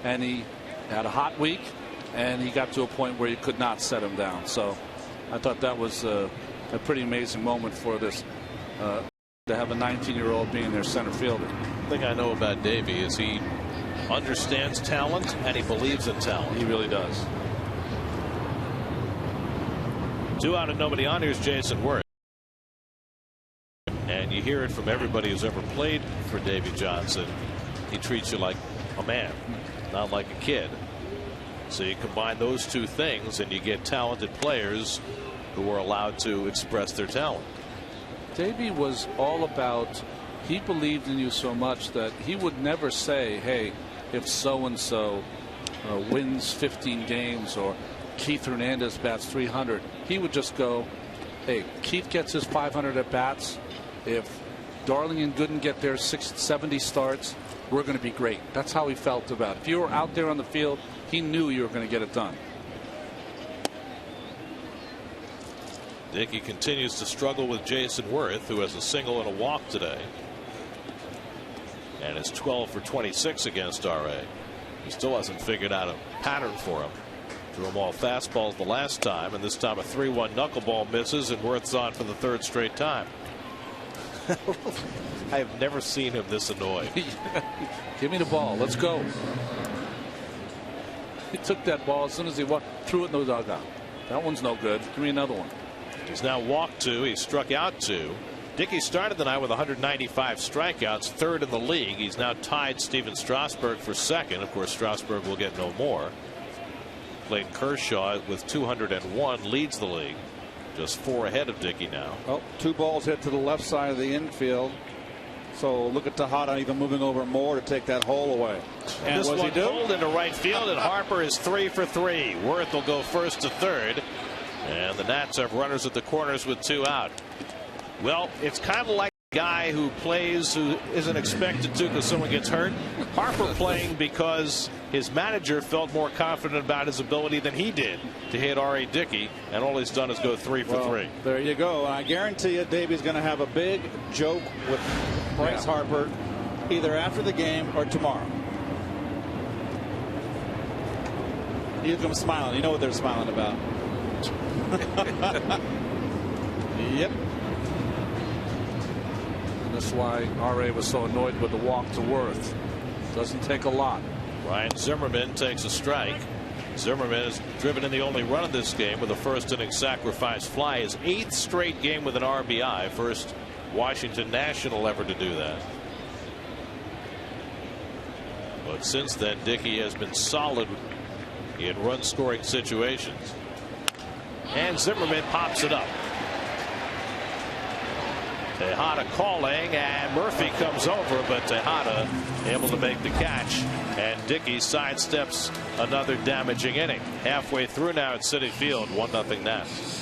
And he had a hot week, and he got to a point where you could not set him down. So I thought that was a pretty amazing moment for this to have a 19-year-old being their center fielder. The thing I know about Davey is he understands talent and he believes in talent. He really does. 2 out and nobody on. Here's Jason Worth. And you hear it from everybody who's ever played for Davey Johnson. He treats you like a man, not like a kid. So you combine those two things and you get talented players who are allowed to express their talent. Davey was all about, he believed in you so much that he would never say, hey, if so-and-so wins 15 games or Keith Hernandez bats 300, he would just go, hey, Keith gets his 500 at bats. If Darling and Gooden get their 70 starts, we're going to be great. That's how he felt about it. If you were out there on the field, he knew you were going to get it done. Dickey continues to struggle with Jason Worth, who has a single and a walk today, and is 12 for 26 against RA. He still hasn't figured out a pattern for him. Threw him all fastballs the last time, and this time a 3-1 knuckleball misses, and Worth's on for the third straight time. I have never seen him this annoyed. Give me the ball. Let's go. He took that ball as soon as he threw it in the dugout. That one's no good. Give me another one. He's now walked 2. He struck out 2. Dickey started the night with 195 strikeouts, third in the league. He's now tied Steven Strasburg for second. Of course, Strasburg will get no more. Clayton Kershaw with 201 leads the league, just 4 ahead of Dickey now. Oh, 2 balls hit to the left side of the infield. So look at Tejada even moving over more to take that hole away. And this one pulled into right field, and Harper is 3 for 3. Worth will go first to third. And the Nats have runners at the corners with 2 out. Well, it's kind of like a guy who plays who isn't expected to because someone gets hurt. Harper playing because his manager felt more confident about his ability than he did to hit R.A. Dickey, and all he's done is go 3 for 3. There you go. I guarantee you Davey's going to have a big joke with Bryce Harper either after the game or tomorrow. He's going to smile. You know what they're smiling about. Yep. And that's why R.A. was so annoyed with the walk to Worth. Doesn't take a lot. Ryan Zimmerman takes a strike. Zimmerman has driven in the only run of this game with a first inning sacrifice fly. His 8th straight game with an RBI. First Washington National ever to do that. But since then, Dickey has been solid in run scoring situations. And Zimmerman pops it up. Tejada calling, and Murphy comes over, but Tejada able to make the catch, and Dickey sidesteps another damaging inning. Halfway through now at Citi Field, 1-0 Nats.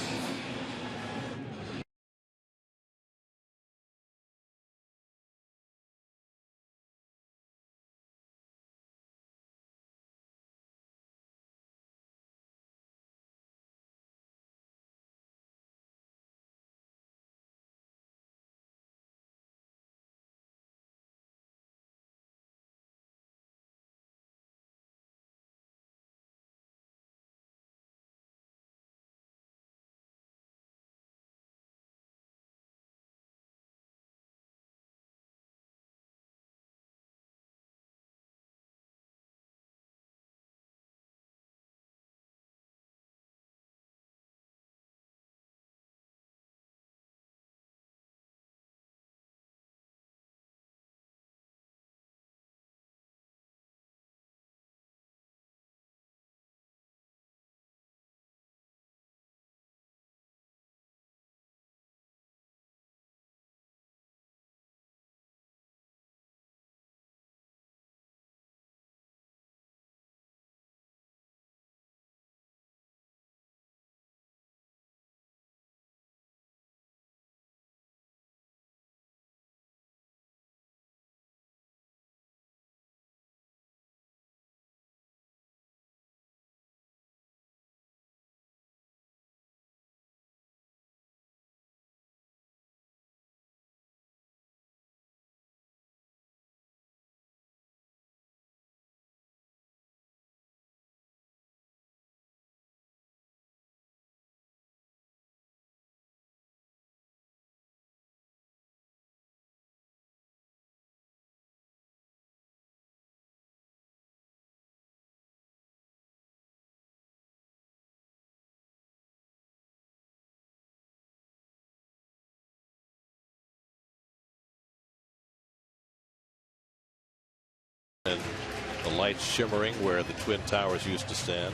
The lights shimmering where the Twin Towers used to stand.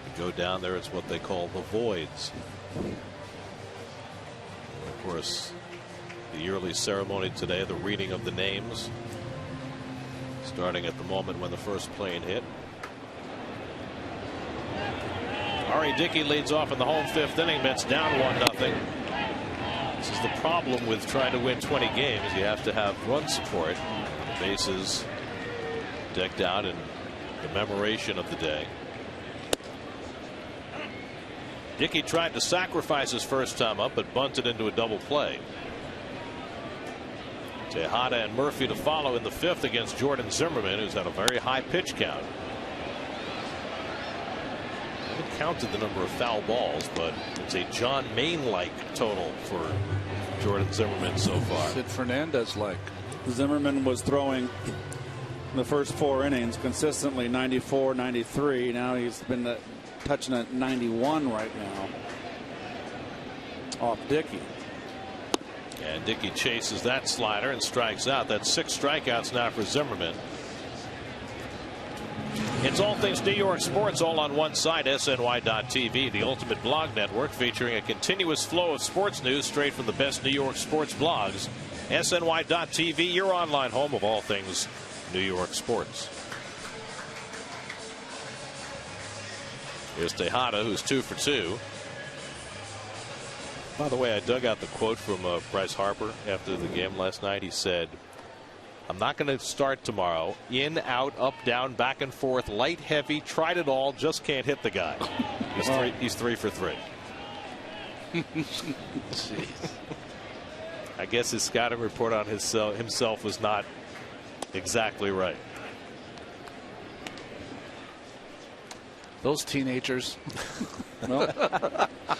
You go down there, it's what they call the voids. And of course, the yearly ceremony today, the reading of the names, starting at the moment when the first plane hit. Ari Dickey leads off in the home 5th inning. Mets down 1-0. This is the problem with trying to win 20 games. You have to have run support. The bases decked out in commemoration of the day. Dickey tried to sacrifice his first time up, but bunted into a double play. Tejada and Murphy to follow in the 5th against Jordan Zimmerman, who's had a very high pitch count. I haven't counted the number of foul balls, but it's a John Maine-like total for Jordan Zimmerman so far. Sid Fernandez-like. Zimmerman was throwing the first 4 innings consistently 94, 93. Now he's been touching at 91 right now off Dickey. And Dickey chases that slider and strikes out. That's 6 strikeouts now for Zimmerman. It's all things New York sports, all on one site. SNY.TV, the ultimate blog network featuring a continuous flow of sports news straight from the best New York sports blogs. SNY.TV, your online home of all things New York sports. Here's Tejada, who's 2 for 2. By the way, I dug out the quote from Bryce Harper after the game last night. He said, "I'm not going to start tomorrow. In, out, up, down, back and forth, light, heavy, tried it all, just can't hit the guy." He's 3 for 3. Jeez. I guess his scouting report on himself was not exactly right. Those teenagers. Well,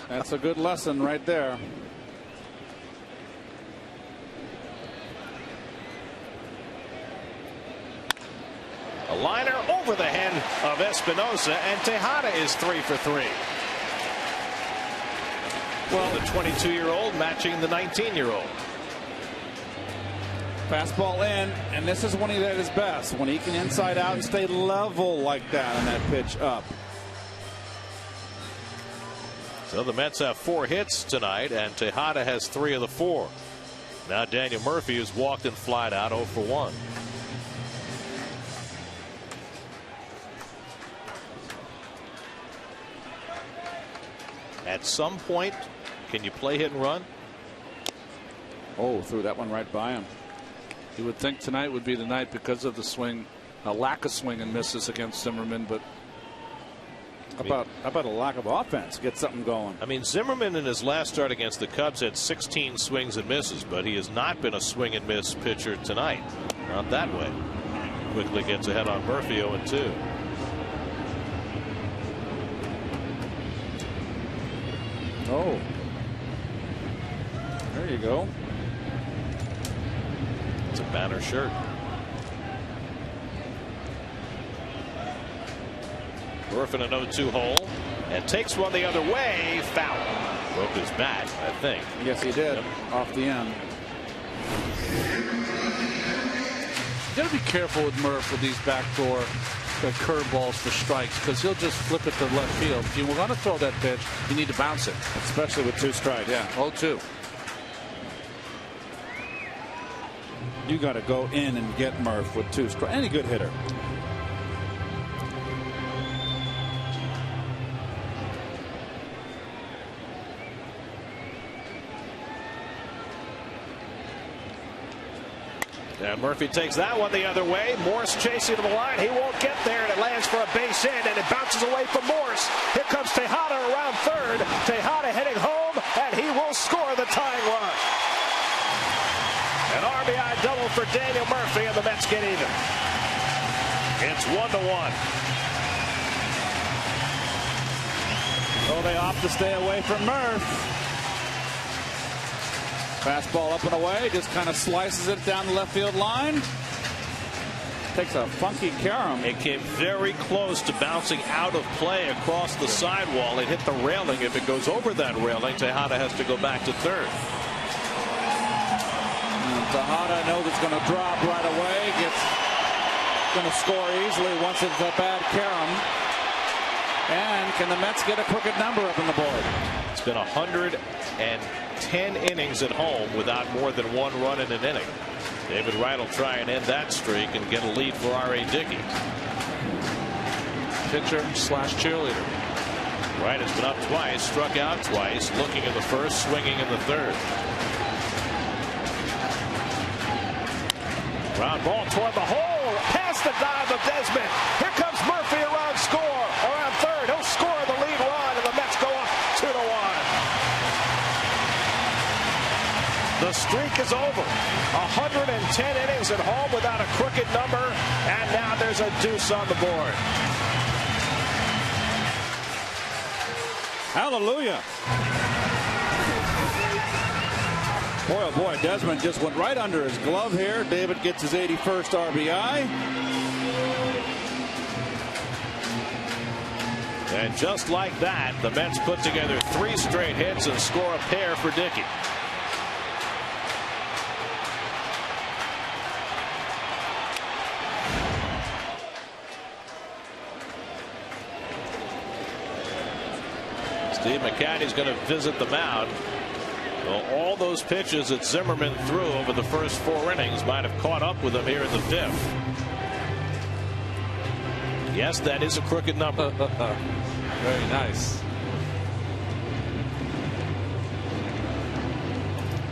that's a good lesson right there. A liner over the head of Espinosa, and Tejada is 3 for 3. Well, the 22-year-old matching the 19-year-old. Fastball in, and this is when he's at his best, when he can inside out and stay level like that on that pitch up. So the Mets have 4 hits tonight, and Tejada has 3 of the 4. Now Daniel Murphy has walked and flied out 0 for 1. At some point, can you play hit and run? Oh, threw that one right by him. You would think tonight would be the night because of the swing, a lack of swing and misses against Zimmerman, but how about a lack of offense? Get something going. I mean, Zimmerman in his last start against the Cubs had 16 swings and misses, but he has not been a swing and miss pitcher tonight. Not that way. Quickly gets ahead on Murphy, 0-2. Oh, there you go. It's a banner shirt. Murphy in an 0-2 hole and takes one the other way. Foul. Broke his bat, I think. Yes, he did. Yep. Off the end. You got to be careful with Murph with these backdoor curveballs for strikes, because he'll just flip it to left field. If you want to throw that pitch, you need to bounce it, especially with 2 strikes. Yeah, 0-2. You got to go in and get Murph with 2 strikes. Any good hitter. And Murphy takes that one the other way. Morse chasing to the line. He won't get there, and it lands for a base hit, and it bounces away from Morse. Here comes Tejada around third. Tejada heading home, and he will score the tying run. An RBI double for Daniel Murphy, and the Mets get even. It's 1-1. Oh, they opt to stay away from Murph. Fastball up and away, just kind of slices it down the left field line. Takes a funky carom. It came very close to bouncing out of play across the sidewall. It hit the railing. If it goes over that railing, Tejada has to go back to third. Tejada knows it's going to drop right away. Going to score easily once it's a bad carom. And can the Mets get a crooked number up on the board? It's been 110 innings at home without more than one run in an inning. David Wright will try and end that streak and get a lead for R.A. Dickey. Pitcher/cheerleader. Wright has been up twice, struck out twice, looking in the first, swinging in the third. Ground ball toward the hole, past the dive of Desmond. Here comes Murphy around score, around third. He'll score the lead run, and the Mets go up 2-1. The streak is over. 110 innings at home without a crooked number, and now there's a deuce on the board. Hallelujah. Boy, oh boy, Desmond just went right under his glove here. David gets his 81st RBI. And just like that, the Mets put together 3 straight hits and score a pair for Dickey. Steve McCatty's going to visit the mound. Well, all those pitches that Zimmerman threw over the first 4 innings might have caught up with him here in the 5th. Yes, that is a crooked number. Very nice.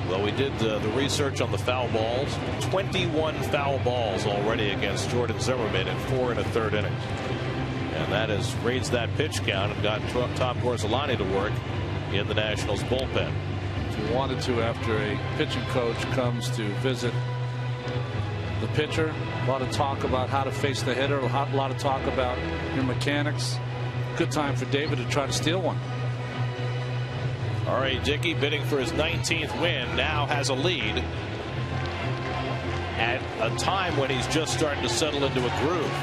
Well, we did the research on the foul balls. 21 foul balls already against Jordan Zimmerman in 4 1/3 innings. And that has raised that pitch count and got Tom Gorzelani to work in the Nationals bullpen. If you wanted to, after a pitching coach comes to visit the pitcher, a lot of talk about how to face the hitter, a lot of talk about your mechanics. Good time for David to try to steal one. R.A. Dickey, bidding for his 19th win, now has a lead at a time when he's just starting to settle into a groove.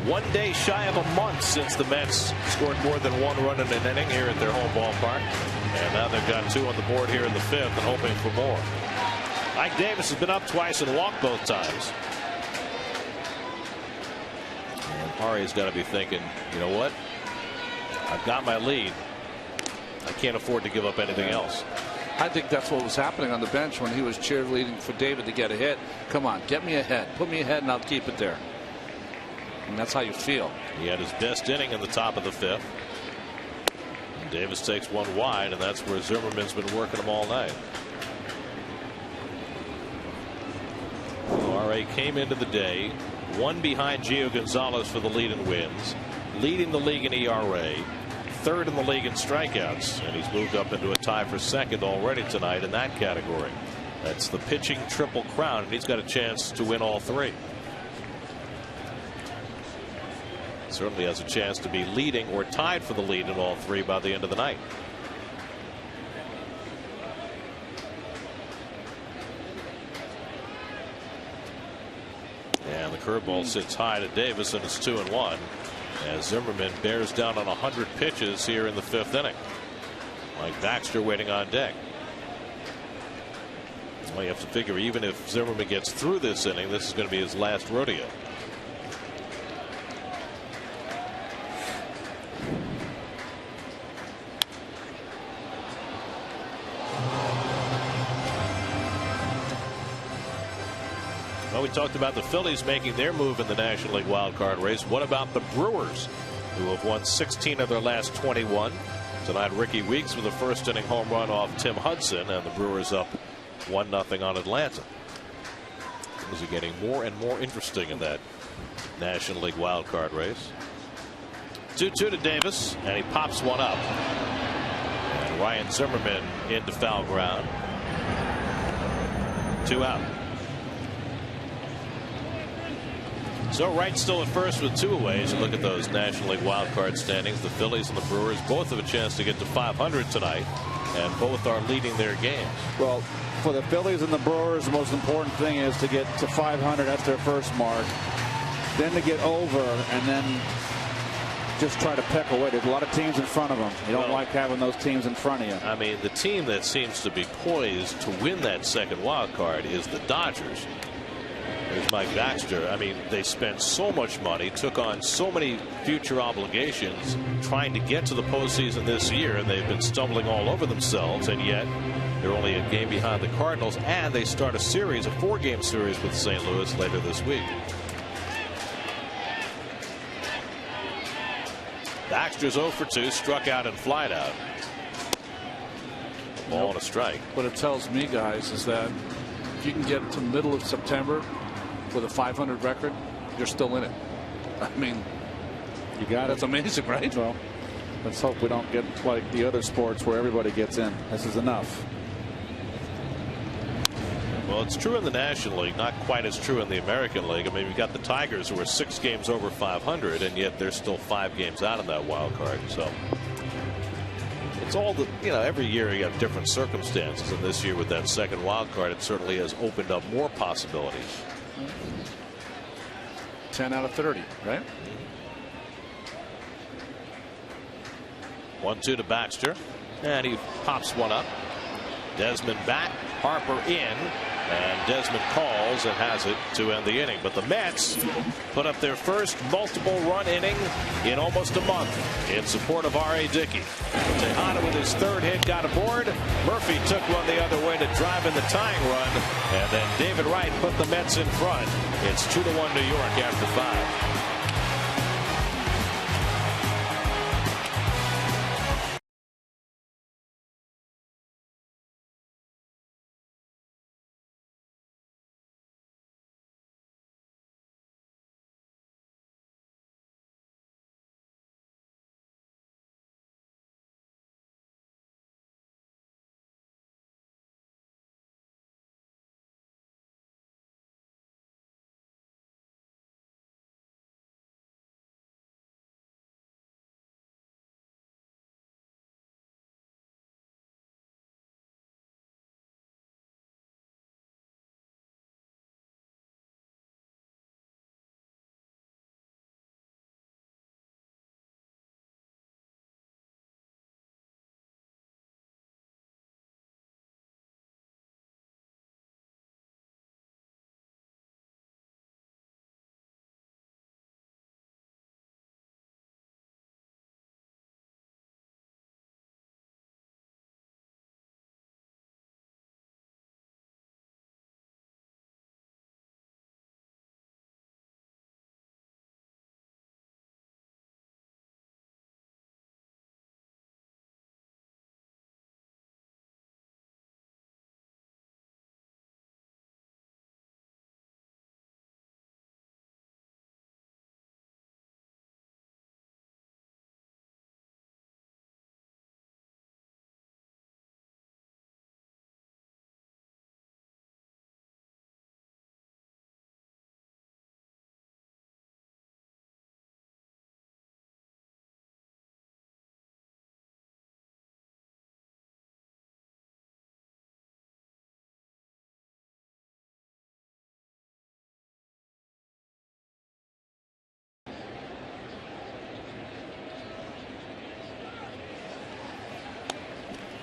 1 day shy of a month since the Mets scored more than 1 run in an inning here at their home ballpark. And now they've got 2 on the board here in the 5th and hoping for more. Mike Davis has been up twice and walked both times. And Ari's got to be thinking, you know what? I've got my lead. I can't afford to give up anything else. I think that's what was happening on the bench when he was cheerleading for David to get a hit. Come on, get me ahead. Put me ahead and I'll keep it there. And that's how you feel. He had his best inning in the top of the 5th. And Davis takes one wide, and that's where Zimmerman's been working him all night. R.A. came into the day 1 behind Gio Gonzalez for the lead in wins, leading the league in ERA, 3rd in the league in strikeouts, and he's moved up into a tie for 2nd already tonight in that category. That's the pitching triple crown, and he's got a chance to win all 3. Certainly has a chance to be leading or tied for the lead in all 3 by the end of the night. And the curveball sits high to Davis, and it's 2-1 as Zimmerman bears down on 100 pitches here in the 5th inning. Mike Baxter waiting on deck. Well, you have to figure even if Zimmerman gets through this inning, this is going to be his last rodeo. Well, we talked about the Phillies making their move in the National League wild card race. What about the Brewers, who have won 16 of their last 21? Tonight, Ricky Weeks with a first inning home run off Tim Hudson, and the Brewers up 1-0 on Atlanta. Things are getting more and more interesting in that National League wild card race. 2-2 to Davis, and he pops one up. And Ryan Zimmerman into foul ground. 2 out. So Wright still at first with 2 away. As you look at those National League wild card standings, the Phillies and the Brewers both have a chance to get to 500 tonight, and both are leading their games. Well, for the Phillies and the Brewers, the most important thing is to get to 500. That's their first mark. Then to get over, and then just try to peck away. There's a lot of teams in front of them. You don't like having those teams in front of you. I mean, the team that seems to be poised to win that second wild card is the Dodgers. There's Mike Baxter. I mean, they spent so much money, took on so many future obligations trying to get to the postseason this year, and they've been stumbling all over themselves, and yet they're only a game behind the Cardinals, and they start a series, a 4-game series with St. Louis later this week. Baxter's 0 for 2, struck out and flied out. Ball and a strike. What it tells me, guys, is that if you can get to the middle of September with a 500 record, you're still in it. I mean, you got it. That's amazing, right? Well, let's hope we don't get like the other sports where everybody gets in. This is enough. Well, it's true in the National League, not quite as true in the American League. I mean, we've got the Tigers who are 6 games over 500, and yet they're still 5 games out in that wild card. So it's all the, every year you have different circumstances, and this year with that second wild card, it certainly has opened up more possibilities. 10 out of 30, right? 1-2 to Baxter, and he pops one up. Desmond back, Harper in, and Desmond calls and has it to end the inning. But the Mets put up their first multiple run inning in almost a month in support of R.A. Dickey. Tejada with his 3rd hit got aboard. Murphy took one the other way to drive in the tying run, and then David Wright put the Mets in front. It's 2-1 New York after 5.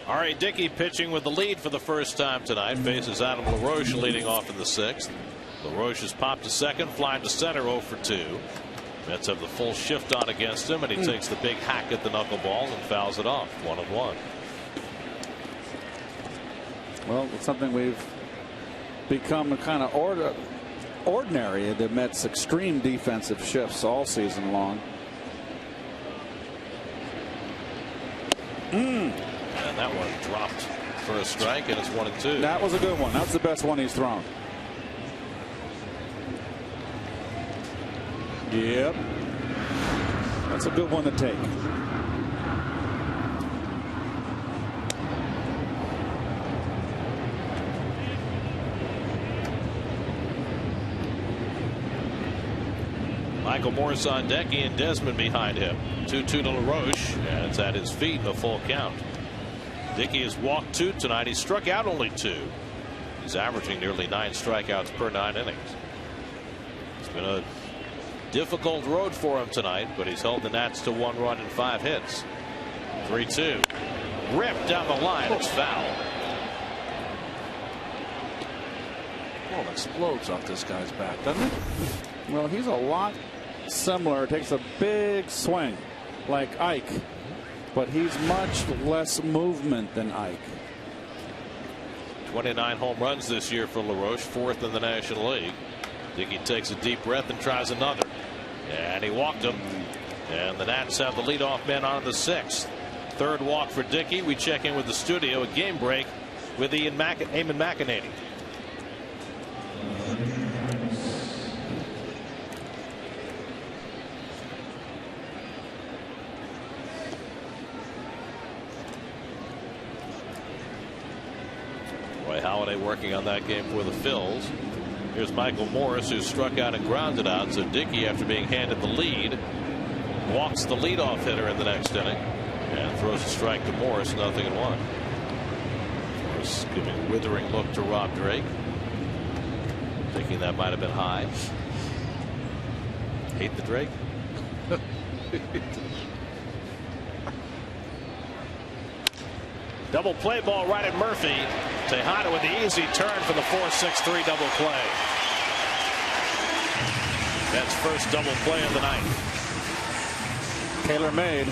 R.A. Dickey pitching with the lead for the first time tonight. Faces Adam LaRoche leading off in the 6th. LaRoche has popped to second, flying to center 0 for 2. Mets have the full shift on against him, and he takes the big hack at the knuckleball and fouls it off. 1-1. Well, it's something we've become kind of ordinary. The Mets' extreme defensive shifts all season long. And that one dropped for a strike, and it's 1-2. That was a good one. That's the best one he's thrown. Yep. That's a good one to take. Michael Morris on deck, and Desmond behind him. 2-2 to LaRoche, and it's at his feet in a full count. Dickey has walked 2 tonight. He struck out only 2. He's averaging nearly 9 strikeouts per 9 innings. It's been a Difficult road for him tonight, but he's held the Nats to 1 run and 5 hits. 3-2. Ripped down the line. It's foul. Ball explodes off this guy's back, doesn't it? Well, he's a lot similar. Takes a big swing like Ike, but he's much less movement than Ike. 29 home runs this year for LaRoche, 4th in the National League. Dickey takes a deep breath and tries another. And he walked him. And the Nats have the leadoff man on the 6th. 3rd walk for Dickey. We check in with the studio at game break with Eamon McEnany. Roy Halladay working on that game for the Phils. Here's Michael Morris, who struck out and grounded out. So Dickey, after being handed the lead, walks the leadoff hitter in the next inning and throws a strike to Morris. 0-1. Morris giving a withering look to Rob Drake, thinking that might have been high. Hate the Drake. Double play ball right at Murphy. Tejada with the easy turn for the 4-6-3 double play. That's first double play of the night. Taylor made.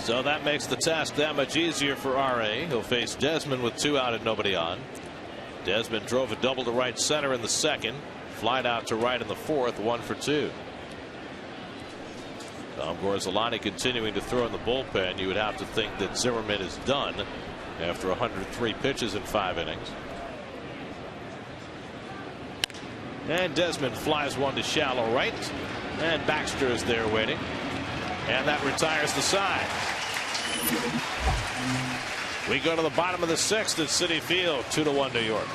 So that makes the task that much easier for R.A. He'll face Desmond with 2 out and nobody on. Desmond drove a double to right center in the 2nd. Flied out to right in the 4th, 1 for 2. Tom Gorzolani continuing to throw in the bullpen. You would have to think that Zimmerman is done after 103 pitches in 5 innings. And Desmond flies one to shallow right. And Baxter is there waiting. And that retires the side. We go to the bottom of the 6th at Citi Field, 2-1 New York.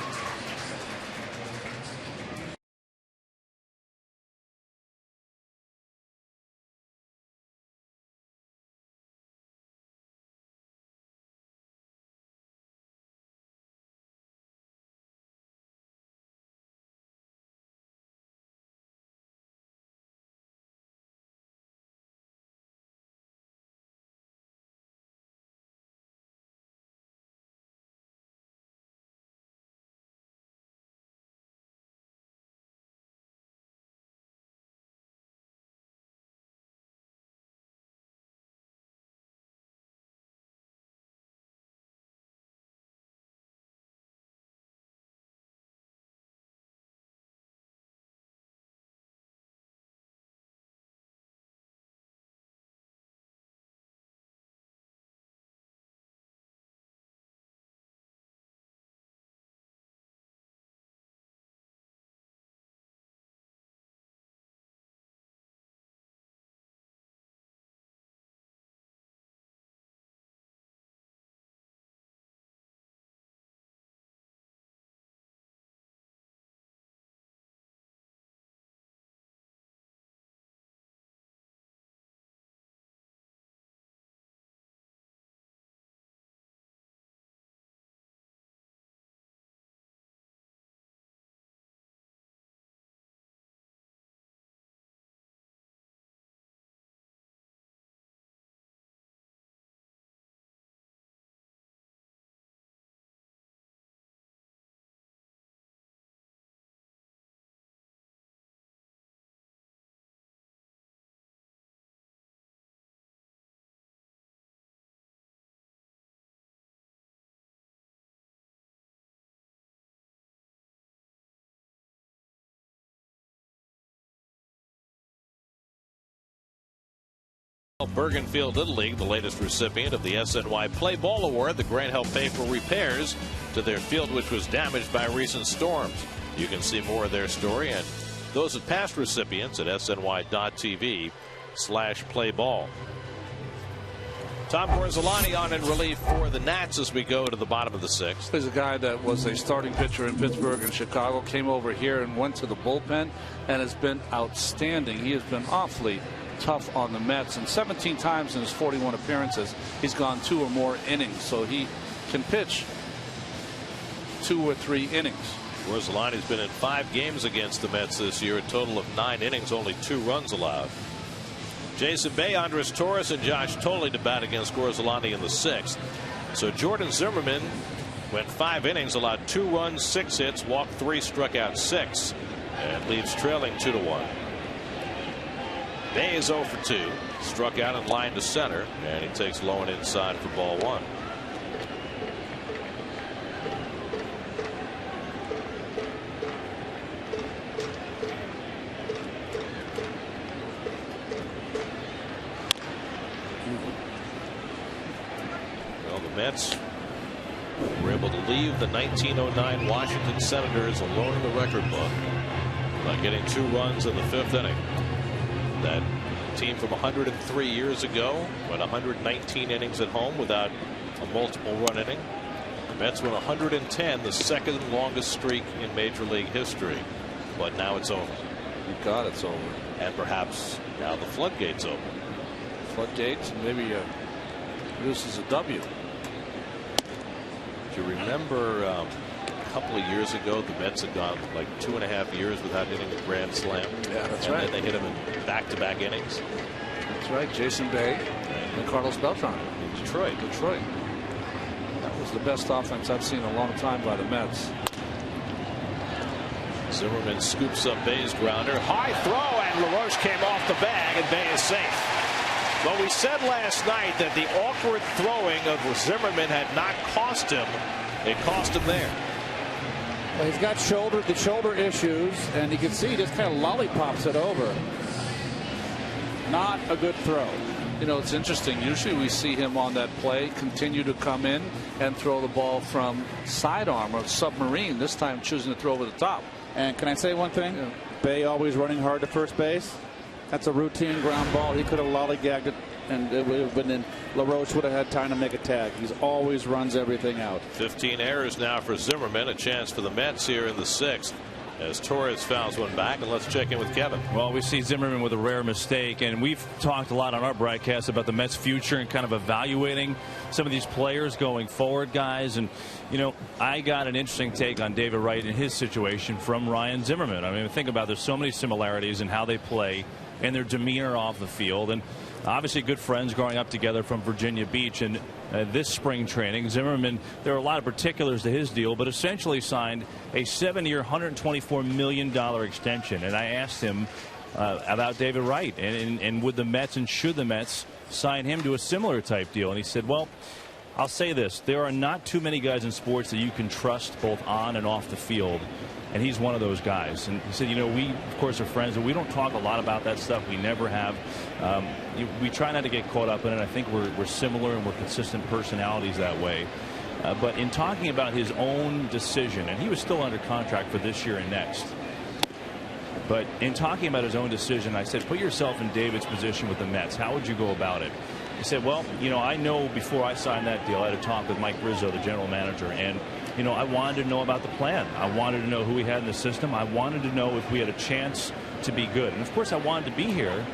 Bergenfield Little League, the latest recipient of the SNY Play Ball Award. The grant helped pay for repairs to their field, which was damaged by recent storms. You can see more of their story and those of past recipients at sny.tv/playball. Tom Gorzolani on in relief for the Nats as we go to the bottom of the 6th. He's a guy that was a starting pitcher in Pittsburgh and Chicago, came over here and went to the bullpen and has been outstanding. He has been awfully tough on the Mets. And 17 times in his 41 appearances, he's gone 2 or more innings. So he can pitch 2 or 3 innings. Gorzelani's been in 5 games against the Mets this year, a total of 9 innings, only 2 runs allowed. Jason Bay, Andres Torres, and Josh Tolley to bat against Gorzelani in the 6th. So Jordan Zimmerman went 5 innings, allowed 2 runs, 6 hits, walked 3, struck out 6, and leaves trailing 2-1. Bay is 0 for 2, struck out in line to center, and he takes low and inside for ball 1. Well, the Mets were able to leave the 1909 Washington Senators alone in the record book by getting 2 runs in the 5th inning. That team from 103 years ago went 119 innings at home without a multiple run inning. The Mets went 110, the 2nd longest streak in Major League history. But now it's over. Thank God it's over. And perhaps now the floodgates open. Floodgates, and maybe produces a W. Do you remember a couple of years ago the Mets had gone like 2.5 years without hitting a grand slam? Yeah, that's and right. Then they hit him in back-to-back innings. That's right. Jason Bay and Carlos Beltran In Detroit. That was the best offense I've seen in a long time by the Mets. Zimmerman scoops up Bay's grounder. High throw, and LaRoche came off the bag, and Bay is safe. But we said last night that the awkward throwing of Zimmerman had not cost him. It cost him there. Well, he's got the shoulder issues, and you can see he just kind of lollipops it over. Not a good throw. You know, it's interesting. Usually we see him on that play continue to come in and throw the ball from sidearm or submarine. This time choosing to throw over the top. And can I say one thing? Yeah. Bay always running hard to first base. That's a routine ground ball. He could have lollygagged it, and it would have been in. LaRoche would have had time to make a tag. He always runs everything out. 15 errors now for Zimmerman. A chance for the Mets here in the 6th as Torres fouls one back. And let's check in with Kevin. Well, we see Zimmerman with a rare mistake, and we've talked a lot on our broadcast about the Mets' future and kind of evaluating some of these players going forward, guys. And, you know, I got an interesting take on David Wright in his situation from Ryan Zimmerman. I mean, think about it. There's so many similarities in how they play and their demeanor off the field. And obviously good friends growing up together from Virginia Beach. And this spring training, Zimmerman, there are a lot of particulars to his deal, but essentially signed a 7-year, $124 million extension. And I asked him about David Wright and would the Mets and should the Mets sign him to a similar type deal. And he said, well, I'll say this. There are not too many guys in sports that you can trust both on and off the field. And he's one of those guys. And he said, you know, we, of course, are friends, and we don't talk a lot about that stuff. We never have. We try not to get caught up in it. I think we're similar and we're consistent personalities that way. But in talking about his own decision, and he was still under contract for this year and next. But in talking about his own decision, I said, put yourself in David's position with the Mets. How would you go about it? He said, well, you know, I know before I signed that deal, I had a talk with Mike Rizzo, the general manager, and, you know, I wanted to know about the plan. I wanted to know who we had in the system. I wanted to know if we had a chance to be good. And, of course, I wanted to be here.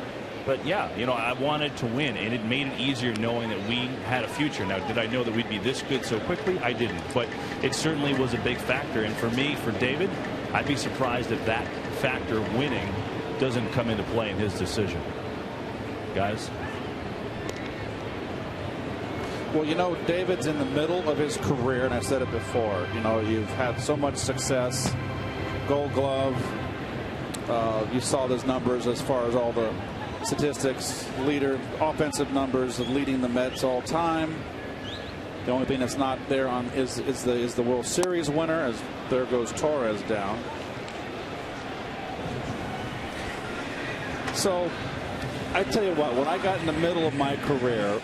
But, yeah, you know, I wanted to win, and it made it easier knowing that we had a future. Now, did I know that we'd be this good so quickly? I didn't. But it certainly was a big factor. And for me, for David, I'd be surprised if that factor, winning, doesn't come into play in his decision. Guys? Well, you know, David's in the middle of his career, and I've said it before. You know, you've had so much success. Gold Glove. You saw those numbers as far as all the statistics, leader, offensive numbers of leading the Mets all time. The only thing that's not there on is the World Series winner, as there goes Torres down. So I tell you what, when I got in the middle of my career,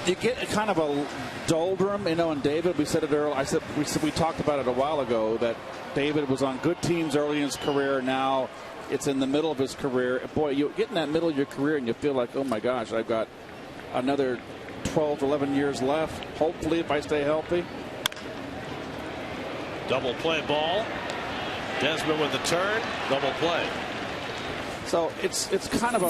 you get kind of a doldrum, you know. And David, we said it earlier. We talked about it a while ago that David was on good teams early in his career. Now it's in the middle of his career. Boy, you get in that middle of your career and you feel like, oh my gosh, I've got another 12 to 11 years left. Hopefully, if I stay healthy. Double play ball. Desmond with the turn. Double play. So it's kind of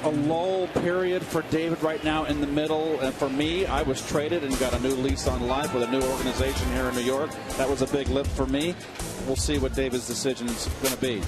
a lull period for David right now in the middle. And for me, I was traded and got a new lease on life with a new organization here in New York. That was a big lift for me. We'll see what David's decision is going to be.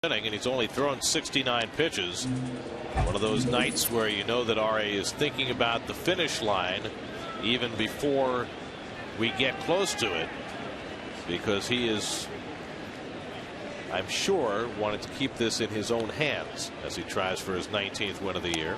And he's only thrown 69 pitches. One of those nights where you know that RA is thinking about the finish line even before we get close to it, because he is, I'm sure, wanted to keep this in his own hands as he tries for his 19th win of the year.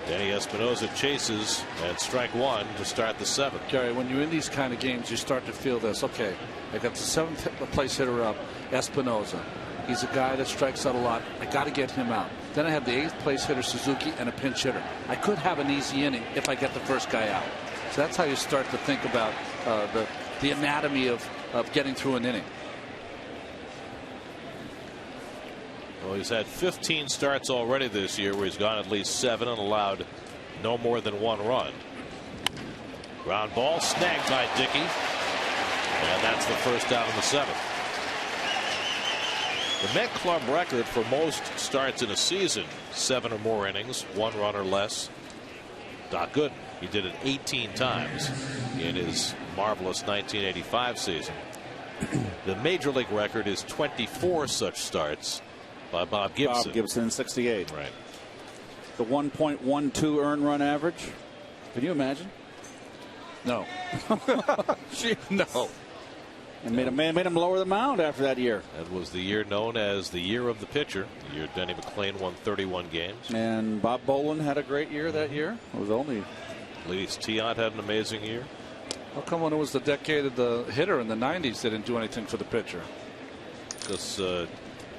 Danny Espinosa chases at strike one to start the seventh. Gary, when you're in these kind of games, you start to feel this. Okay, I got the seventh place hitter up, Espinosa. He's a guy that strikes out a lot. I got to get him out. Then I have the 8th place hitter, Suzuki, and a pinch hitter. I could have an easy inning if I get the first guy out. So that's how you start to think about the anatomy of getting through an inning. Well, he's had 15 starts already this year where he's gone at least 7 and allowed no more than 1 run. Ground ball snagged by Dickey, and that's the first out of the 7th. The Met Club record for most starts in a season, 7 or more innings, 1 run or less. Doc Gooden, he did it 18 times in his marvelous 1985 season. The major league record is 24 such starts by Bob Gibson. Bob Gibson, 68. Right. The 1.12 earned run average. Can you imagine? No. No. And made him lower the mound after that year. That was the year known as the year of the pitcher. The year Denny McClain won 31 games. And Bob Boland had a great year that year. It was only. Leeds Tiant had an amazing year. How come when it was the decade of the hitter in the 90s, they didn't do anything for the pitcher? Because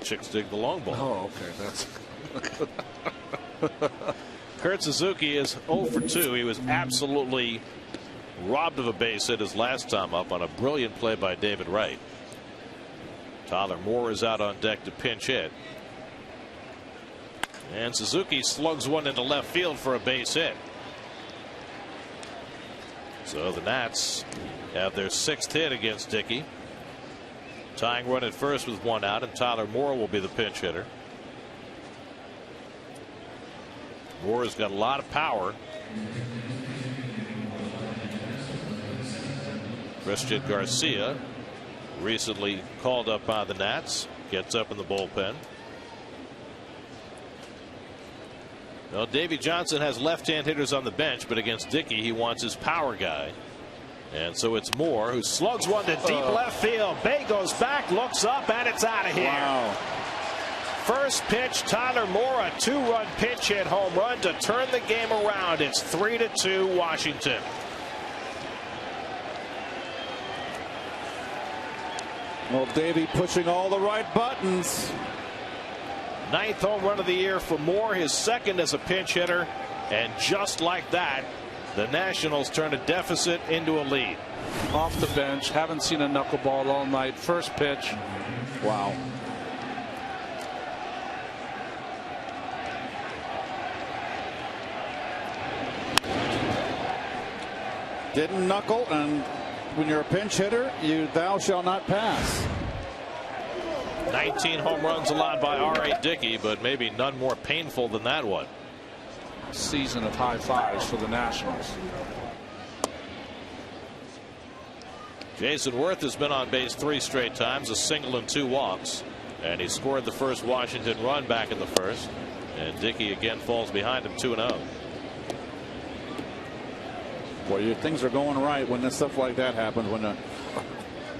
chicks dig the long ball. Oh, okay. That's. Kurt Suzuki is 0 for 2. He was absolutely robbed of a base hit his last time up on a brilliant play by David Wright. Tyler Moore is out on deck to pinch hit. And Suzuki slugs one into left field for a base hit. So the Nats have their 6th hit against Dickey. Tying run at first with 1 out, and Tyler Moore will be the pinch hitter. Moore has got a lot of power. Christian Garcia, recently called up by the Nats, gets up in the bullpen. Well, Davy Johnson has left-hand hitters on the bench, but against Dickey, he wants his power guy. And so it's Moore who slugs one to deep left field. Bay goes back, looks up, and it's out of here. Wow. First pitch, Tyler Moore, a 2-run pinch hit home run to turn the game around. It's 3-2 Washington. Well, Davey pushing all the right buttons. 9th home run of the year for Moore, his second as a pinch hitter. And just like that, the Nationals turn a deficit into a lead. Off the bench, haven't seen a knuckleball all night. First pitch. Wow. Didn't knuckle, and when you're a pinch hitter, thou shall not pass. 19 home runs allowed by R.A. Dickey, but maybe none more painful than that one. Season of high fives for the Nationals. Jason Worth has been on base 3 straight times, a single and 2 walks, and he scored the first Washington run back in the first. And Dickey again falls behind him 2-0. Boy, things are going right when stuff like that happens, when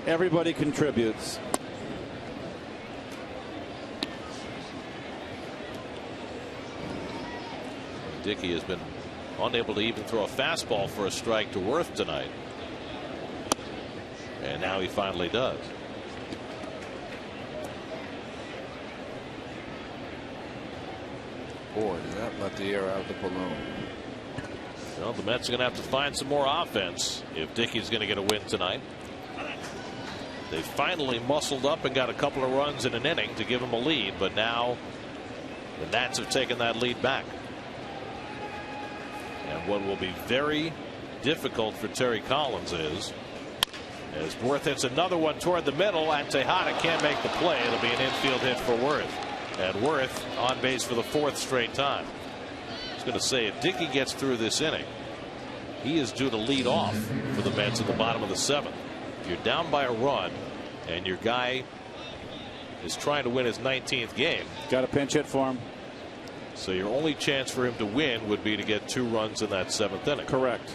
everybody contributes. Dickey has been unable to even throw a fastball for a strike to Worth tonight. And now he finally does. Boy, did that let the air out of the balloon. Well, the Mets are going to have to find some more offense if Dickey's going to get a win tonight. They finally muscled up and got a couple of runs in an inning to give them a lead, but now the Nats have taken that lead back. And what will be very difficult for Terry Collins is, as Worth hits another one toward the middle, and Tejada can't make the play. It'll be an infield hit for Worth. And Worth on base for the 4th straight time. I was going to say, if Dickey gets through this inning, he is due to lead off for the Mets at the bottom of the 7th. You're down by a run, and your guy is trying to win his 19th game. Got a pinch hit for him. So your only chance for him to win would be to get 2 runs in that 7th inning. Correct.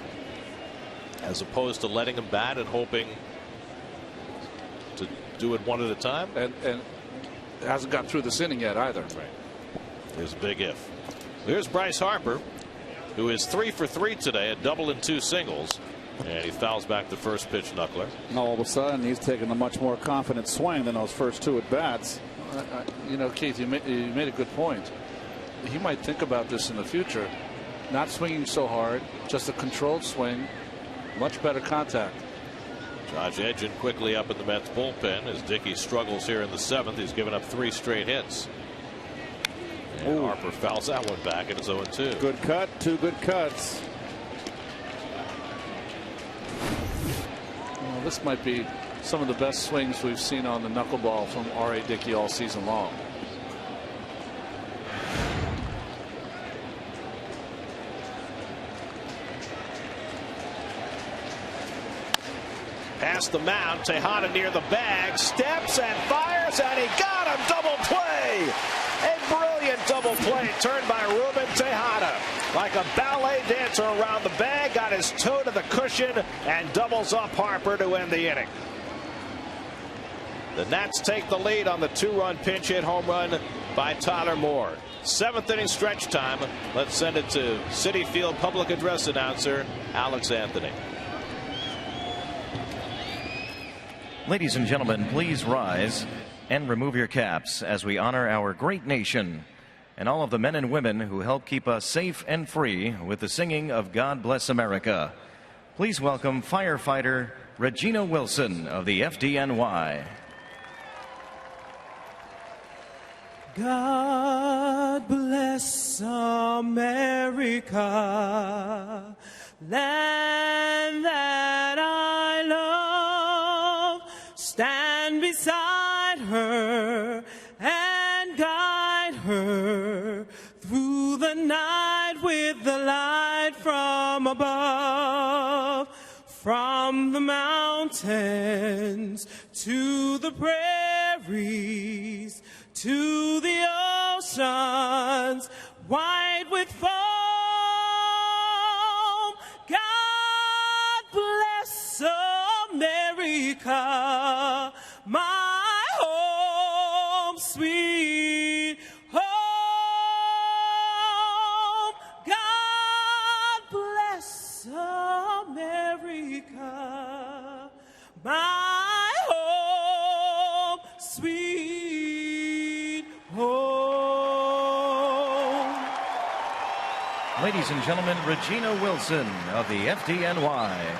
As opposed to letting him bat and hoping to do it one at a time. And hasn't got through this inning yet either. Right. There's a big if. Here's Bryce Harper, who is 3 for 3 today, a double and 2 singles. And he fouls back the first pitch knuckler. And all of a sudden, he's taking a much more confident swing than those first 2 at bats. You know, Keith, you made a good point. He might think about this in the future. Not swinging so hard, just a controlled swing, much better contact. Josh Edgin quickly up in the Mets bullpen as Dickey struggles here in the 7th. He's given up 3 straight hits. And Harper fouls that one back, and it's 0-2. Good cut, 2 good cuts. Well, this might be some of the best swings we've seen on the knuckleball from R.A. Dickey all season long. Past the mound, Tejada near the bag, steps and fires, and he got him. Double play. A brilliant double play turned by Ruben Tejada. Like a ballet dancer around the bag, got his toe to the cushion and doubles up Harper to end the inning. The Nats take the lead on the 2-run pinch hit home run by Tyler Moore. 7th inning stretch time. Let's send it to Citi Field public address announcer Alex Anthony. Ladies and gentlemen, please rise and remove your caps as we honor our great nation and all of the men and women who help keep us safe and free with the singing of God Bless America. Please welcome firefighter Regina Wilson of the FDNY. God bless America, land that I love. Stand beside her and guide her through the night with the light from above. From the mountains to the prairies to the oceans, white with foam. God bless America, my home, sweet home. God bless America, my home, sweet home. Ladies and gentlemen, Regina Wilson of the FDNY.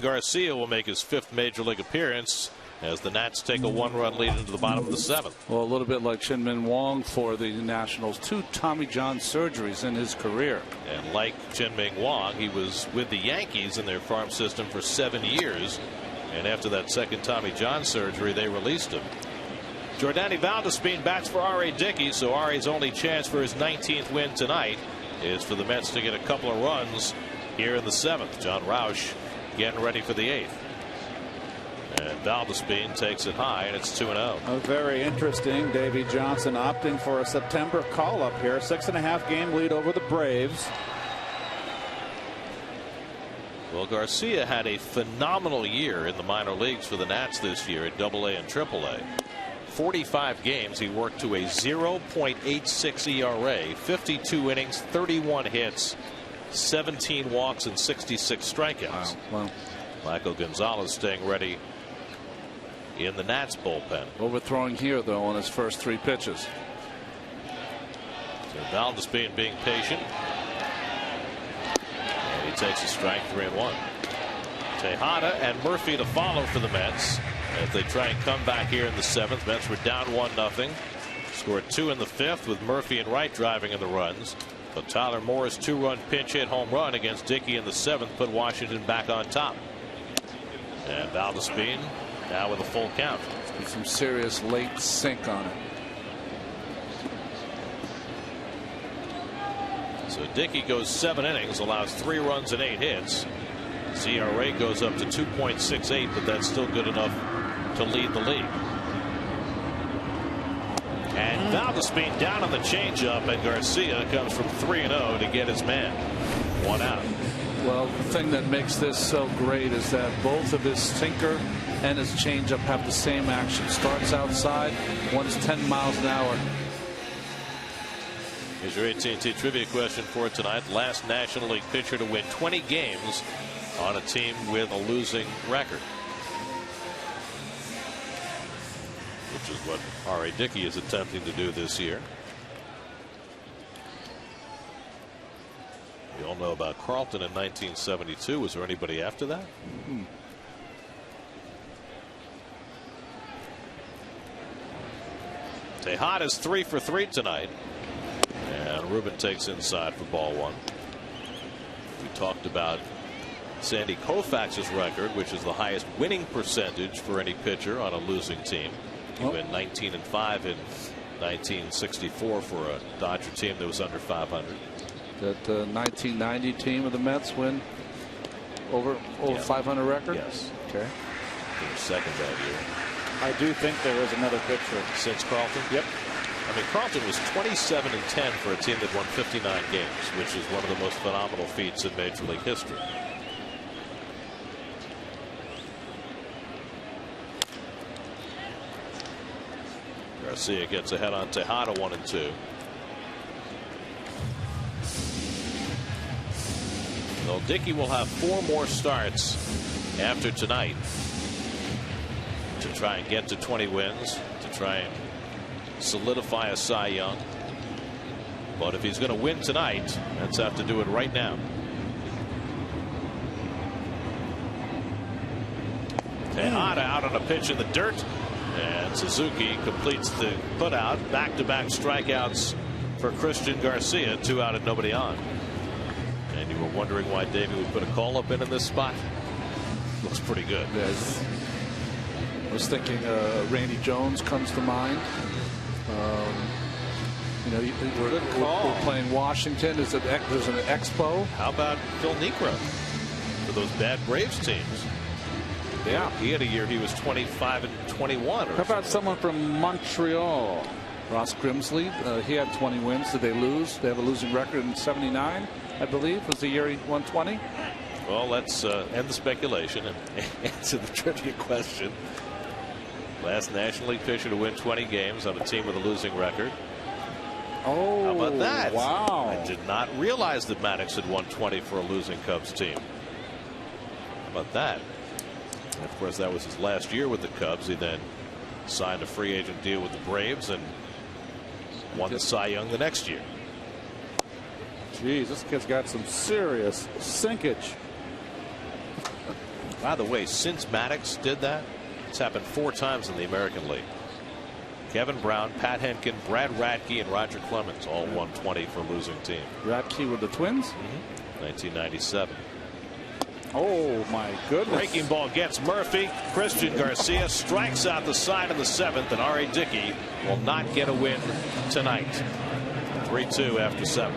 Garcia will make his 5th major league appearance as the Nats take a 1-run lead into the bottom of the 7th. Well, a little bit like Chin-Min Wong for the Nationals. 2 Tommy John surgeries in his career. And like Chin-Min Wong, he was with the Yankees in their farm system for 7 years. And after that second Tommy John surgery, they released him. Jordani Valdespin bats for R.A. Dickey, so R.A.'s only chance for his 19th win tonight is for the Mets to get a couple of runs here in the 7th. John Roush getting ready for the 8th. And Valdespin takes it high, and it's 2-0. Very interesting. Davey Johnson opting for a September call-up here. 6.5 game lead over the Braves. Well, Garcia had a phenomenal year in the minor leagues for the Nats this year at AA and AAA. 45 games, he worked to a 0.86 ERA, 52 innings, 31 hits, 17 walks, and 66 strikeouts. Wow. Michael Gonzalez staying ready in the Nats bullpen. Overthrowing here, though, on his first 3 pitches. So Valdespin being patient. And he takes a strike, 3-1. Tejada and Murphy to follow for the Mets as they try and come back here in the 7th. Mets were down 1-0. Scored 2 in the 5th with Murphy and Wright driving in the runs. But Tyler Moore's 2-run pinch hit home run against Dickey in the 7th put Washington back on top. And Valdespin now with a full count. Some serious late sink on it. So Dickey goes 7 innings, allows 3 runs and 8 hits. ERA goes up to 2.68, but that's still good enough to lead the league. And Valdespin down on the changeup, and Garcia comes from 3-0 to get his man. 1 out. Well, the thing that makes this so great is that both of his sinker and his changeup have the same action. Starts outside, one's 10 miles an hour. Here's your AT&T trivia question for tonight. Last National League pitcher to win 20 games on a team with a losing record. which is what R.A. Dickey is attempting to do this year. We all know about Carlton in 1972. Was there anybody after that? Tejada is 3 for 3 tonight. And Ruben takes inside for ball 1. We talked about Sandy Koufax's record, which is the highest winning percentage for any pitcher on a losing team. He went 19-5 in 1964 for a Dodger team that was under 500. That 1990 team of the Mets win over 500 record? Yes. Okay. They were second that year. I do think there is another pitcher. Since Carlton? Yep. I mean, Carlton was 27-10 for a team that won 59 games, which is one of the most phenomenal feats in Major League history. Garcia gets ahead on Tejada 1-2. Well, Dickey will have 4 more starts after tonight to try and get to 20 wins, to try and solidify a Cy Young. But if he's going to win tonight, Mets have to do it right now. Tejada out on a pitch in the dirt, and Suzuki completes the putout. Back-to-back strikeouts for Christian Garcia, 2 out and nobody on. And you were wondering why Davey would put a call-up in this spot. Looks pretty good. Yes. I was thinking Randy Jones comes to mind. You know, we're playing Washington. There's an expo. How about Phil Niekro for those bad Braves teams? Yeah. He had a year he was 25-21. How about someone from Montreal? Ross Grimsley. He had 20 wins. Did they lose? They have a losing record in '79, I believe, was the year he won 20. Well, let's end the speculation and answer the trivia question. Last National League pitcher to win 20 games on a team with a losing record. Oh, how about that? Wow. I did not realize that Maddox had won 20 for a losing Cubs team. How about that? And of course, that was his last year with the Cubs. He then signed a free agent deal with the Braves and won the Cy Young the next year. Geez, this kid's got some serious sinkage. By the way, since Maddox did that, it's happened 4 times in the American League. Kevin Brown, Pat Henkin, Brad Radke, and Roger Clemens all won 20 for a losing team. Radke with the Twins? 1997. Oh, my goodness. Breaking ball gets Murphy. Christian Garcia strikes out the side in the 7th, and R.A. Dickey will not get a win tonight. 3-2 after 7.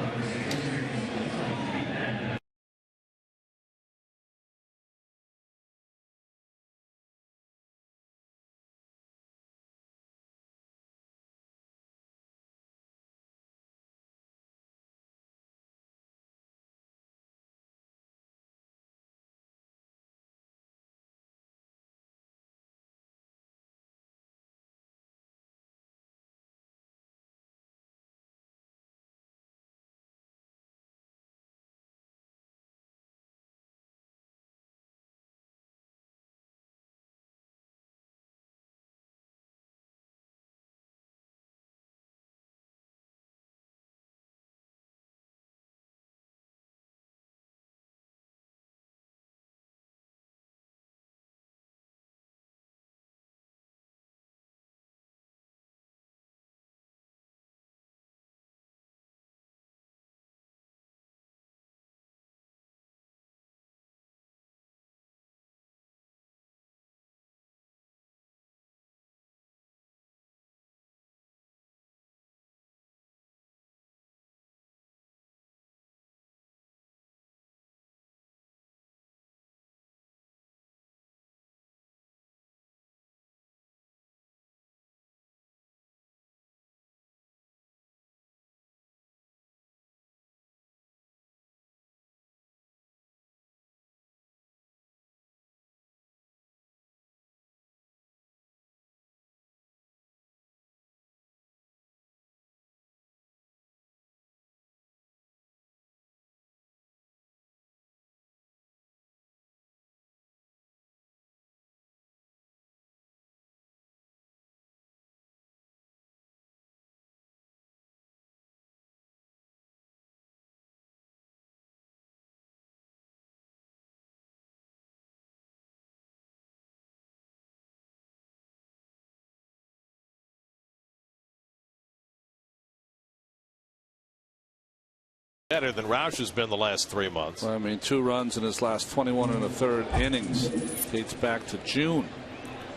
better than Roush has been the last 3 months. I mean, 2 runs in his last 21 and a third innings. Dates back to June.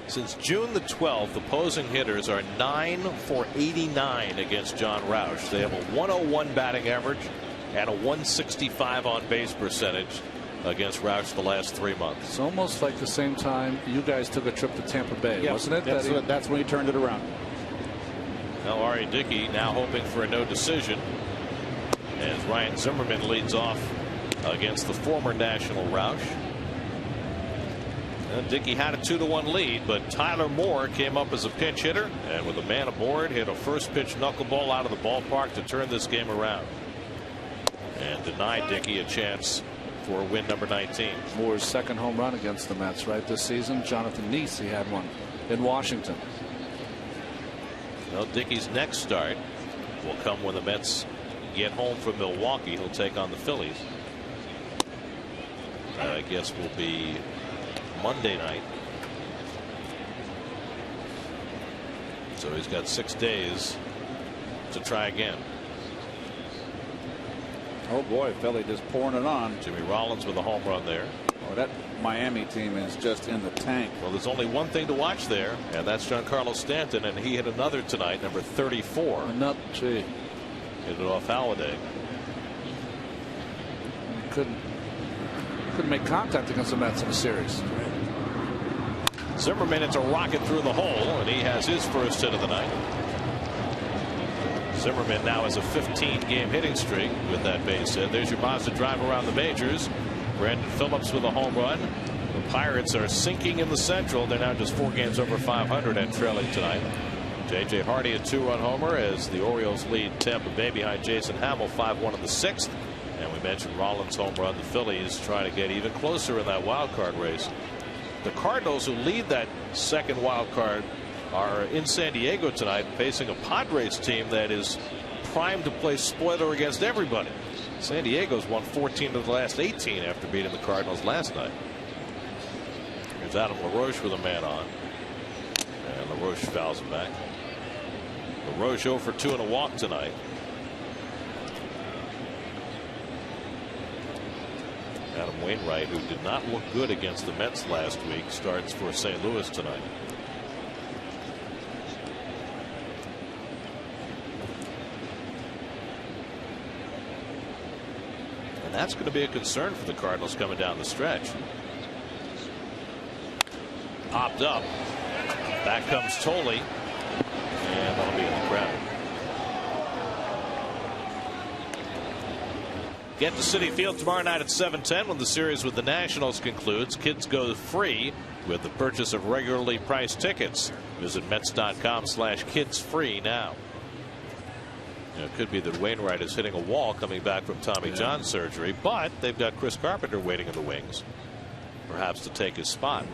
Since June the 12th, opposing hitters are 9 for 89 against John Roush. They have a 101 batting average and a 165 on base percentage against Roush the last 3 months. It's almost like the same time you guys took a trip to Tampa Bay, wasn't it? That's when he turned it around. Now Ari Dickey now hoping for a no decision as Ryan Zimmerman leads off against the former National Roush. And Dickey had a 2-1 lead, but Tyler Moore came up as a pinch hitter and with a man aboard hit a first pitch knuckleball out of the ballpark to turn this game around and denied Dickey a chance for win number 19. Moore's second home run against the Mets right this season. Jonathan Neese, he had one in Washington. Well, Dickey's next start will come when the Mets get home from Milwaukee. He'll take on the Phillies. I guess will be Monday night. So he's got 6 days to try again. Oh boy, Philly just pouring it on. Jimmy Rollins with a home run there. Oh, that Miami team is just in the tank. Well, there's only one thing to watch there, and that's Giancarlo Stanton, and he hit another tonight, number 34. Gee. Hit it off Halladay. Couldn't make contact against the Mets in the series. Zimmerman, it's a rocket through the hole, and he has his first hit of the night. Zimmerman now has a 15-game hitting streak with that base hit. There's your Mazda drive around the majors. Brandon Phillips with a home run. The Pirates are sinking in the Central. They're now just 4 games over 500 and trailing tonight. J.J. Hardy a 2-run homer as the Orioles lead Tampa Bay behind Jason Hamill 5-1 in the 6th. And we mentioned Rollins' home run. The Phillies trying to get even closer in that wild card race. The Cardinals, who lead that second wild card, are in San Diego tonight facing a Padres team that is primed to play spoiler against everybody. San Diego's won 14 of the last 18 after beating the Cardinals last night. Here's Adam LaRoche with a man on. And LaRoche fouls him back. LaRoche 0 for 2 and a walk tonight. Adam Wainwright, who did not look good against the Mets last week, starts for St. Louis tonight. And that's going to be a concern for the Cardinals coming down the stretch. Popped up. Back comes Tolle. And that'll be in the crowd. Get to Citi Field tomorrow night at 7:10 when the series with the Nationals concludes. Kids go free with the purchase of regularly priced tickets. Visit Mets.com/kidsfree now. It could be that Wainwright is hitting a wall coming back from Tommy John surgery, but they've got Chris Carpenter waiting in the wings, perhaps to take his spot.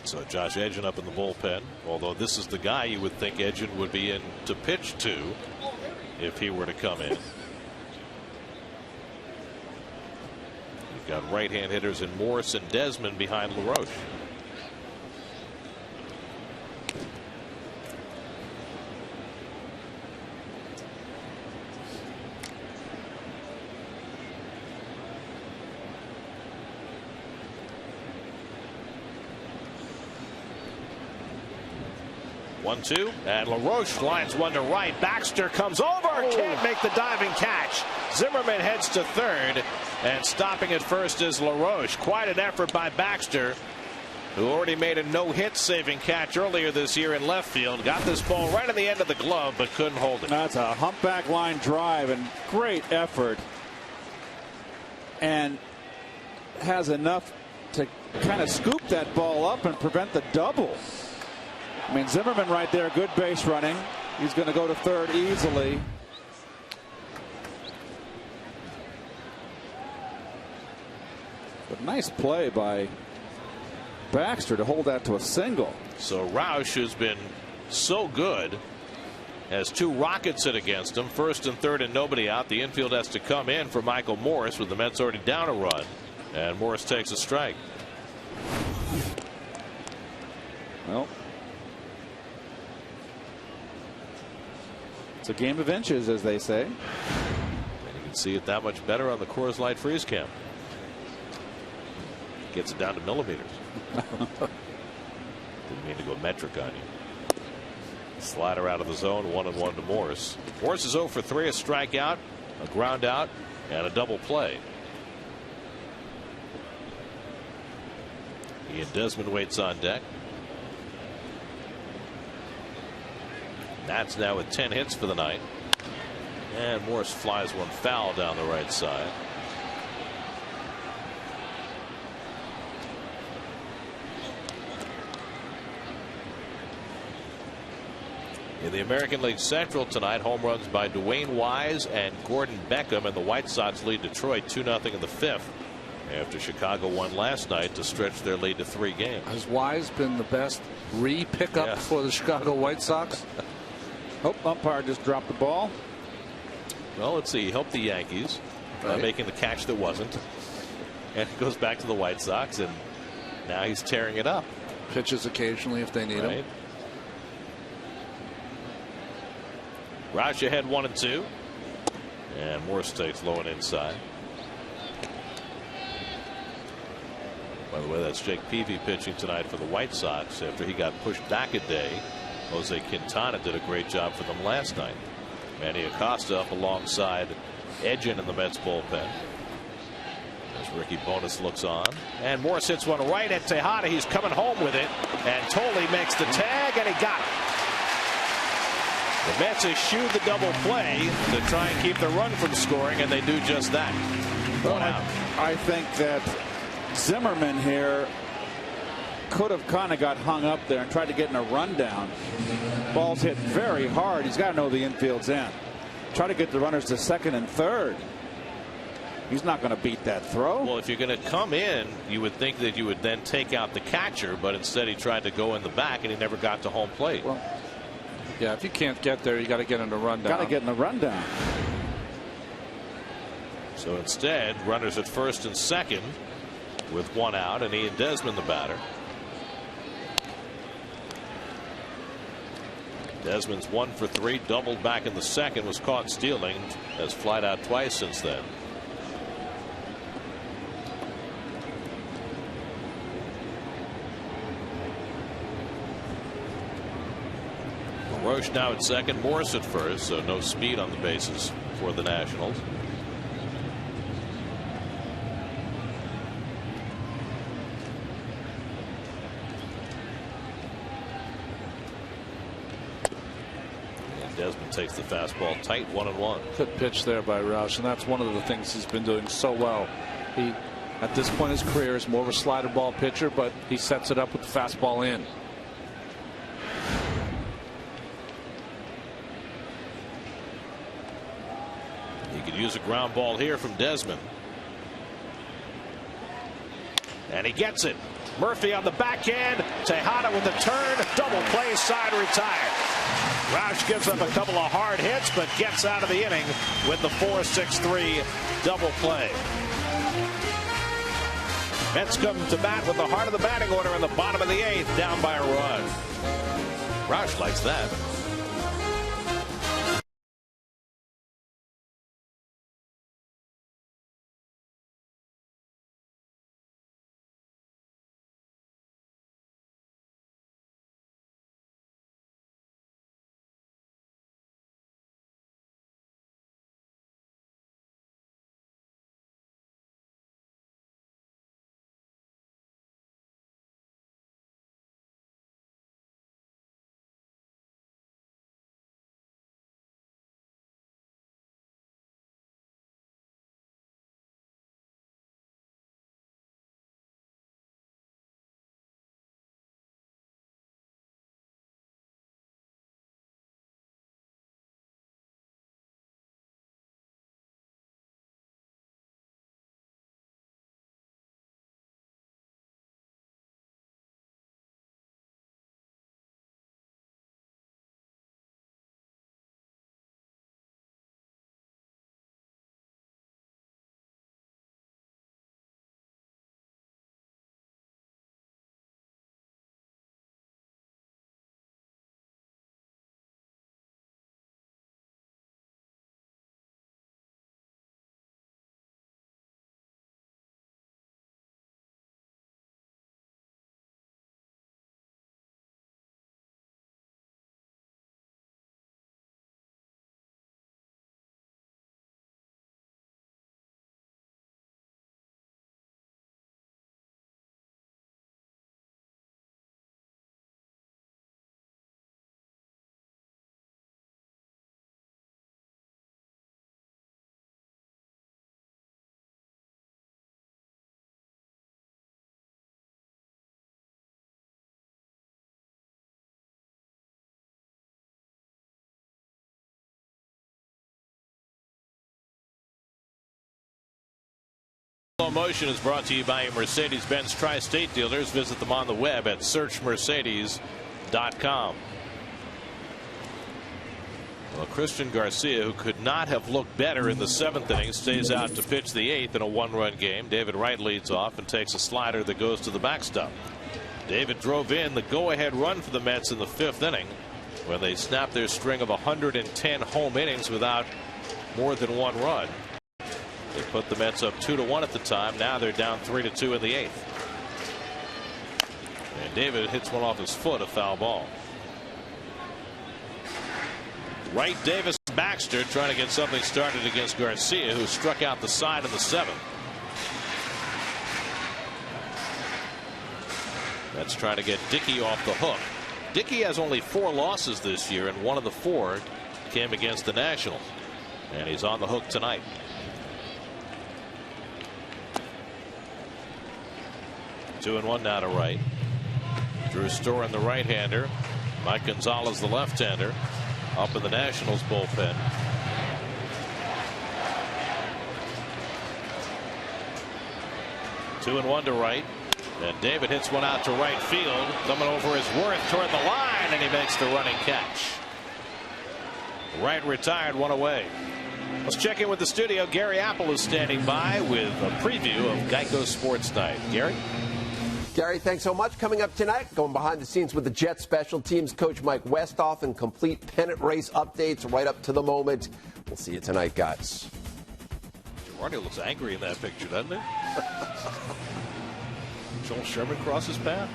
So Josh Edgin up in the bullpen, although this is the guy you would think Edgin would be in to pitch to if he were to come in. You've got right-hand hitters in Morris and Desmond behind LaRoche. One, two, and LaRoche lines one to right. Baxter comes over, can't make the diving catch. Zimmerman heads to third, and stopping at first is LaRoche. Quite an effort by Baxter, who already made a no-hit saving catch earlier this year in left field. Got this ball right in the end of the glove, but couldn't hold it. That's a humpback line drive and great effort, and has enough to kind of scoop that ball up and prevent the double. I mean, Zimmerman right there, good base running. He's going to go to third easily. But nice play by Baxter to hold that to a single. So Roush, who's been so good, has 2 rockets hit against him. First and third and nobody out. The infield has to come in for Michael Morris with the Mets already down a run. And Morris takes a strike. Well, It's a game of inches, as they say. And you can see it that much better on the Coors Light Freeze Cam. Gets it down to millimeters. Didn't mean to go metric on you. Slider out of the zone, 1-1 to Morse. Morse is 0 for 3, a strikeout, a ground out, and a double play. Ian Desmond waits on deck. Nats now with 10 hits for the night. And Morse flies one foul down the right side. In the American League Central tonight, home runs by Dwayne Wise and Gordon Beckham, and the White Sox lead Detroit 2-0 in the fifth after Chicago won last night to stretch their lead to 3 games. Has Wise been the best re-pickup for the Chicago White Sox? Oh, umpire just dropped the ball. Well, let's see. He helped the Yankees by making the catch that wasn't. And he goes back to the White Sox, and now he's tearing it up. Pitches occasionally if they need him. Roush ahead 1-2. And Morse takes low and inside. By the way, that's Jake Peavy pitching tonight for the White Sox after he got pushed back a day. Jose Quintana did a great job for them last night. Manny Acosta up alongside Edgin in the Mets bullpen. As Ricky Bonas looks on. And Morse hits one right at Tejada. He's coming home with it. And Tolley makes the tag, and he got it. The Mets eschewed the double play to try and keep the run from scoring, and they do just that. One out. I think that Zimmerman here could have kind of got hung up there and tried to get in a rundown. Ball's hit very hard. He's got to know the infield's in. Try to get the runners to second and third. He's not going to beat that throw. Well, if you're going to come in, you would think that you would then take out the catcher, but instead he tried to go in the back, and he never got to home plate. Well, yeah, if you can't get there, you got to get in the rundown. Got to get in the rundown. So instead, runners at first and second with one out, and Ian Desmond the batter. Desmond's 1 for 3, doubled back in the second, was caught stealing, has flied out twice since then. Roche now at second, Morse at first, so no speed on the bases for the Nationals. And Desmond takes the fastball tight, 1-1. Good pitch there by Roush, and that's one of the things he's been doing so well. He, at this point in his career, is more of a slider ball pitcher, but he sets it up with the fastball in. Use a ground ball here from Desmond. And he gets it. Murphy on the backhand. Tejada with the turn. Double play, side retired. Roush gives up a couple of hard hits, but gets out of the inning with the 4-6-3 double play. Mets come to bat with the heart of the batting order in the bottom of the 8th, down by a run. Roush likes that. Slow Motion is brought to you by Mercedes-Benz Tri-State dealers. Visit them on the web at searchmercedes.com. Well, Christian Garcia, who could not have looked better in the 7th inning, stays out to pitch the 8th in a 1-run game. David Wright leads off and takes a slider that goes to the backstop. David drove in the go-ahead run for the Mets in the 5th inning, where they snapped their string of 110 home innings without more than 1 run. They put the Mets up 2-1 at the time. Now they're down 3-2 in the 8th. And David hits one off his foot, a foul ball. Wright, Davis, Baxter trying to get something started against Garcia, who struck out the side in the 7th. That's trying to get Dickey off the hook. Dickey has only 4 losses this year, and 1 of the 4 came against the Nationals. And he's on the hook tonight. 2-1 now to Wright. Drew Storen, the right-hander. Mike Gonzalez, the left-hander, up in the Nationals bullpen. Two and one to Wright. And David hits one out to right field. Coming over his Worth toward the line, and he makes the running catch. Wright retired, 1 away. Let's check in with the studio. Gary Apple is standing by with a preview of Geico Sports Night. Gary? Gary, thanks so much. Coming up tonight, going behind the scenes with the Jets special teams coach Mike Westhoff and complete pennant race updates right up to the moment. We'll see you tonight, guys. Girardi looks angry in that picture, doesn't he? Joel Sherman crosses path.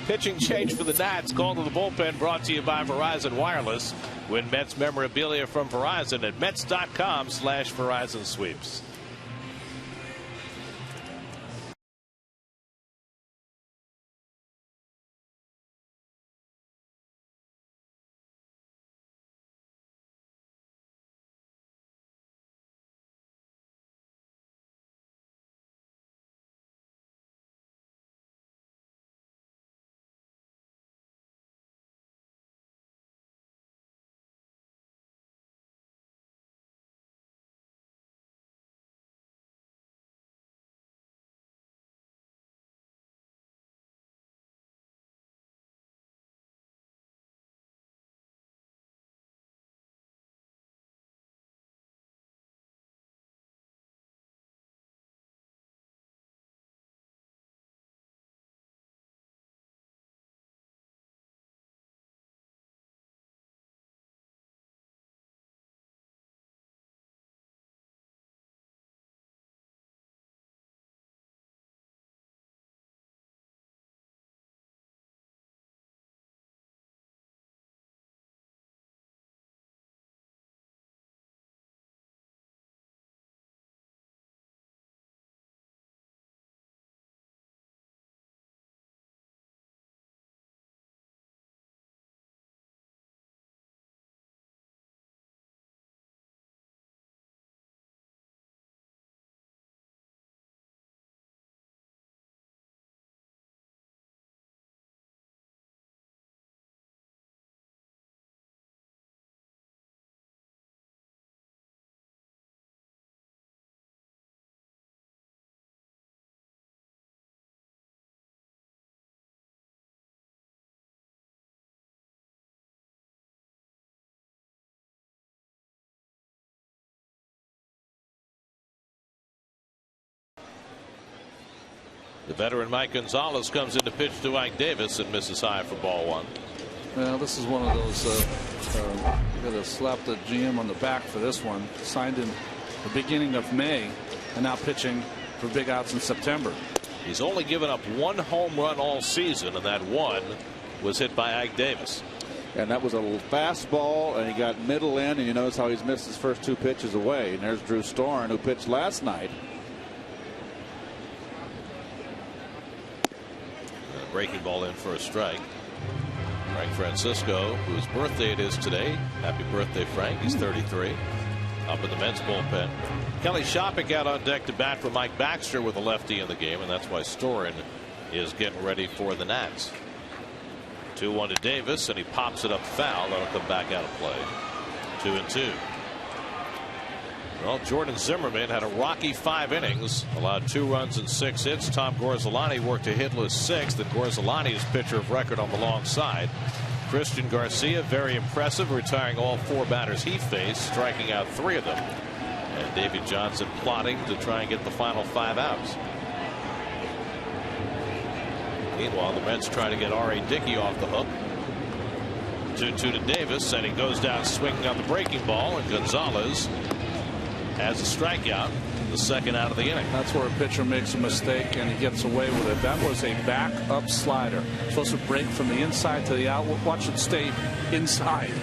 Pitching change for the Nats. Call to the bullpen brought to you by Verizon Wireless. Win Mets memorabilia from Verizon at Mets.com/Verizon Sweeps. The veteran Mike Gonzalez comes in to pitch to Ike Davis and misses high for ball 1. Well, this is one of those you got to slap the GM on the back for this one. Signed in the beginning of May and now pitching for big outs in September. He's only given up 1 home run all season, and that 1 was hit by Ike Davis. And that was a fastball, and he got middle in, and you notice how he's missed his first 2 pitches away. And there's Drew Storen, who pitched last night. Breaking ball in for a strike. Frank Francisco, whose birthday it is today. Happy birthday, Frank. He's 33. Up in the Mets bullpen. Kelly Shoppach out on deck to bat for Mike Baxter with a lefty in the game, and that's why Storen is getting ready for the Nats. 2-1 to Davis, and he pops it up foul. That'll come back out of play. 2-2. Well, Jordan Zimmerman had a rocky 5 innings, allowed 2 runs and 6 hits. Tom Gorzelani worked a hitless 6th, and Gorzelani is pitcher of record on the long side. Christian Garcia, very impressive, retiring all 4 batters he faced, striking out 3 of them. And Davey Johnson plotting to try and get the final 5 outs. Meanwhile, the Mets try to get R.A. Dickey off the hook. 2-2 to Davis, and he goes down swinging on the breaking ball, and Gonzalez has a strikeout, the 2nd out of the inning. That's where a pitcher makes a mistake and he gets away with it. That was a back up slider. Supposed to break from the inside to the out. Watch it stay inside.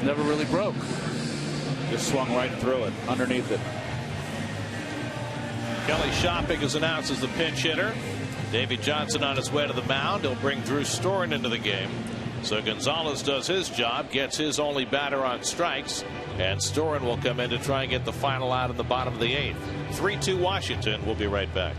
Never really broke. Just swung right through it, underneath it. Kelly Shopping is announced as the pinch hitter. Davey Johnson on his way to the mound. He'll bring Drew Storen into the game. So Gonzalez does his job, gets his only batter on strikes, and Storen will come in to try and get the final out in the bottom of the 8th. 3-2 Washington. We'll be right back.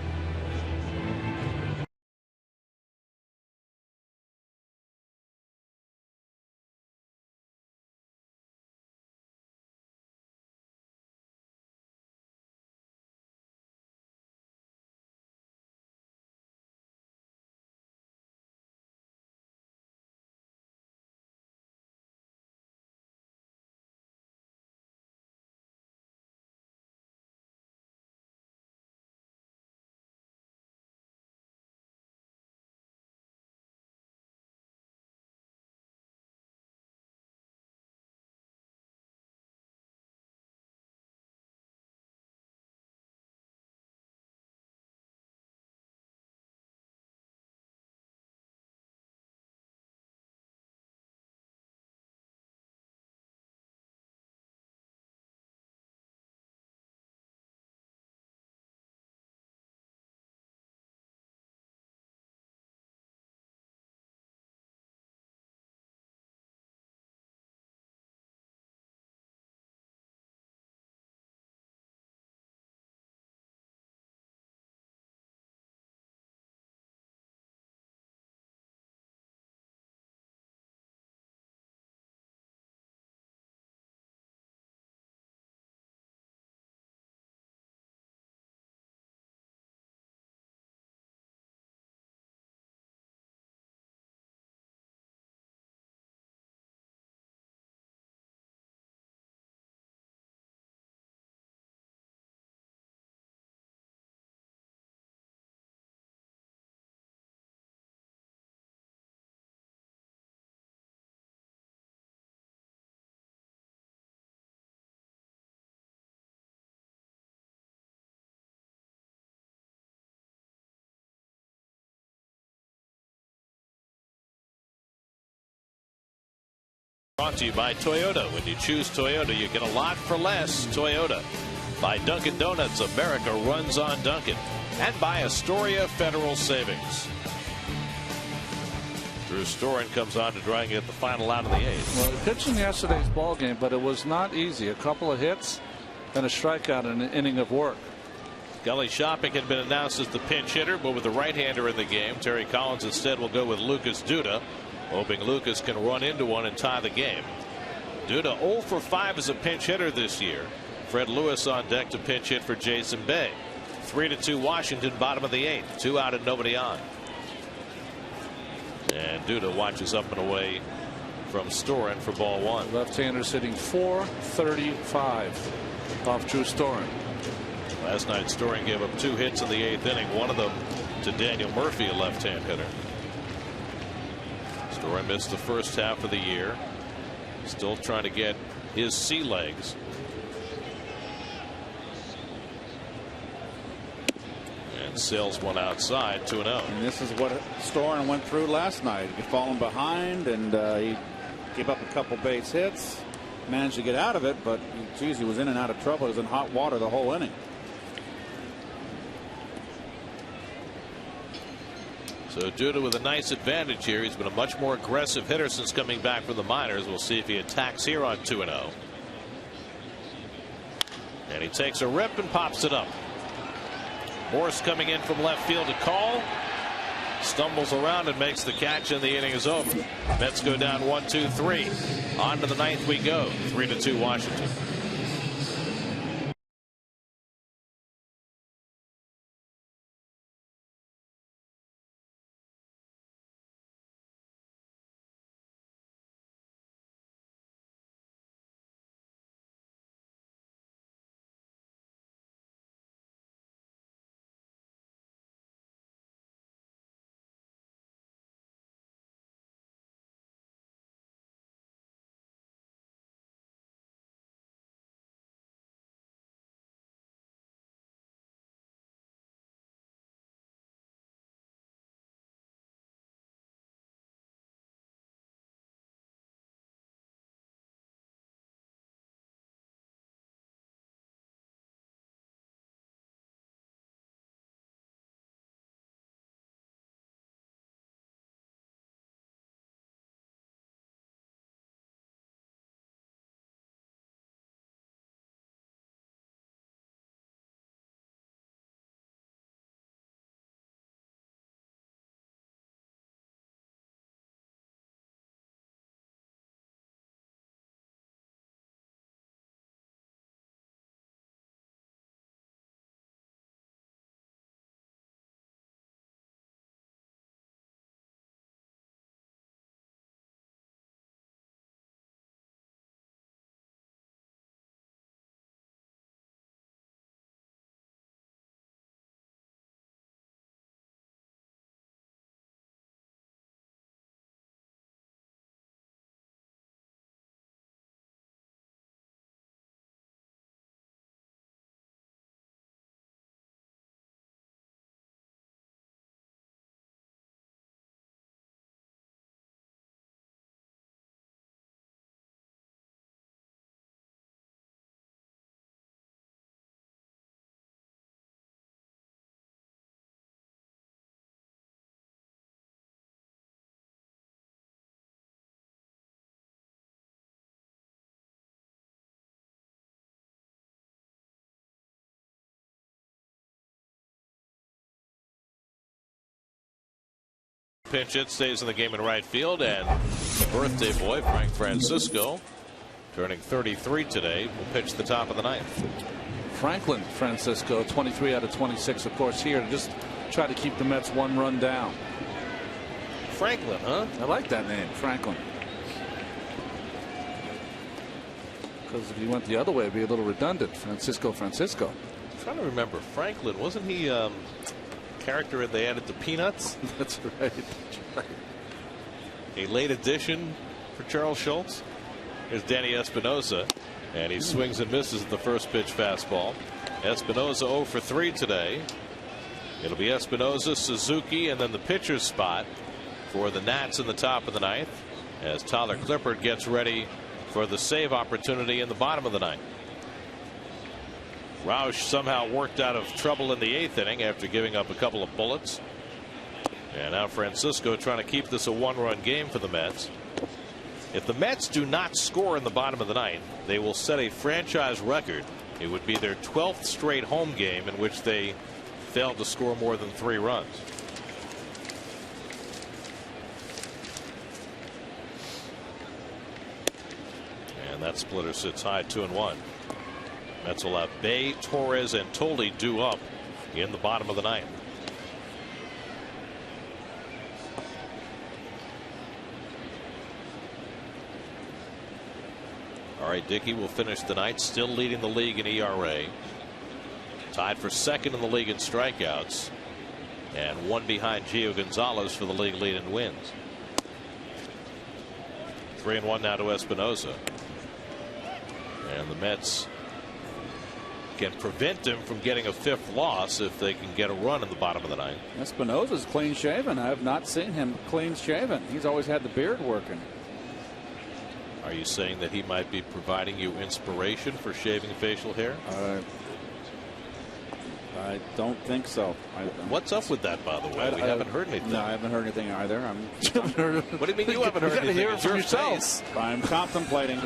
Brought to you by Toyota. When you choose Toyota, you get a lot for less. Toyota. By Dunkin' Donuts, America runs on Dunkin'. And by Astoria Federal Savings. Drew Storen comes on to try and get the final out of the 8th. Well, he pitched in yesterday's ball game, but it was not easy. A couple of hits and a strikeout in an inning of work. Kelly Shopping had been announced as the pinch hitter, but with the right-hander in the game, Terry Collins instead will go with Lucas Duda, hoping Lucas can run into one and tie the game. Duda 0 for 5 as a pinch hitter this year. Fred Lewis on deck to pinch hit for Jason Bay. 3-2 Washington, bottom of the 8th. 2 out and nobody on. And Duda watches up and away from Storen for ball 1. Left-hander sitting .435 off Drew Storen. Last night Storen gave up 2 hits in the 8th inning, one of them to Daniel Murphy, a left-hand hitter. Storen missed the first half of the year. Still trying to get his sea legs. And sails one outside, 2-0. And this is what Storen went through last night. He fallen behind, and he gave up a couple base hits. Managed to get out of it, but geez, he was in and out of trouble. He was in hot water the whole inning. So Duda with a nice advantage here. He's been a much more aggressive hitter since coming back from the minors. We'll see if he attacks here on 2-0. And he takes a rip and pops it up. Morse coming in from left field to call. Stumbles around and makes the catch, and the inning is over. Mets go down 1-2-3. On to the 9th we go. 3-2 Washington. pinch hit, stays in the game in right field, and birthday boy Frank Francisco, turning 33 today, will pitch the top of the ninth. Franklin Francisco, 23 out of 26, of course, here to just try to keep the Mets 1 run down. Franklin, huh? I like that name, Franklin. Because if you went the other way, it'd be a little redundant. Francisco. I'm trying to remember. Franklin, wasn't he character they added to Peanuts? That's right. A late addition for Charles Schultz. Here's Danny Espinosa, and he swings and misses at the first pitch fastball. Espinosa 0 for 3 today. It'll be Espinosa, Suzuki, and then the pitcher's spot for the Nats in the top of the ninth as Tyler Clippard gets ready for the save opportunity in the bottom of the ninth. Roush somehow worked out of trouble in the 8th inning after giving up a couple of bullets. And now Francisco trying to keep this a 1-run game for the Mets. If the Mets do not score in the bottom of the ninth, they will set a franchise record. It would be their 12th straight home game in which they failed to score more than 3 runs. And that splitter sits high, 2-1. Mets will have Bay, Torres, and Toley due up in the bottom of the ninth. All right, Dickey will finish the night still leading the league in ERA. Tied for second in the league in strikeouts. And 1 behind Gio Gonzalez for the league lead in wins. 3-1 now to Espinosa. And the Mets can prevent him from getting a 5th loss if they can get a run in the bottom of the ninth. Espinosa's clean shaven. I have not seen him clean shaven. He's always had the beard working. Are you saying that he might be providing you inspiration for shaving facial hair? I don't think so. What's up with that, by the way? We haven't heard anything. No, I haven't heard anything either. What do you mean you haven't heard anything? Hear it from yourself. I'm contemplating.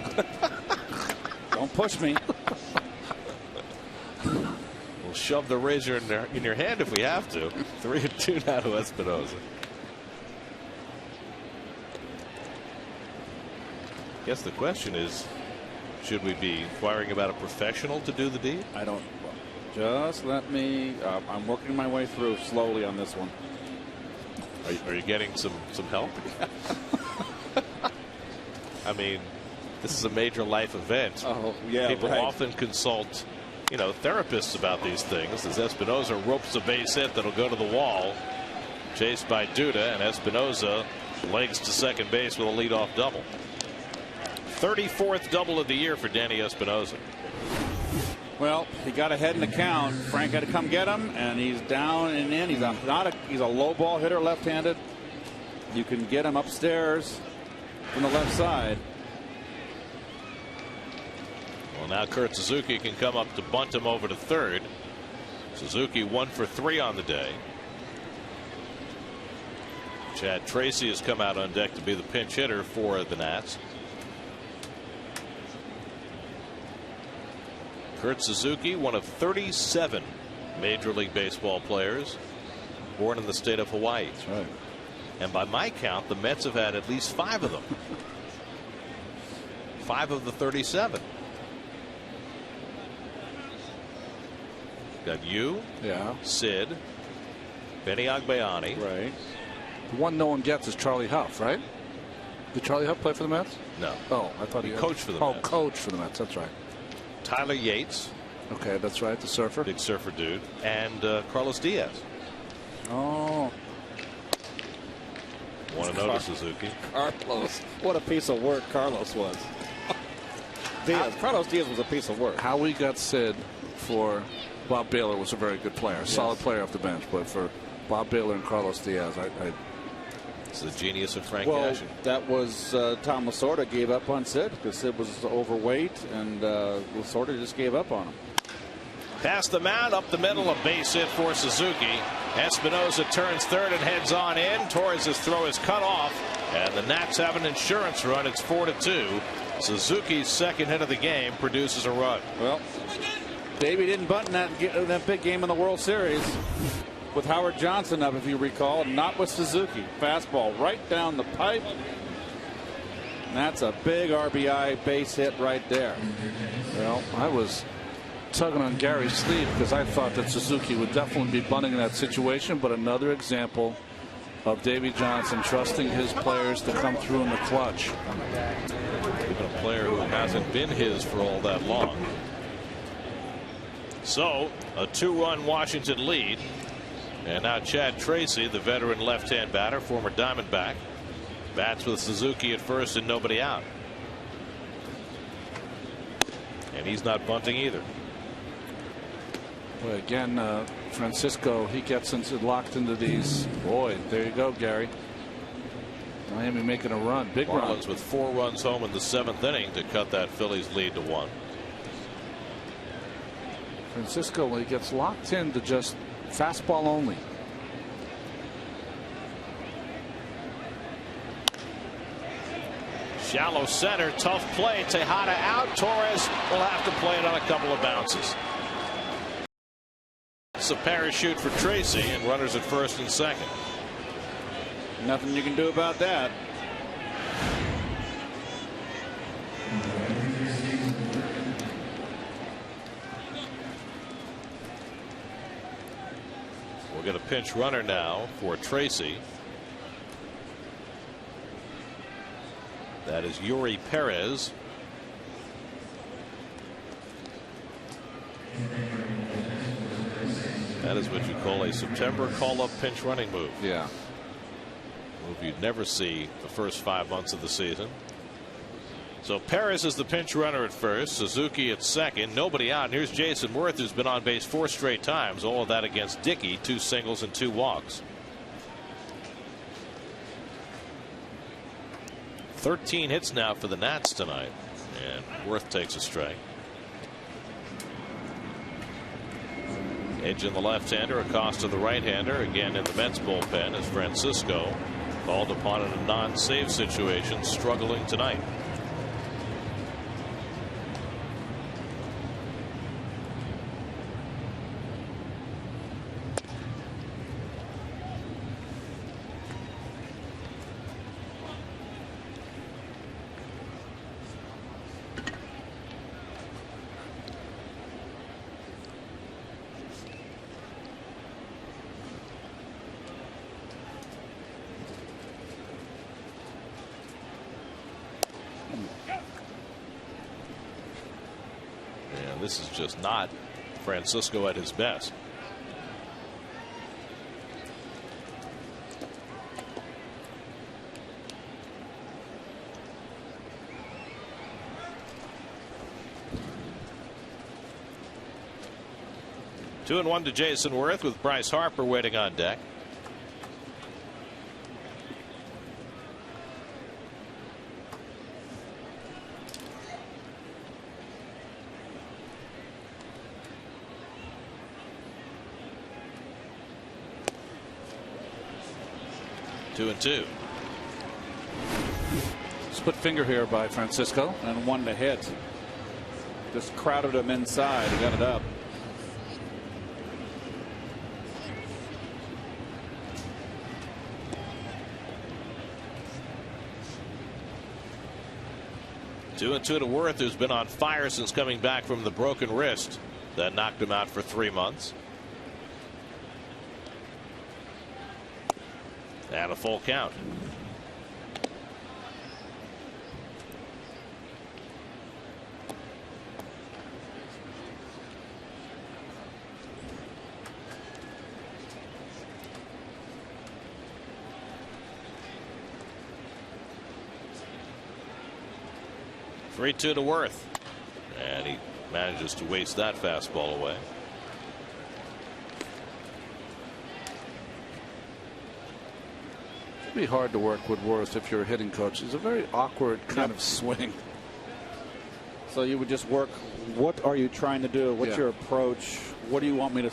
Don't push me. We'll shove the razor in your hand if we have to. 3-2 now to Espinosa. I guess the question is, should we be inquiring about a professional to do the deed? I don't. Just let me. I'm working my way through slowly on this one. Are you getting some help? I mean, this is a major life event. Oh, yeah. People right. often consult, therapists about these things. As Espinosa ropes a base hit that'll go to the wall, chased by Duda, and Espinosa legs to second base with a leadoff double. 34th double of the year for Danny Espinosa. Well, he got ahead in the count. Frank had to come get him, and he's down and in. He's a low ball hitter, left-handed. You can get him upstairs from the left side. Well, now Kurt Suzuki can come up to bunt him over to third. Suzuki 1 for 3 on the day. Chad Tracy has come out on deck to be the pinch hitter for the Nats. Kurt Suzuki, one of 37 Major League Baseball players born in the state of Hawaii. That's right. And by my count, the Mets have had at least 5 of them. 5 of the 37. Got you, yeah, Sid, Benny Agbayani. right. The one no one gets is Charlie Huff, right? Did Charlie Huff play for the Mets? No. Oh, I thought he coached for the Mets. Mets. Oh, coach for the Mets. That's right. Tyler Yates. Okay, that's right. The surfer. Big surfer dude. And Carlos Diaz. Oh. Want to notice Suzuki. Carlos. What a piece of work Carlos was. Carlos Diaz was a piece of work. How we got Sid for Bob Baylor was a very good player. Yes. Solid player off the bench. But for Bob Baylor and Carlos Diaz, It's the genius of Frank Well, Cashin. that was Tom Lasorda gave up on Sid because Sid was overweight, and Lasorda just gave up on him. Past the mound, up the middle, a base hit for Suzuki. Espinosa turns third and heads on in. Torres' throw is cut off, and the Nats have an insurance run. It's 4-2. Suzuki's second hit of the game produces a run. Well, Davey didn't bunt in that big game in the World Series. with Howard Johnson up, if you recall, not with Suzuki. Fastball right down the pipe. And that's a big RBI base hit right there. Well, I was tugging on Gary's sleeve because I thought that Suzuki would definitely be bunting in that situation, but another example of Davey Johnson trusting his players to come through in the clutch. Even a player who hasn't been his for all that long. So a 2-run Washington lead, and now Chad Tracy, the veteran left-hand batter, former Diamondback, bats with Suzuki at first and nobody out, and he's not bunting either. Boy, again, Francisco, he gets locked into these. Boy, there you go, Gary. Miami making a run, big run. Marlins with 4 runs home in the 7th inning to cut that Phillies lead to 1. Francisco, when he gets locked into just fastball only. Shallow center, tough play. Tejada out. Torres will have to play it on a couple of bounces. It's a parachute for Tracy, and runners at first and second. Nothing you can do about that. We'll get a pinch runner now for Tracy. That is Yuri Perez. That is what you call a September call-up pinch running move. Yeah. Move you'd never see the first 5 months of the season. So Perez is the pinch runner at first, Suzuki at second, nobody out. And here's Jason Worth, who's been on base 4 straight times, all of that against Dickey, 2 singles and 2 walks. 13 hits now for the Nats tonight, and Worth takes a strike. Edge in the left-hander, Acosta the right-hander. Again in the Mets bullpen as Francisco called upon in a non-save situation, struggling tonight. This is just not Francisco at his best. Two and 1 to Jason Worth with Bryce Harper waiting on deck. Two and 2. Split finger here by Francisco. And 1 to hit. Just crowded him inside. He got it up. Two and 2 to Worth, who's been on fire since coming back from the broken wrist that knocked him out for 3 months. And a full count. Three 2 to Worth, and he manages to waste that fastball away. It'd be hard to work with Worth if you're a hitting coach. It's a very awkward kind of swing. So you would just work. What are you trying to do? What's your approach? What do you want me to?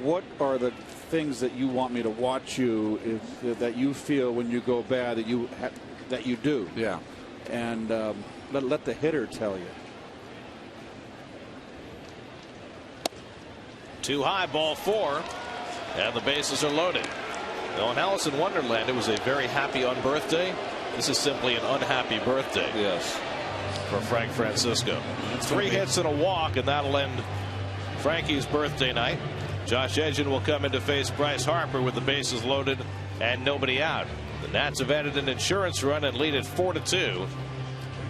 What are the things that you want me to watch you that you feel when you go bad that you do? Yeah. And let the hitter tell you. Too high, ball 4. And the bases are loaded. Now, in Alice in Wonderland, it was a very happy unbirthday. This is simply an unhappy birthday. Yes. For Frank Francisco. 3 hits and a walk, and that'll end Frankie's birthday night. Josh Edgin will come in to face Bryce Harper with the bases loaded and nobody out. The Nats have added an insurance run and lead it 4-2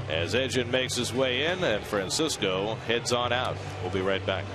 as Edgin makes his way in and Francisco heads on out. We'll be right back.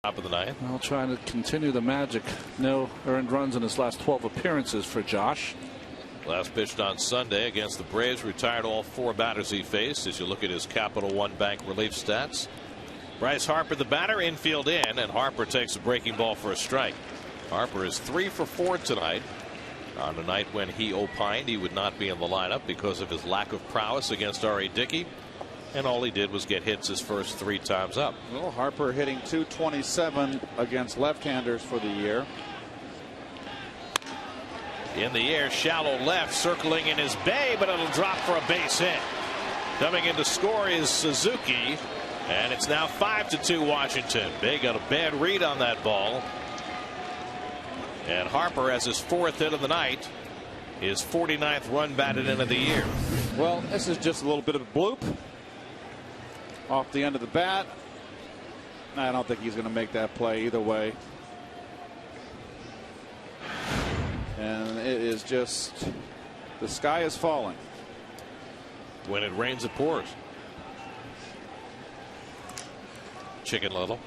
Top of the ninth. Well, trying to continue the magic. No earned runs in his last 12 appearances for Josh. Last pitched on Sunday against the Braves. Retired all 4 batters he faced. As you look at his Capital One Bank relief stats. Bryce Harper, the batter, infield in, and Harper takes a breaking ball for a strike. Harper is 3 for 4 tonight. On a night when he opined he would not be in the lineup because of his lack of prowess against R.A. Dickey. And all he did was get hits his first 3 times up. Well, Harper hitting .227 against left-handers for the year. In the air, shallow left, circling in his bay, but it'll drop for a base hit. Coming in to score is Suzuki, and it's now 5-2 Washington. Bay got a bad read on that ball. And Harper has his 4th hit of the night, his 49th run batted in of the year. Well, this is just a little bit of a bloop off the end of the bat. I don't think he's going to make that play either way. And it is just, the sky is falling. When it rains, it pours. Chicken Little.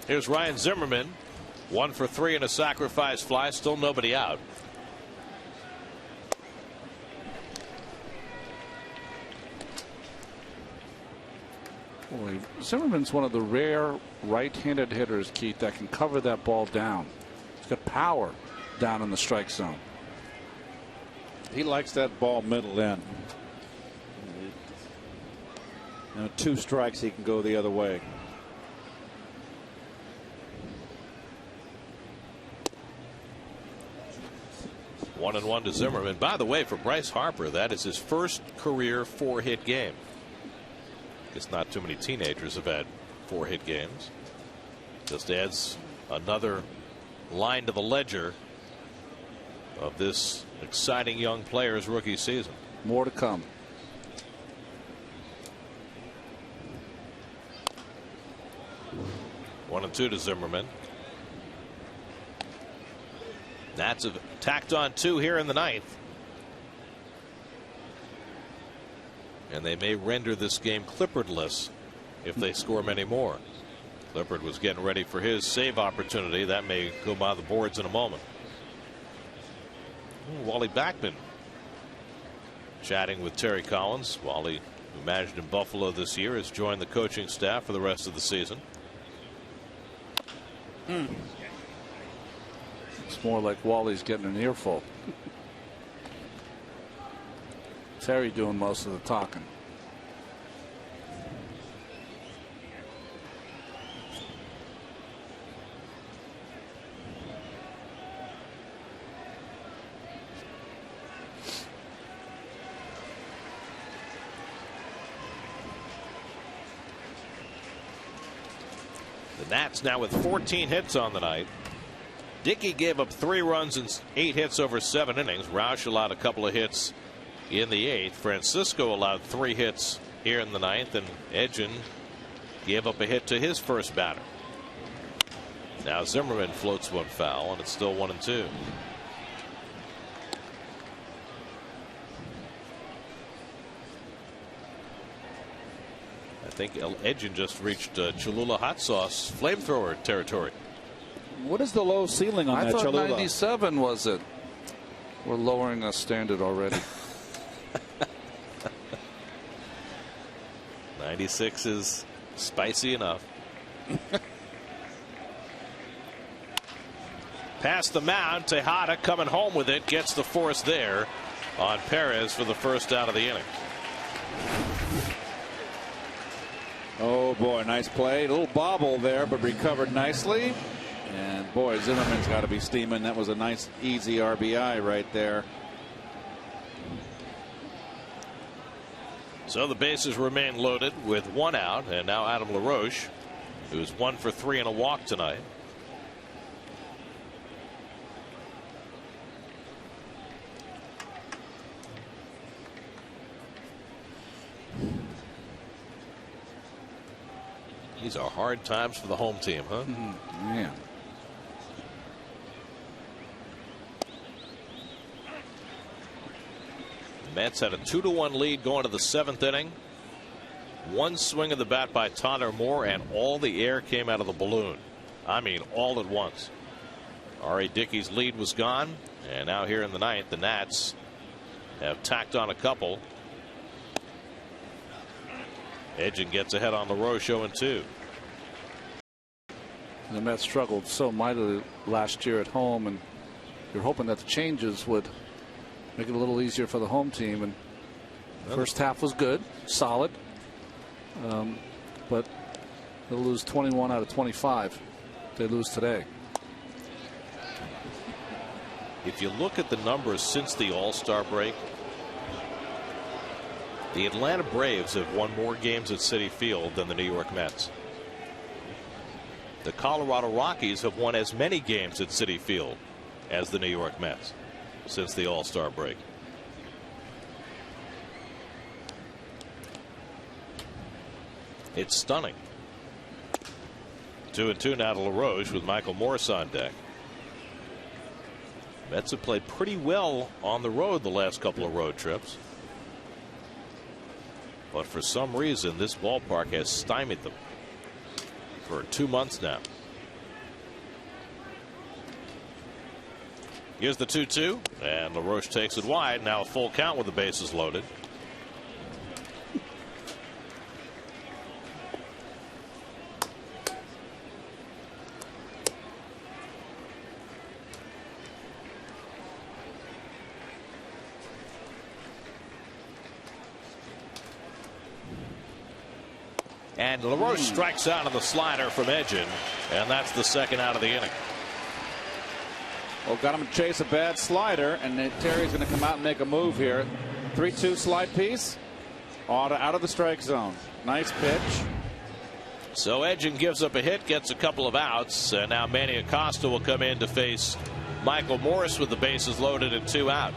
Here's Ryan Zimmerman, 1 for 3 and a sacrifice fly. Still nobody out. Boy, Zimmerman's one of the rare right-handed hitters, Keith, that can cover that ball down. He's got power down in the strike zone. He likes that ball middle in. 2 strikes, he can go the other way. One and 1 to Zimmerman. By the way, for Bryce Harper, that is his first career 4-hit game. It's not too many teenagers have had 4-hit games. Just adds another line to the ledger of this exciting young player's rookie season. More to come. One and 2 to Zimmerman. Nats have tacked on 2 here in the 9th. And they may render this game Clippardless if they score many more. Clippard was getting ready for his save opportunity. That may go by the boards in a moment. Wally Backman chatting with Terry Collins. Wally, who managed in Buffalo this year, has joined the coaching staff for the rest of the season. It's more like Wally's getting an earful. Terry doing most of the talking. The Nats now with 14 hits on the night. Dickey gave up 3 runs and 8 hits over 7 innings. Roush allowed a couple of hits in the 8th. Francisco allowed 3 hits here in the 9th, and Edgin gave up a hit to his first batter. Now Zimmerman floats one foul, and it's still 1-2. I think Edgin just reached Cholula hot sauce flamethrower territory. What is the low ceiling on I that thought Cholula? 97 was it. We're lowering a standard already. 96 is spicy enough. Past the mound, Tejada coming home with it, gets the force there on Perez for the first out of the inning. Oh boy, nice play. A little bobble there, but recovered nicely. And boy, Zimmerman's got to be steaming. That was a nice, easy RBI right there. So the bases remain loaded with 1 out, and now Adam LaRoche, who's 1 for 3 and a walk tonight. These are hard times for the home team, huh? Man. Mets had a 2-1 lead going to the 7th inning. One swing of the bat by Tyler Moore, and all the air came out of the balloon. I mean, all at once. R.A. Dickey's lead was gone, and now here in the 9th, the Nats have tacked on a couple. Edgin gets ahead on LaRoche 0-2. The Mets struggled so mightily last year at home, and you're hoping that the changes would make it a little easier for the home team. And the first half was good, solid, but they'll lose 21 out of 25. They lose today. If you look at the numbers since the All-Star break, the Atlanta Braves have won more games at Citi Field than the New York Mets. The Colorado Rockies have won as many games at Citi Field as the New York Mets since the All-Star break. It's stunning. 2-2 now to LaRoche with Michael Morse on deck. Mets have played pretty well on the road the last couple of road trips. But for some reason, this ballpark has stymied them for 2 months now. Here's the 2-2, and LaRoche takes it wide. Now a full count with the bases loaded. And LaRoche strikes out on the slider from Edgin, and that's the second out of the inning. Well, got him to chase a bad slider, and then Terry's going to come out and make a move here. 3-2 slide piece, out of the strike zone. Nice pitch. So Edgin gives up a hit, gets a couple of outs, and now Manny Acosta will come in to face Michael Morse with the bases loaded and 2 out.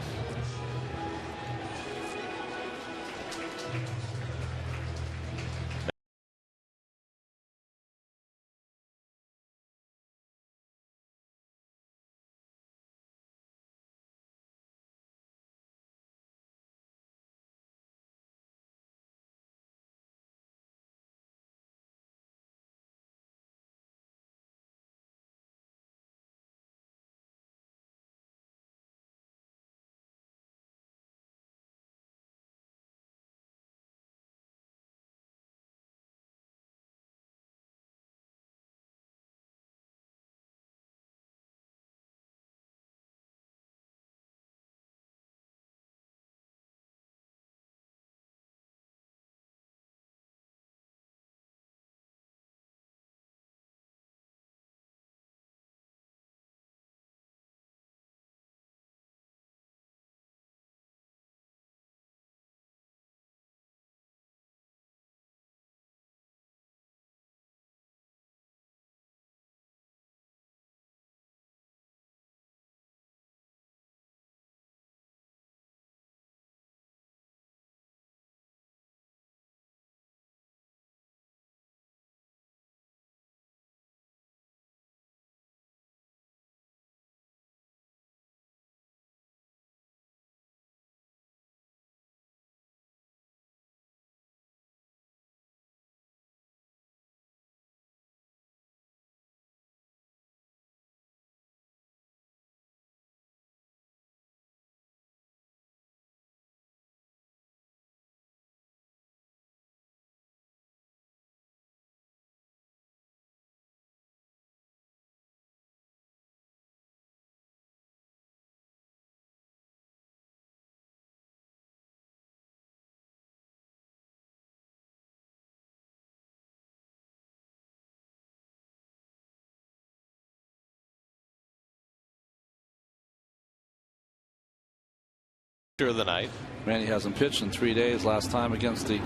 of the night. Randy hasn't pitched in 3 days. Last time against the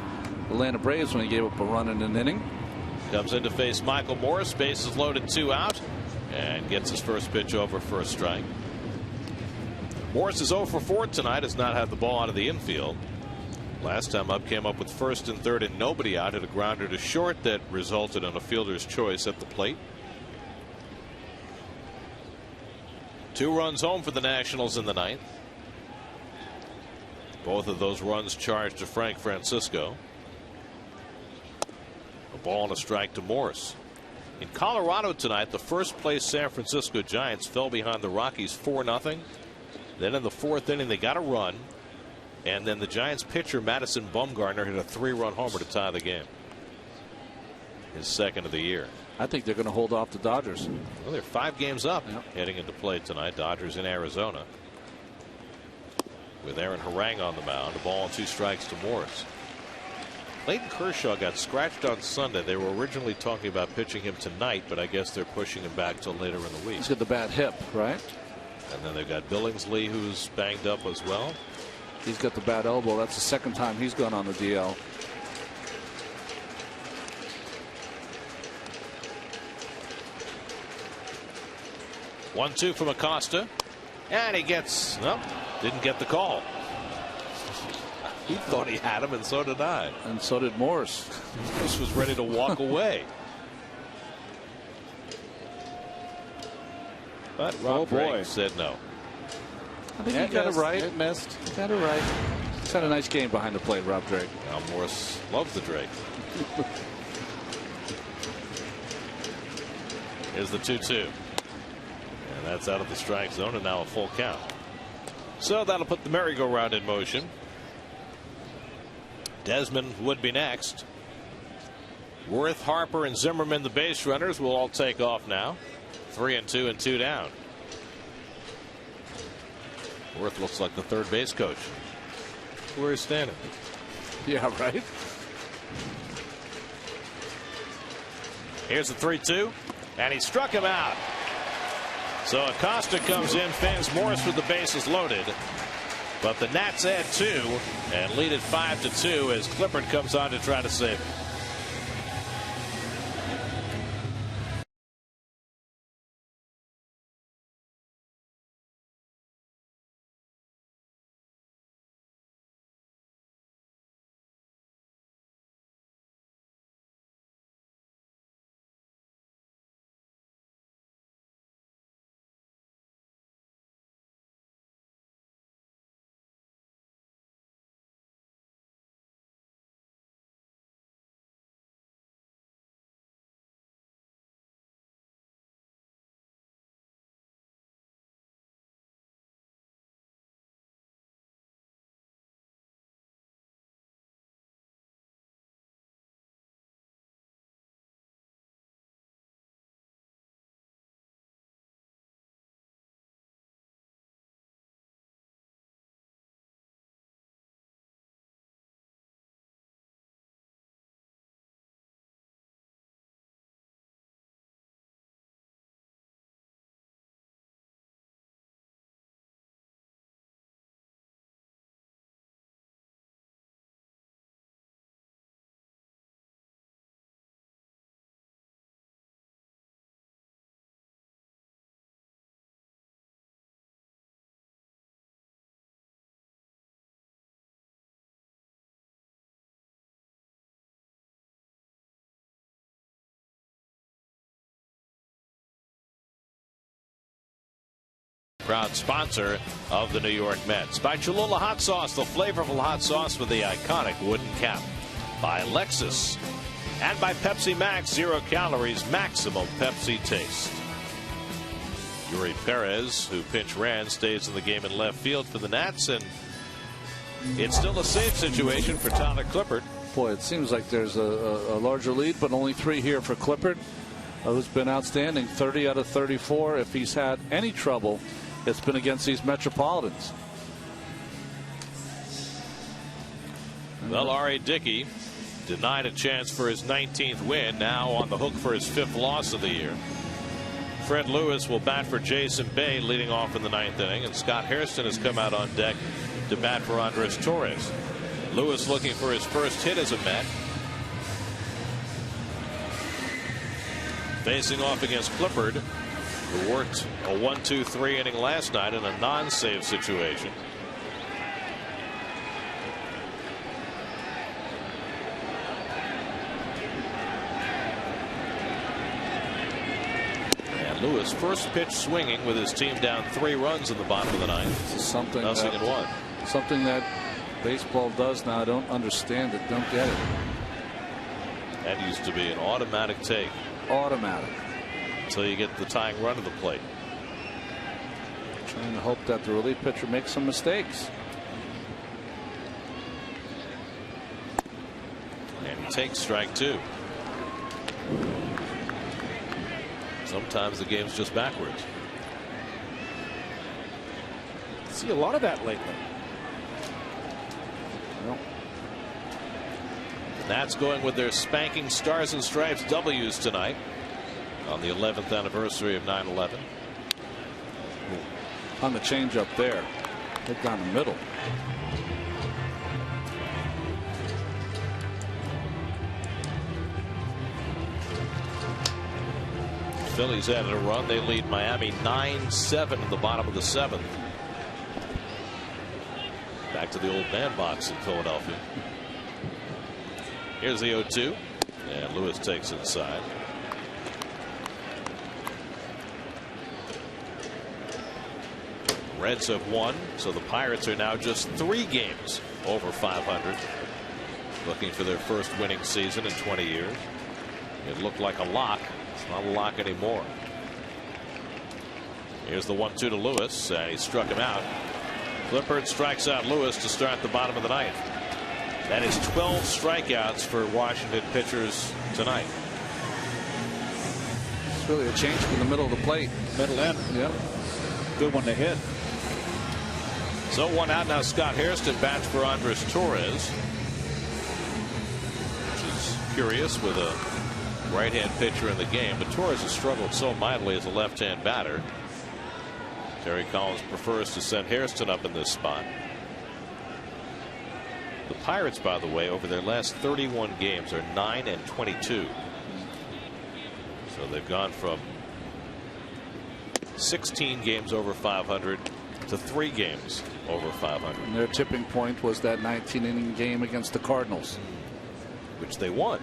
Atlanta Braves when he gave up a run in an inning. Comes in to face Michael Morris. Bases loaded, 2 out, and gets his first pitch over for a strike. Morris is 0 for 4 tonight. Has not had the ball out of the infield. Last time up, came up with first and third and nobody out. Hit a grounder to short that resulted in a fielder's choice at the plate. 2 runs home for the Nationals in the ninth. Both of those runs charged to Frank Francisco. A ball and a strike to Morris. In Colorado tonight, the first place San Francisco Giants fell behind the Rockies 4-0. Then in the 4th inning, they got a run. And then the Giants pitcher, Madison Bumgarner, hit a 3-run homer to tie the game. His second of the year. I think they're going to hold off the Dodgers. Well, they're 5 games up heading into play tonight. Dodgers in Arizona. With Aaron Harang on the mound, a ball and 2 strikes to Morris. Clayton Kershaw got scratched on Sunday. They were originally talking about pitching him tonight, but I guess they're pushing him back till later in the week. He's got the bad hip, right? And then they've got Billingsley, who's banged up as well. He's got the bad elbow. That's the second time he's gone on the DL. One-two from Acosta, and he gets didn't get the call. He thought he had him, and so did I. And so did Morris. Morris was ready to walk away. But Rob Drake said no. I think he got it right. It missed. Got it right. He's had a nice game behind the plate, Rob Drake. Now Morris loves the Drake. Here's the 2-2. And that's out of the strike zone, and now a full count. So that'll put the merry-go-round in motion. Desmond would be next. Worth, Harper, and Zimmerman, the base runners, will all take off now. 3-2 and 2 down. Worth looks like the third base coach. Where he's standing. Yeah, right. Here's the 3-2, and he struck him out. So Acosta comes in, fans Morris with the bases loaded. But the Nats add 2 and lead it 5-2 as Clippard comes on to try to save it. Proud sponsor of the New York Mets. By Cholula Hot Sauce, the flavorful hot sauce with the iconic wooden cap. By Lexus. And by Pepsi Max, 0 calories, maximum Pepsi taste. Yuri Perez, who pinch ran, stays in the game in left field for the Nats, and it's still a safe situation for Tyler Clippard. Boy, it seems like there's a larger lead, but only 3 here for Clippard, who's been outstanding. 30 out of 34. If he's had any trouble, it's been against these Metropolitans. Well, R.A. Dickey denied a chance for his 19th win, now on the hook for his 5th loss of the year. Fred Lewis will bat for Jason Bay leading off in the 9th inning, and Scott Hairston has come out on deck to bat for Andres Torres. Lewis looking for his first hit as a Met. Facing off against Clippard, who worked a 1-2-3 inning last night in a non-save situation. And Lewis first pitch swinging with his team down 3 runs in the bottom of the ninth. Something Nothing in 1. Something that baseball does now. I don't understand it. Don't get it. That used to be an automatic take. Automatic. Until you get the tying run to the plate. Trying to hope that the relief pitcher makes some mistakes. And he takes strike 2. Sometimes the game's just backwards. See a lot of that lately. Well, the Nats going with their spanking Stars and Stripes W's tonight on the 11th anniversary of 9/11. on the changeup there, hit down the middle. Phillies added a run. They lead Miami 9-7 in the bottom of the 7th. Back to the old bandbox in Philadelphia. Here's the 0-2, and Lewis takes inside. Reds have won, so the Pirates are now just 3 games over 500, looking for their first winning season in 20 years. It looked like a lock. It's not a lock anymore. Here's the 1-2 to Lewis, and he struck him out. Clippard strikes out Lewis to start the bottom of the 9th. That is 12 strikeouts for Washington pitchers tonight. It's really a change from the middle of the plate. Middle end. Yep. Good one to hit. So 1 out now. Scott Hairston bats for Andres Torres, which is curious with a right-hand pitcher in the game. But Torres has struggled so mightily as a left-hand batter. Terry Collins prefers to send Hairston up in this spot. The Pirates, by the way, over their last 31 games are 9-22. So they've gone from 16 games over 500 to 3 games over 500. And their tipping point was that 19-inning game against the Cardinals, which they won.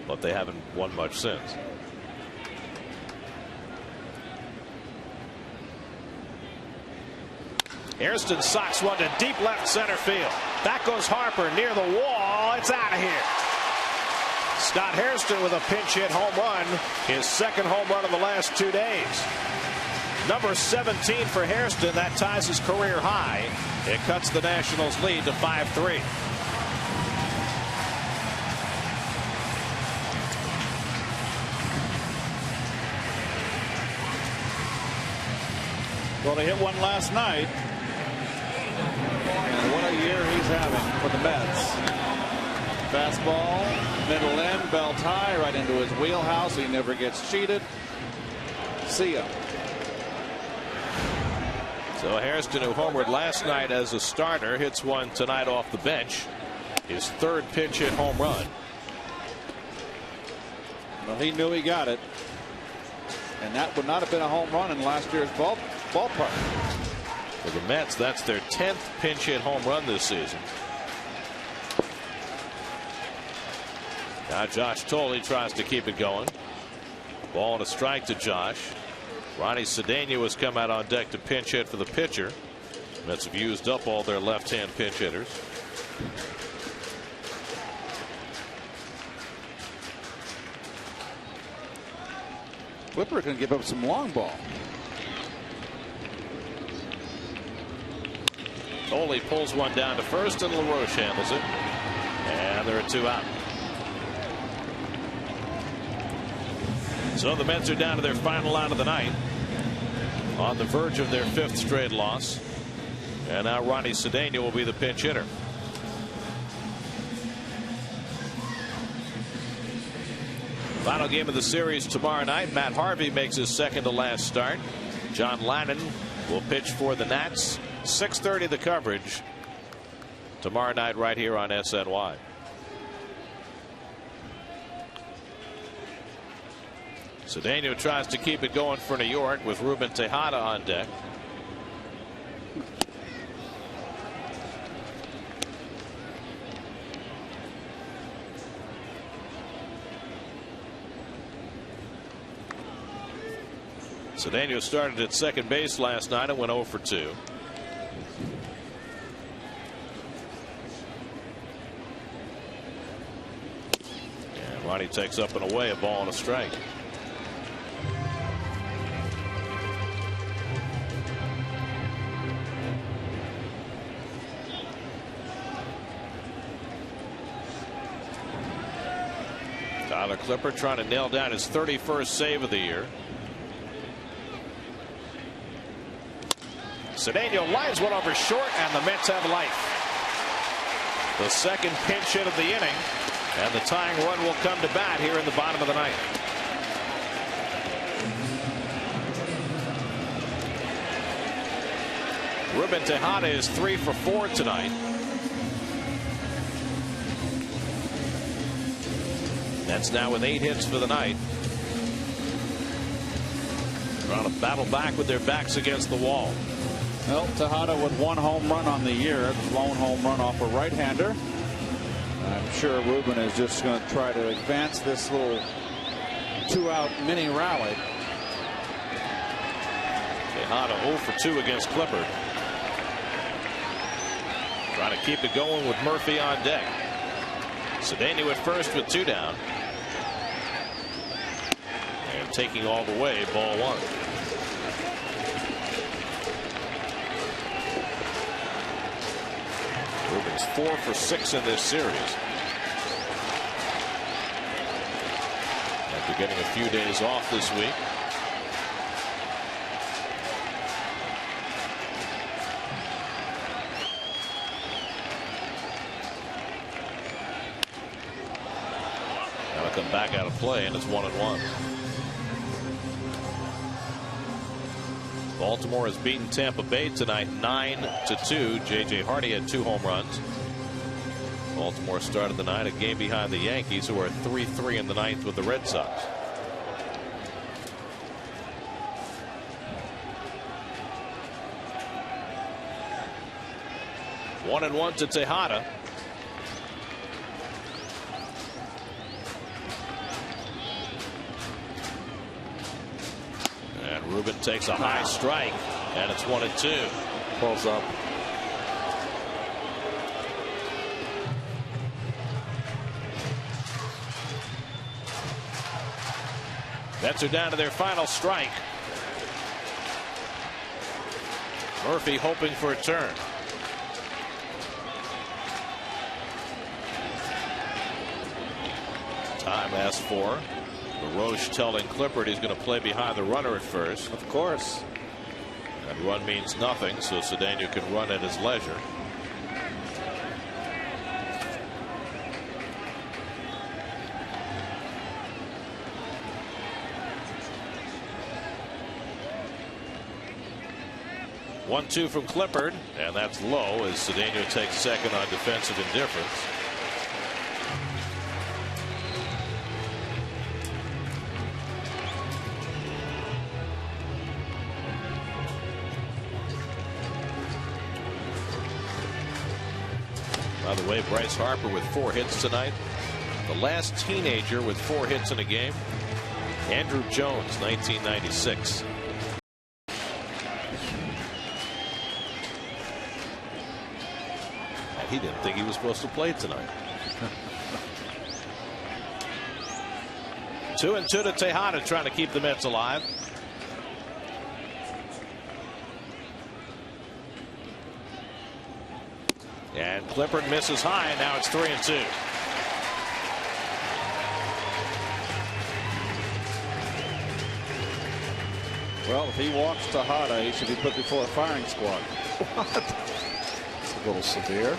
But they haven't won much since. Hairston socks one to deep left center field. Back goes Harper near the wall. It's out of here. Scott Hairston with a pinch hit home run, his second home run of the last 2 days. Number 17 for Hairston. That ties his career high. It cuts the Nationals' lead to 5-3. Well, they hit one last night. And what a year he's having for the Mets. Fastball, middle end, belt high, right into his wheelhouse. He never gets cheated. See ya. So Hairston, who homered last night as a starter, hits one tonight off the bench. His 3rd pinch hit home run. Well, he knew he got it. And that would not have been a home run in last year's ballpark. For the Mets, that's their 10th pinch hit home run this season. Now Josh Tolley tries to keep it going. Ball and a strike to Josh. Ronnie Cedeno has come out on deck to pinch hit for the pitcher. Mets have used up all their left-hand pinch hitters. Clippard can give up some long ball. Tolley pulls one down to first, and LaRoche handles it. And there are 2 out. So the Mets are down to their final out of the night, on the verge of their 5th straight loss. And now Ronnie Cedeno will be the pinch hitter. Final game of the series tomorrow night. Matt Harvey makes his second to last start. John Lannon will pitch for the Nats. 6:30 the coverage tomorrow night right here on SNY. Cedeno tries to keep it going for New York with Ruben Tejada on deck. Cedeno started at second base last night and went 0 for 2. And Ronnie takes up and away, a ball and a strike. Tyler Clippard trying to nail down his 31st save of the year. Cedeno lines one over short, and the Mets have life. The second pinch hit of the inning, and the tying run will come to bat here in the bottom of the ninth. Ruben Tejada is 3 for 4 tonight. That's now with 8 hits for the night. Trying to battle back with their backs against the wall. Well, Tejada with 1 home run on the year, lone home run off a right-hander. I'm sure Ruben is just going to try to advance this little 2-out mini rally. Tejada 0 for 2 against Clippard. Trying to keep it going with Murphy on deck. Cedeno at first with 2 down. And taking all the way, ball 1. Ruben's 4 for 6 in this series. After getting a few days off this week. Now come back out of play, and it's 1-1. Baltimore has beaten Tampa Bay tonight 9-2. J.J. Hardy had 2 home runs. Baltimore started the night a game behind the Yankees, who are 3-3 in the ninth with the Red Sox. One and one to Tejada. And Ruben takes a high strike, and it's 1-2. Pulls up. Mets are down to their final strike. Murphy hoping for a turn. Time asked for. Roche telling Clippard he's going to play behind the runner at first. Of course. That run means nothing, so Cedeno can run at his leisure. One-two from Clippard, and that's low as Cedeno takes second on defensive indifference. By the way, Bryce Harper with 4 hits tonight. The last teenager with 4 hits in a game, Andrew Jones, 1996. And he didn't think he was supposed to play tonight. 2-2 to Tejada, trying to keep the Mets alive. And Clippard misses high, and now it's 3-2. Well, if he walks Tejada, he should be put before a firing squad. What? It's a little severe.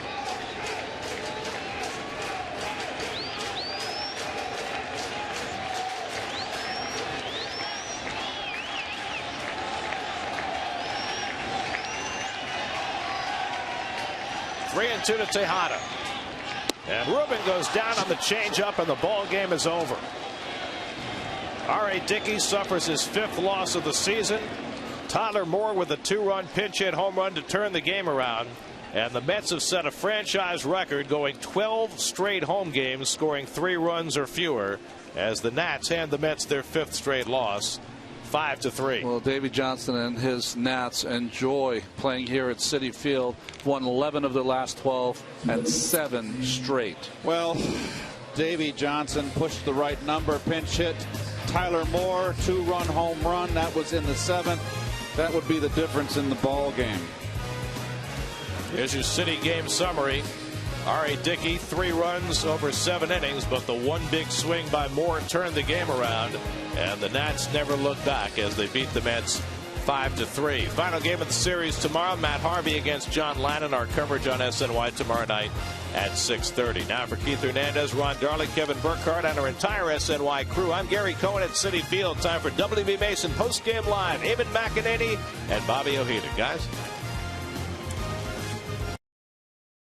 3-2 to Tejada. And Rubin goes down on the changeup, and the ball game is over. R.A. Dickey suffers his 5th loss of the season. Tyler Moore with a 2-run pinch hit home run to turn the game around. And the Mets have set a franchise record, going 12 straight home games, scoring 3 runs or fewer, as the Nats hand the Mets their 5th straight loss, 5-3. Well, Davey Johnson and his Nats enjoy playing here at Citi Field. Won 11 of the last 12 and 7 straight. Well, Davey Johnson pushed the right number, pinch hit. Tyler Moore, 2-run home run. That was in the 7th. That would be the difference in the ball game. Here's your City game summary. R.A. Dickey, 3 runs over 7 innings, but the one big swing by Moore turned the game around, and the Nats never looked back as they beat the Mets 5-3. Final game of the series tomorrow. Matt Harvey against John Lannon. Our coverage on SNY tomorrow night at 6:30. Now for Keith Hernandez, Ron Darling, Kevin Burkhardt, and our entire SNY crew, I'm Gary Cohen at Citi Field. Time for WB Mason postgame live. Eamon McEnany and Bobby Ojeda. Guys.